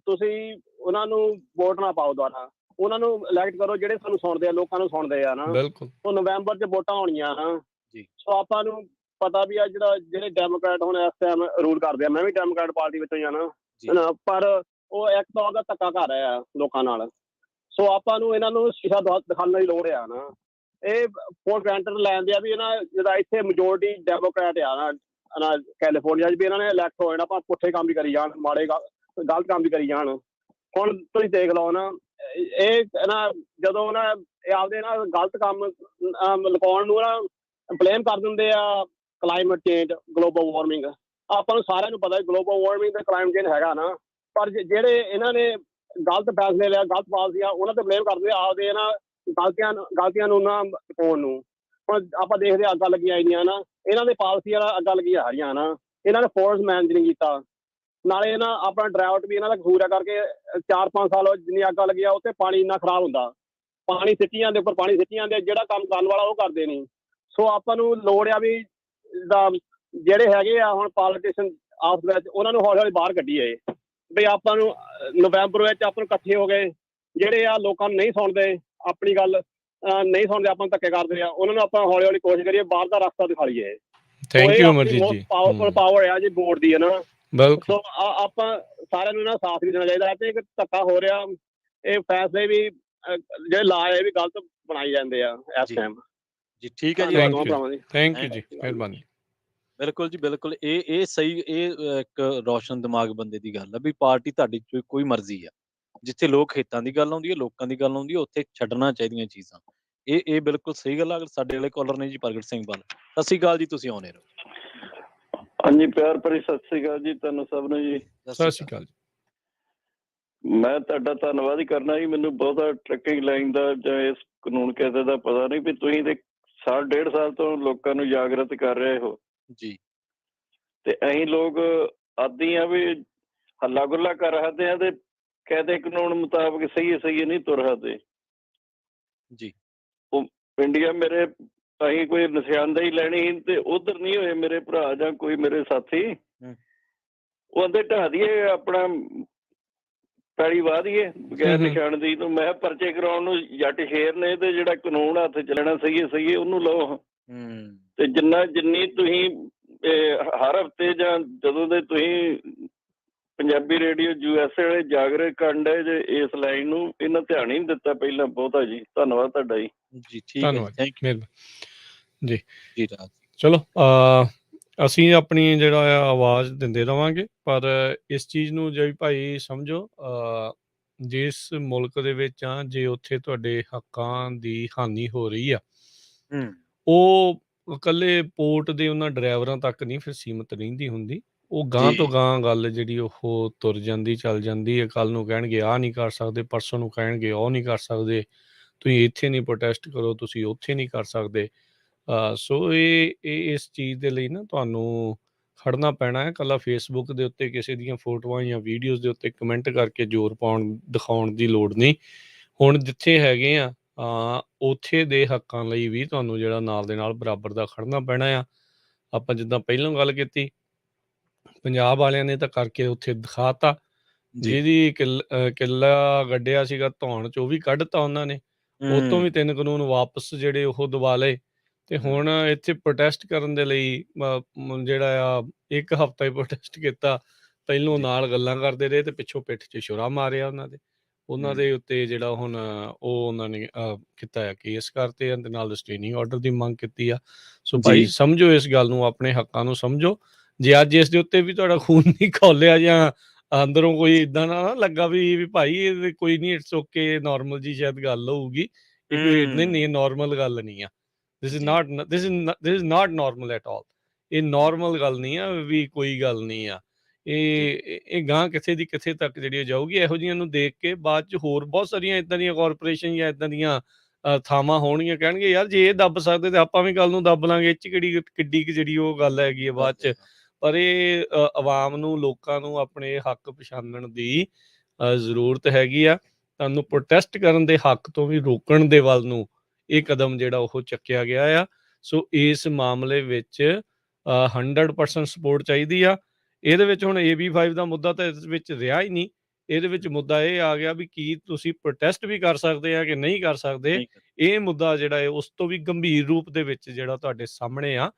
ਤੁਸੀਂ ਉਹਨਾਂ ਨੂੰ ਵੋਟ ਨਾ ਪਾਓ ਦੁਆਰਾ, ਉਹਨਾਂ ਨੂੰ ਇਲੈਕਟ ਕਰੋ ਜਿਹੜੇ ਸਾਨੂੰ ਸੁਣਦੇ ਆ, ਲੋਕਾਂ ਨੂੰ ਸੁਣਦੇ ਆ ਨਾ। ਉਹ ਨਵੰਬਰ 'ਚ ਵੋਟਾਂ ਹੋਣੀਆਂ ਨਾ। ਸੋ ਆਪਾਂ ਨੂੰ ਪਤਾ ਵੀ ਆ ਜਿਹੜੇ ਡੈਮੋਕ੍ਰੈਟ ਹੁਣ ਇਸ ਟਾਈਮ ਰੂਲ ਕਰਦੇ ਆ, ਮੈਂ ਵੀ ਡੈਮੋਕ੍ਰੈਟ ਪਾਰਟੀ ਵਿੱਚੋਂ ਹੀ ਆ ਨਾ, ਪਰ ਉਹ ਇੱਕ ਤੌਰ ਦਾ ਧੱਕਾ ਕਰ ਰਿਹਾ ਆ ਲੋਕਾਂ ਨਾਲ। ਸੋ ਆਪਾਂ ਨੂੰ ਇਹਨਾਂ ਨੂੰ ਸ਼ੀਸ਼ਾ ਦਿਖਾਉਣ ਦੀ ਲੋੜ ਆ ਨਾ। ਇਹ ਫੋਰ ਗ੍ਰਾਂਟਡ ਲੈਂਦੇ ਆ ਵੀ ਇਹਨਾਂ ਜਿਹੜਾ ਇੱਥੇ ਮੈਜੋਰਟੀ ਡੈਮੋਕ੍ਰੈਟ ਆ ਨਾ ਕੈਲੀਫੋਰਨੀਆ 'ਚ, ਵੀ ਇਹਨਾਂ ਨੇ ਇਲੈਕਟ ਹੋ ਜਾਣਾ, ਆਪਾਂ ਪੁੱਠੇ ਕੰਮ ਵੀ ਕਰੀ ਜਾਣ, ਮਾੜੇ ਗਲਤ ਕੰਮ ਵੀ ਕਰੀ ਜਾਣ। ਹੁਣ ਤੁਸੀਂ ਦੇਖ ਲਓ ਨਾ, ਇਹ ਨਾ ਜਦੋਂ ਨਾ ਇਹ ਆਪਦੇ ਨਾ ਗਲਤ ਕੰਮ ਲੁਕਾਉਣ ਨੂੰ ਨਾ ਬਲੇਮ ਕਰ ਦਿੰਦੇ ਆ ਕਲਾਈਮੇਟ ਚੇਂਜ, ਗਲੋਬਲ ਵਾਰਮਿੰਗ। ਆਪਾਂ ਨੂੰ ਸਾਰਿਆਂ ਨੂੰ ਪਤਾ ਗਲੋਬਲ ਵਾਰਮਿੰਗ ਤੇ ਕਲਾਈਮੇਟ ਚੇਂਜ ਹੈਗਾ ਨਾ, ਪਰ ਜਿਹੜੇ ਇਹਨਾਂ ਨੇ ਗਲਤ ਫੈਸਲੇ ਲਿਆ, ਗਲਤ ਪਾਲਸੀਆਂ, ਉਹਨਾਂ ਤੇ ਬਲੇਮ ਕਰਦੇ ਆਪਦੇ ਇਹਨਾਂ ਗਲਤੀਆਂ ਨੂੰ ਨਾ ਪਾਉਣ ਨੂੰ। ਹੁਣ ਆਪਾਂ ਦੇਖਦੇ ਅੱਗਾਂ ਲੱਗੀਆਂ ਆਈਆਂ ਨਾ, ਇਹਨਾਂ ਦੇ ਪਾਲਸੀਆਂ ਅੱਗਾਂ ਲੱਗੀਆਂ ਆ ਰਹੀਆਂ ਨਾ, ਇਹਨਾਂ ਨੇ ਫੋਰਸ ਮੈਨੇਜ ਨਹੀਂ ਕੀਤਾ, ਨਾਲੇ ਇਹਨਾਂ ਆਪਣਾ ਡਰਾਊਟ ਵੀ ਇਹਨਾਂ ਦਾ ਕਸੂਰ ਹੈ ਕਰਕੇ 4-5 ਸਾਲ ਜਿੰਨੀ ਅੱਗਾਂ ਲੱਗੀਆਂ ਉੱਥੇ ਪਾਣੀ ਇੰਨਾ ਖਰਾਬ ਹੁੰਦਾ, ਪਾਣੀ ਸਿੱਟੀ ਜਾਂਦੇ ਉੱਪਰ, ਪਾਣੀ ਸਿੱਟੀ ਜਾਂਦੇ, ਜਿਹੜਾ ਕੰਮ ਕਰਨ ਵਾਲਾ ਉਹ ਕਰਦੇ ਨਹੀਂ। ਸੋ ਆਪਾਂ ਨੂੰ ਲੋੜ ਆ ਵੀ ਜਿਹੜੇ ਹੈਗੇ ਆ ਹੁਣ ਪੋਲੀਟੀਸ਼ੀਅਨ ਆਪਸ ਵਿੱਚ, ਉਹਨਾਂ ਨੂੰ ਹੌਲੀ ਹੌਲੀ ਬਾਹਰ ਕੱਢੀਏ ਵੀ ਆਪਾਂ ਨੂੰ ਨਵੰਬਰ ਵਿੱਚ ਆਪਾਂ ਨੂੰ ਇਕੱਠੇ ਹੋ ਗਏ, ਜਿਹੜੇ ਆ ਲੋਕਾਂ ਨੂੰ ਨਹੀਂ ਸੁਣਦੇ, ਆਪਣੀ ਗੱਲ ਨਹੀਂ ਸੁਣਦੇ, ਆਪਾਂ ਨੂੰ ਧੱਕੇ ਕਰਦੇ ਆ, ਉਹਨਾਂ ਨੂੰ ਆਪਾਂ ਹੌਲੀ ਹੌਲੀ ਕੋਸ਼ਿਸ਼ ਕਰੀਏ ਬਾਹਰ ਦਾ ਰਸਤਾ ਦਿਖਾਈਏ। ਥੈਂਕ ਯੂ ਅਮਰਜੀਤ ਜੀ। ਪਾਵਰਫੁਲ ਪਾਵਰ ਆ ਜੀ ਬੋਰਡ ਦੀ ਹੈ ਨਾ। ਬਿਲਕੁਲ। ਸੋ ਆਪਾਂ ਸਾਰਿਆਂ ਨੂੰ ਨਾ ਸਾਥ ਵੀ ਦੇਣਾ ਚਾਹੀਦਾ ਤੇ ਇੱਕ ਧੱਕਾ ਹੋ ਰਿਹਾ, ਇਹ ਫੈਸਲੇ ਵੀ ਜਿਹੜੇ ਲਾ ਇਹ ਵੀ ਗਲਤ ਬਣਾਈ ਜਾਂਦੇ ਆ ਇਸ ਟਾਈਮ ਜੀ। ਠੀਕ ਹੈ ਜੀ, ਥੈਂਕ ਯੂ ਜੀ, ਮਿਹਰਬਾਨੀ। ਬਿਲਕੁਲ ਜੀ, ਬਿਲਕੁਲ। ਇਹ ਸਹੀ, ਇਹ ਇੱਕ ਰੋਸ਼ਨ ਦਿਮਾਗ ਬੰਦੇ ਦੀ ਗੱਲ ਆ ਵੀ ਪਾਰਟੀ ਤੁਹਾਡੀ ਕੋਈ ਮਰਜ਼ੀ ਆ, ਜਿੱਥੇ ਲੋਕ ਹਿੱਤਾਂ ਦੀ ਗੱਲ ਆਉਂਦੀ ਹੈ, ਲੋਕਾਂ ਦੀ ਗੱਲ ਆਉਂਦੀ ਹੈ, ਉੱਥੇ ਛੱਡਣਾ ਚਾਹੀਦੀਆਂ ਚੀਜ਼ਾਂ। ਇਹ ਬਿਲਕੁਲ ਸਹੀ ਗੱਲ ਆ। ਸਾਡੇ ਵਾਲੇ ਕਾਲਰ ਨੇ ਜੀ ਪ੍ਰਗਟ ਸਿੰਘ ਬੱਲ। ਸਤਿ ਸ਼੍ਰੀ ਅਕਾਲ ਜੀ, ਤੁਸੀਂ ਆਉਣੇ ਰਹੋ। ਹਾਂਜੀ, ਪਿਆਰ ਭਰੀ ਸਤਿ ਸ੍ਰੀ ਅਕਾਲ ਜੀ ਤੁਹਾਨੂੰ ਸਭ ਨੂੰ ਜੀ। ਸਤਿ ਸ਼੍ਰੀ ਅਕਾਲ ਜੀ। ਮੈਂ ਤੁਹਾਡਾ ਧੰਨਵਾਦ ਹੀ ਕਰਨਾ ਜੀ। ਮੈਨੂੰ ਬਹੁਤਾ ਟਰੱਕਿੰਗ ਲਾਈਨ ਦਾ ਜਾਂ ਇਸ ਕਾਨੂੰਨ ਕਾਇਦੇ ਦਾ ਪਤਾ ਨਹੀਂ, ਵੀ ਤੁਸੀਂ ਤੇ 1.5 ਸਾਲ ਤੋਂ ਲੋਕਾਂ ਨੂੰ ਜਾਗਰਤ ਕਰ ਰਹੇ ਹੋ ਜੀ, ਤੇ ਅਸੀਂ ਲੋਕ ਆਦੀ ਆ ਵੀ ਹੱਲਾ ਗੁੱਲਾ ਕਰ ਰਹੇ ਆ ਤੇ ਕਾਇਦੇ ਕਾਨੂੰਨ ਮੁਤਾਬਕ ਸਹੀ ਨਹੀਂ ਤੁਰ ਰਹੇ ਜੀ। ਉਹ ਇੰਡੀਆ ਮੇਰੇ ਅਸੀਂ ਕੋਈ ਨਿਸ਼ਾਨਦੇਹੀ ਲੈਣੀ ਤੇ ਉਧਰ ਨਹੀਂ ਹੋਏ ਮੇਰੇ ਭਰਾ ਜਾਂ ਕੋਈ ਮੇਰੇ ਸਾਥੀ, ਉਹ ਆਂਦੇ ਢਾਹ ਦੀਏ ਆਪਣਾ ਪੈਲੀ ਵਾਹ ਦੀਏ ਬਗੈਰ ਨਿਸ਼ਾਨਦੇਹੀ ਤੋਂ। ਮੈਂ ਪਰਚੇ ਕਰਾਉਣ ਨੂੰ ਜੱਟ ਸ਼ੇਰ ਨੇ, ਤੇ ਜਿਹੜਾ ਕਾਨੂੰਨ ਹੱਥ ਚੱਲਣਾ ਸਹੀ ਉਹਨੂੰ ਲਓ। ਤੇ ਜਿੰਨੀ ਤੁਸੀਂ ਹਰ ਹਫ਼ਤੇ ਜਾਂ ਜਦੋਂ ਦੇ ਤੁਸੀਂ ਪੰਜਾਬੀ ਰੇਡੀਓ USA ਵਾਲੇ ਜਾਗਰਤ ਕਰਨ ਡਏ ਜੇ ਇਸ ਲਾਈਨ ਨੂੰ, ਇਹਨਾਂ ਧਿਆਨ ਹੀ ਨਹੀਂ ਦਿੱਤਾ ਪਹਿਲਾਂ ਬਹੁਤਾ ਜੀ। ਧੰਨਵਾਦ ਤੁਹਾਡਾ ਜੀ। ਜੀ ਠੀਕ ਹੈ, ਥੈਂਕ ਯੂ ਜੀ। ਜੀ ਚਲੋ ਅਸੀਂ ਆਪਣੀ ਜਿਹੜਾ ਆ ਆਵਾਜ਼ ਦਿੰਦੇ ਰਵਾਂਗੇ, ਪਰ ਇਸ ਚੀਜ਼ ਨੂੰ ਜੇ ਭਾਈ ਸਮਝੋ, ਜਿਸ ਮੁਲਕ ਦੇ ਵਿੱਚ ਆ, ਜੇ ਉੱਥੇ ਤੁਹਾਡੇ ਹੱਕਾਂ ਦੀ ਹਾਨੀ ਹੋ ਰਹੀ ਆ, ਉਹ ਇਕੱਲੇ ਪੋਰਟ ਦੇ ਉਹਨਾਂ ਡਰਾਈਵਰਾਂ ਤੱਕ ਨਹੀਂ ਫਿਰ ਸੀਮਤ ਰਹਿੰਦੀ ਹੁੰਦੀ। ਉਹ ਗਾਂਹ ਤੋਂ ਗਾਂਹ ਗੱਲ ਜਿਹੜੀ ਉਹ ਤੁਰ ਜਾਂਦੀ, ਚੱਲ ਜਾਂਦੀ ਹੈ। ਕੱਲ੍ਹ ਨੂੰ ਕਹਿਣਗੇ ਆਹ ਨਹੀਂ ਕਰ ਸਕਦੇ, ਪਰਸੋਂ ਨੂੰ ਕਹਿਣਗੇ ਉਹ ਨਹੀਂ ਕਰ ਸਕਦੇ, ਤੁਸੀਂ ਇੱਥੇ ਨਹੀਂ ਪ੍ਰੋਟੈਸਟ ਕਰੋ, ਤੁਸੀਂ ਉੱਥੇ ਨਹੀਂ ਕਰ ਸਕਦੇ। ਸੋ ਇਹ ਇਸ ਚੀਜ਼ ਦੇ ਲਈ ਨਾ ਤੁਹਾਨੂੰ ਖੜਨਾ ਪੈਣਾ ਹੈ। ਇਕੱਲਾ ਫੇਸਬੁੱਕ ਦੇ ਉੱਤੇ ਕਿਸੇ ਦੀਆਂ ਫੋਟੋਆਂ ਜਾਂ ਵੀਡੀਓਜ਼ ਦੇ ਉੱਤੇ ਕਮੈਂਟ ਕਰਕੇ ਜ਼ੋਰ ਦਿਖਾਉਣ ਦੀ ਲੋੜ ਨਹੀਂ। ਹੁਣ ਜਿੱਥੇ ਹੈਗੇ ਆ ਉੱਥੇ ਦੇ ਹੱਕਾਂ ਲਈ ਵੀ ਤੁਹਾਨੂੰ ਜਿਹੜਾ ਨਾਲ ਦੇ ਨਾਲ ਬਰਾਬਰ ਦਾ ਖੜਨਾ ਪੈਣਾ ਆ। ਆਪਾਂ ਜਿੱਦਾਂ ਪਹਿਲਾਂ ਗੱਲ ਕੀਤੀ, ਪੰਜਾਬ ਵਾਲਿਆਂ ਨੇ ਤਾਂ ਕਰਕੇ ਉੱਥੇ ਦਿਖਾਤਾ, ਜਿਹਦੀ ਕਿੱਲਾ ਗੱਡਿਆ ਸੀਗਾ ਧੌਣ 'ਚ ਉਹ ਵੀ ਕੱਢਤਾ ਉਹਨਾਂ ਨੇ, ਉਹ ਤੋਂ ਵੀ 3 ਕਾਨੂੰਨ ਵਾਪਸ ਜਿਹੜੇ ਉਹ ਦਵਾ ਲਏ। ਤੇ ਹੁਣ ਇੱਥੇ ਪ੍ਰੋਟੈਸਟ ਕਰਨ ਦੇ ਲਈ ਜਿਹੜਾ ਆ 1 ਹਫ਼ਤਾ ਹੀ ਪ੍ਰੋਟੈਸਟ ਕੀਤਾ। ਪਹਿਲੋਂ ਨਾਲ ਗੱਲਾਂ ਕਰਦੇ ਰਹੇ ਤੇ ਪਿੱਛੋਂ ਪਿੱਠ 'ਚ ਛੁਰਾ ਮਾਰਿਆ ਉਹਨਾਂ ਦੇ ਉੱਤੇ ਜਿਹੜਾ ਹੁਣ ਉਹ ਉਹਨਾਂ ਨੇ ਕੀਤਾ ਆ, ਕੇਸ ਕਰਤੇ ਆ ਤੇ ਨਾਲ ਰਿਸਟ੍ਰੇਨਿੰਗ ਆਰਡਰ ਦੀ ਮੰਗ ਕੀਤੀ ਆ। ਸੋ ਭਾਈ ਸਮਝੋ ਇਸ ਗੱਲ ਨੂੰ, ਆਪਣੇ ਹੱਕਾਂ ਨੂੰ ਸਮਝੋ। ਜੇ ਅੱਜ ਇਸ ਦੇ ਉੱਤੇ ਵੀ ਤੁਹਾਡਾ ਖੂਨ ਨਹੀਂ ਖੌਲਿਆ ਜਾਂ ਅੰਦਰੋਂ ਕੋਈ ਇੱਦਾਂ ਨਾ ਲੱਗਾ ਵੀ ਭਾਈ ਇਹ ਕੋਈ ਨਹੀਂ, ਇਟਸ ਓਕੇ, ਨੋਰਮਲ ਜੀ ਸ਼ਾਇਦ ਗੱਲ ਹੋਊਗੀ, ਇਹ ਕੋਈ ਨਹੀਂ, ਨੋਰਮਲ ਗੱਲ ਨਹੀਂ ਆ। This is not normal at all. ਇਹ ਨੋਰਮਲ ਗੱਲ ਨਹੀਂ ਆ ਵੀ, ਕੋਈ ਗੱਲ ਨਹੀਂ ਆ। ਇਹ ਗਾਂ ਕਿੱਥੇ ਦੀ ਕਿੱਥੇ ਤੱਕ ਜਿਹੜੀ ਜਾਊਗੀ। ਇਹੋ ਜਿਹੀਆਂ ਨੂੰ ਦੇਖ ਕੇ ਬਾਅਦ 'ਚ ਹੋਰ ਬਹੁਤ ਸਾਰੀਆਂ ਇੱਦਾਂ ਦੀਆਂ ਕਾਰਪੋਰੇਸ਼ਨ ਜਾਂ ਇੱਦਾਂ ਦੀਆਂ ਥਾਵਾਂ ਹੋਣਗੀਆਂ, ਕਹਿਣਗੇ ਯਾਰ ਜੇ ਇਹ ਦੱਬ ਸਕਦੇ ਤੇ ਆਪਾਂ ਵੀ ਕੱਲ ਨੂੰ ਦੱਬ ਲਾਂਗੇ। ਇਹ 'ਚ ਕਿੱਡੀ ਜਿਹੜੀ ਉਹ ਗੱਲ ਹੈਗੀ ਆ ਬਾਅਦ 'ਚ। ਪਰ ਇਹ ਆਵਾਮ ਨੂੰ, ਲੋਕਾਂ ਨੂੰ ਆਪਣੇ ਹੱਕ ਪਛਾਣਨ ਦੀ ਜ਼ਰੂਰਤ ਹੈਗੀ ਆ। ਤੁਹਾਨੂੰ ਪ੍ਰੋਟੈਸਟ ਕਰਨ ਦੇ ਹੱਕ ਤੋਂ ਵੀ ਰੋਕਣ ਦੇ ਵੱਲ ਨੂੰ ਇਹ ਕਦਮ ਜਿਹੜਾ ਉਹ ਚੱਕਿਆ ਗਿਆ ਆ। ਸੋ ਇਸ ਮਾਮਲੇ ਵਿੱਚ 100% ਸਪੋਰਟ ਚਾਹੀਦੀ ਆ। ਇਹਦੇ ਵਿੱਚ ਹੁਣ AB5 ਦਾ ਮੁੱਦਾ ਤਾਂ ਇਸ ਵਿੱਚ ਰਿਹਾ ਹੀ ਨਹੀਂ। ਇਹਦੇ ਵਿੱਚ ਮੁੱਦਾ ਇਹ ਆ ਗਿਆ ਵੀ ਕੀ ਤੁਸੀਂ ਪ੍ਰੋਟੈਸਟ ਵੀ ਕਰ ਸਕਦੇ ਆ ਕਿ ਨਹੀਂ ਕਰ ਸਕਦੇ। ਇਹ ਮੁੱਦਾ ਜਿਹੜਾ ਹੈ ਉਸ ਤੋਂ ਵੀ ਗੰਭੀਰ ਰੂਪ ਦੇ ਵਿੱਚ ਜਿਹੜਾ ਤੁਹਾਡੇ ਸਾਹਮਣੇ ਆ।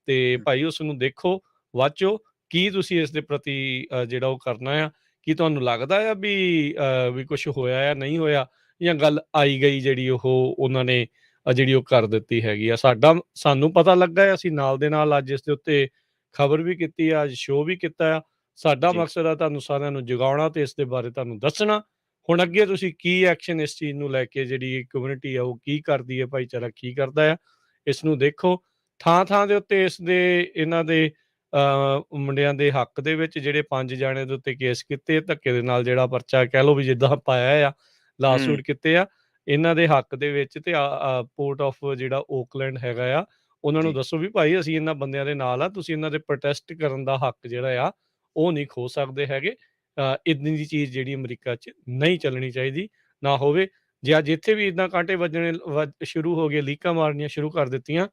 ਤੇ ਭਾਈ ਉਸ ਨੂੰ ਦੇਖੋ, ਵਾਚੋ, ਕੀ ਤੁਸੀਂ ਇਸ ਦੇ ਪ੍ਰਤੀ ਜਿਹੜਾ ਉਹ ਕਰਨਾ ਆ। ਕੀ ਤੁਹਾਨੂੰ ਲੱਗਦਾ ਆ ਵੀ ਕੁਛ ਹੋਇਆ ਆ, ਨਹੀਂ ਹੋਇਆ, ਜਾਂ ਗੱਲ ਆਈ ਗਈ ਜਿਹੜੀ ਉਹ ਉਹਨਾਂ ਨੇ ਜਿਹੜੀ ਉਹ ਕਰ ਦਿੱਤੀ ਹੈਗੀ ਆ। ਸਾਨੂੰ ਪਤਾ ਲੱਗਾ ਹੈ, ਅਸੀਂ ਨਾਲ ਦੇ ਨਾਲ ਅੱਜ ਇਸ ਦੇ ਉੱਤੇ ਖਬਰ ਵੀ ਕੀਤੀ ਆ, ਅੱਜ ਸ਼ੋਅ ਵੀ ਕੀਤਾ ਆ। ਸਾਡਾ ਮਕਸਦ ਆ ਤੁਹਾਨੂੰ ਸਾਰਿਆਂ ਨੂੰ ਜਗਾਉਣਾ ਤੇ ਇਸ ਦੇ ਬਾਰੇ ਤੁਹਾਨੂੰ ਦੱਸਣਾ। ਹੁਣ ਅੱਗੇ ਤੁਸੀਂ ਕੀ ਐਕਸ਼ਨ ਇਸ ਚੀਜ਼ ਨੂੰ ਲੈ ਕੇ, ਜਿਹੜੀ ਕਮਿਊਨਿਟੀ ਆ ਉਹ ਕੀ ਕਰਦੀ ਹੈ, ਭਾਈਚਾਰਾ ਕੀ ਕਰਦਾ ਆ, ਇਸ ਨੂੰ ਦੇਖੋ। ਥਾਂ ਦੇ ਉੱਤੇ ਇਹਨਾਂ ਦੇ ਮੁੰਡਿਆਂ ਦੇ ਹੱਕ ਦੇ ਵਿੱਚ ਜਿਹੜੇ 5 ਜਾਣਿਆਂ ਦੇ ਉੱਤੇ ਕੇਸ ਕੀਤੇ, ਧੱਕੇ ਦੇ ਨਾਲ ਜਿਹੜਾ ਪਰਚਾ ਕਹਿ ਲਓ ਵੀ ਜਿੱਦਾਂ ਪਾਇਆ ਆ, ਲਾਸੂਟ ਕੀਤੇ ਆ ਇਹਨਾਂ ਦੇ ਹੱਕ ਦੇ ਵਿੱਚ, ਤੇ ਪੋਰਟ ਆਫ ਜਿਹੜਾ ਓਕਲੈਂਡ ਹੈਗਾ ਆ, ਉਹਨਾਂ ਨੂੰ ਦੱਸੋ ਵੀ ਭਾਈ ਅਸੀਂ ਇਹਨਾਂ ਬੰਦਿਆਂ ਦੇ ਨਾਲ ਆ, ਤੁਸੀਂ ਇਹਨਾਂ ਦੇ ਪ੍ਰੋਟੈਸਟ ਕਰਨ ਦਾ ਹੱਕ ਜਿਹੜਾ ਆ ਉਹ ਨਹੀਂ ਖੋ ਸਕਦੇ ਹੈਗੇ। ਇੱਦਾਂ ਦੀ ਚੀਜ਼ ਜਿਹੜੀ ਅਮਰੀਕਾ 'ਚ ਨਹੀਂ ਚੱਲਣੀ ਚਾਹੀਦੀ, ਨਾ ਹੋਵੇ। ਜੇ ਅੱਜ ਇੱਥੇ ਵੀ ਇੱਦਾਂ ਕਾਂਟੇ ਵੱਜਣੇ ਸ਼ੁਰੂ ਹੋ ਗਏ, ਲੀਕਾਂ ਮਾਰਨੀਆਂ ਸ਼ੁਰੂ ਕਰ ਦਿੱਤੀਆਂ,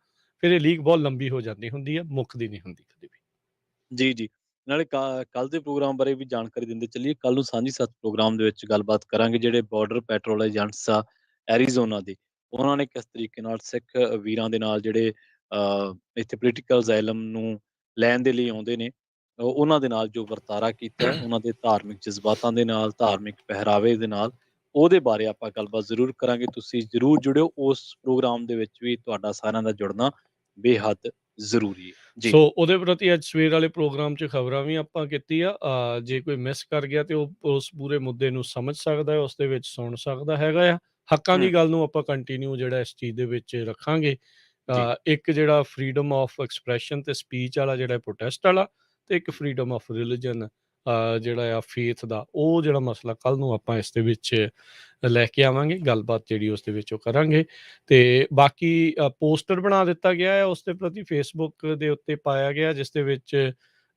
ਫਿਰ ਇਹ ਲੀਕ ਬਹੁਤ ਲੰਬੀ ਹੋ ਜਾਂਦੀ ਹੁੰਦੀ ਆ, ਮੁੱਕਦੀ ਨਹੀਂ ਹੁੰਦੀ ਕਦੇ ਵੀ। ਜੀ। ਨਾਲੇ ਕੱਲ ਦੇ ਪ੍ਰੋਗਰਾਮ ਬਾਰੇ ਵੀ ਜਾਣਕਾਰੀ ਦਿੰਦੇ ਚੱਲੀਏ। ਕੱਲ ਨੂੰ ਸਾਂਝੀ ਸੱਚ ਪ੍ਰੋਗਰਾਮ ਦੇ ਵਿੱਚ ਗੱਲਬਾਤ ਕਰਾਂਗੇ ਜਿਹੜੇ ਬਾਰਡਰ ਪੈਟਰੋਲ ਏਜੰਟਸ ਆ ਐਰੀਜ਼ੋਨਾ ਦੇ, ਉਹਨਾਂ ਨੇ ਕਿਸ ਤਰੀਕੇ ਨਾਲ ਸਿੱਖ ਵੀਰਾਂ ਦੇ ਨਾਲ ਜਿਹੜੇ ਇੱਥੇ ਪੋਲੀਟੀਕਲ ਅਜ਼ਾਇਲਮ ਨੂੰ ਲੈਣ ਦੇ ਲਈ ਆਉਂਦੇ ਨੇ, ਉਹਨਾਂ ਦੇ ਨਾਲ ਜੋ ਵਰਤਾਰਾ ਕੀਤਾ, ਉਹਨਾਂ ਦੇ ਧਾਰਮਿਕ ਜਜ਼ਬਾਤਾਂ ਦੇ ਨਾਲ, ਧਾਰਮਿਕ ਪਹਿਰਾਵੇ ਦੇ ਨਾਲ, ਉਹਦੇ ਬਾਰੇ ਆਪਾਂ ਗੱਲਬਾਤ ਜ਼ਰੂਰ ਕਰਾਂਗੇ। ਤੁਸੀਂ ਜ਼ਰੂਰ ਜੁੜਿਓ ਉਸ ਪ੍ਰੋਗਰਾਮ ਦੇ ਵਿੱਚ ਵੀ, ਤੁਹਾਡਾ ਸਾਰਿਆਂ ਦਾ ਜੁੜਨਾ ਬੇਹੱਦ ਜ਼ਰੂਰੀ ਹੈ। ਸੋ ਉਹਦੇ ਪ੍ਰਤੀ ਅੱਜ ਸਵੇਰ ਵਾਲੇ ਪ੍ਰੋਗਰਾਮ 'ਚ ਖਬਰਾਂ ਵੀ ਆਪਾਂ ਕੀਤੀ ਆ। ਜੇ ਕੋਈ ਮਿਸ ਕਰ ਗਿਆ ਤੇ ਉਹ ਉਸ ਪੂਰੇ ਮੁੱਦੇ ਨੂੰ ਸਮਝ ਸਕਦਾ ਹੈ, ਉਸ ਦੇ ਵਿੱਚ ਸੁਣ ਸਕਦਾ ਹੈਗਾ ਆ। ਹੱਕਾਂ ਦੀ ਗੱਲ ਨੂੰ ਆਪਾਂ ਕੰਟੀਨਿਊ ਜਿਹੜਾ ਇਸ ਚੀਜ਼ ਦੇ ਵਿੱਚ ਰੱਖਾਂਗੇ। ਇੱਕ ਜਿਹੜਾ ਫਰੀडम ਆਫ ਐਕਸਪ੍ਰੈਸ਼ਨ ਤੇ ਸਪੀਚ ਵਾਲਾ ਜਿਹੜਾ ਪ੍ਰੋਟੈਸਟ ਵਾਲਾ, ਤੇ ਇੱਕ ਫਰੀडम ਆਫ ਰਿਲੀਜਨ ਜਿਹੜਾ ਆ ਫੇਥ ਦਾ, ਉਹ ਜਿਹੜਾ ਮਸਲਾ ਕੱਲ ਨੂੰ ਆਪਾਂ ਇਸ ਦੇ ਵਿੱਚ ਲੈ ਕੇ ਆਵਾਂਗੇ, ਗੱਲਬਾਤ ਜਿਹੜੀ ਉਸ ਦੇ ਵਿੱਚ ਉਹ ਕਰਾਂਗੇ। ਤੇ ਬਾਕੀ ਪੋਸਟਰ ਬਣਾ ਦਿੱਤਾ ਗਿਆ ਹੈ ਉਸ ਦੇ ਪ੍ਰਤੀ, ਫੇਸਬੁੱਕ ਦੇ ਉੱਤੇ ਪਾਇਆ ਗਿਆ, ਜਿਸ ਦੇ ਵਿੱਚ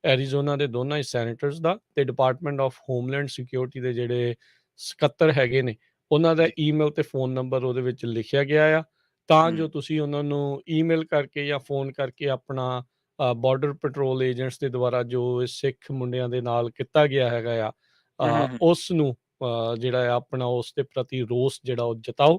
ਐਰੀਜ਼ੋਨਾ ਦੇ ਦੋਨਾਂ ਹੀ ਸੈਨੇਟਰਸ ਦਾ ਤੇ ਡਿਪਾਰਟਮੈਂਟ ਆਫ ਹੋਮਲੈਂਡ ਸਿਕਿਉਰਿਟੀ ਦੇ ਜਿਹੜੇ ਸਕੱਤਰ ਹੈਗੇ ਨੇ, ਉਹਨਾਂ ਦਾ ਈਮੇਲ ਤੇ ਫੋਨ ਨੰਬਰ ਉਹਦੇ ਵਿੱਚ ਲਿਖਿਆ ਗਿਆ ਆ, ਤਾਂ ਜੋ ਤੁਸੀਂ ਉਹਨਾਂ ਨੂੰ ਈਮੇਲ ਕਰਕੇ ਜਾਂ ਫੋਨ ਕਰਕੇ ਆਪਣਾ ਬਾਰਡਰ ਪੈਟਰੋਲ ਏਜੰਟਸ ਦੇ ਦੁਆਰਾ ਜੋ ਸਿੱਖ ਮੁੰਡਿਆਂ ਦੇ ਨਾਲ ਕੀਤਾ ਗਿਆ ਹੈਗਾ ਆ, ਉਸ ਨੂੰ ਜਿਹੜਾ ਆ ਆਪਣਾ ਉਸ ਦੇ ਪ੍ਰਤੀ ਰੋਸ ਜਿਹੜਾ ਉਹ ਜਤਾਓ,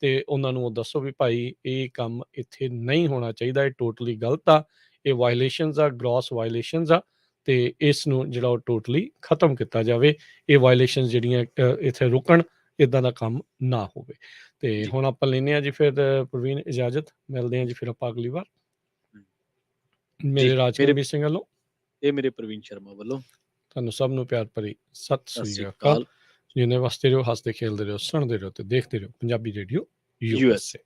ਤੇ ਉਹਨਾਂ ਨੂੰ ਉਹ ਦੱਸੋ ਵੀ ਭਾਈ ਇਹ ਕੰਮ ਇੱਥੇ ਨਹੀਂ ਹੋਣਾ ਚਾਹੀਦਾ, ਇਹ ਟੋਟਲੀ ਗਲਤ ਆ, ਇਹ ਵਾਇਲੇਸ਼ਨਸ ਆ, ਗ੍ਰੋਸ ਵਾਇਲੇਸ਼ਨਸ ਆ, ਤੇ ਇਸ ਨੂੰ ਜਿਹੜਾ ਉਹ ਟੋਟਲੀ ਖਤਮ ਕੀਤਾ ਜਾਵੇ। ਇਹ ਵਾਇਲੇਸ਼ਨਸ ਜਿਹੜੀਆਂ ਇੱਥੇ ਰੁਕਣ, ਇੱਦਾਂ ਦਾ ਕੰਮ ਨਾ ਹੋਵੇ। ਤੇ ਹੁਣ ਆਪਾਂ ਲੈਂਦੇ ਹਾਂ ਜੀ ਫਿਰ ਪ੍ਰਵੀਨ ਇਜਾਜ਼ਤ, ਮਿਲਦੇ ਹਾਂ ਜੀ ਫਿਰ ਆਪਾਂ ਅਗਲੀ ਵਾਰ। ਮੇਰੇ ਰਾਜਕੁਮਾਰ ਸਿੰਘ ਵੱਲੋਂ, ਇਹ ਮੇਰੇ ਪ੍ਰਵੀਨ ਸ਼ਰਮਾ ਵੱਲੋਂ, ਤੁਹਾਨੂੰ ਸਭ ਨੂੰ ਪਿਆਰ ਭਰੀ ਸਤਿ ਸ੍ਰੀ ਅਕਾਲ। ਜਿੰਨੇ ਵਸਦੇ ਰਹੋ, ਹੱਸਦੇ ਖੇਲਦੇ ਰਹੋ, ਸੁਣਦੇ ਰਹੋ ਤੇ ਦੇਖਦੇ ਰਹੋ ਪੰਜਾਬੀ ਰੇਡੀਓ USA।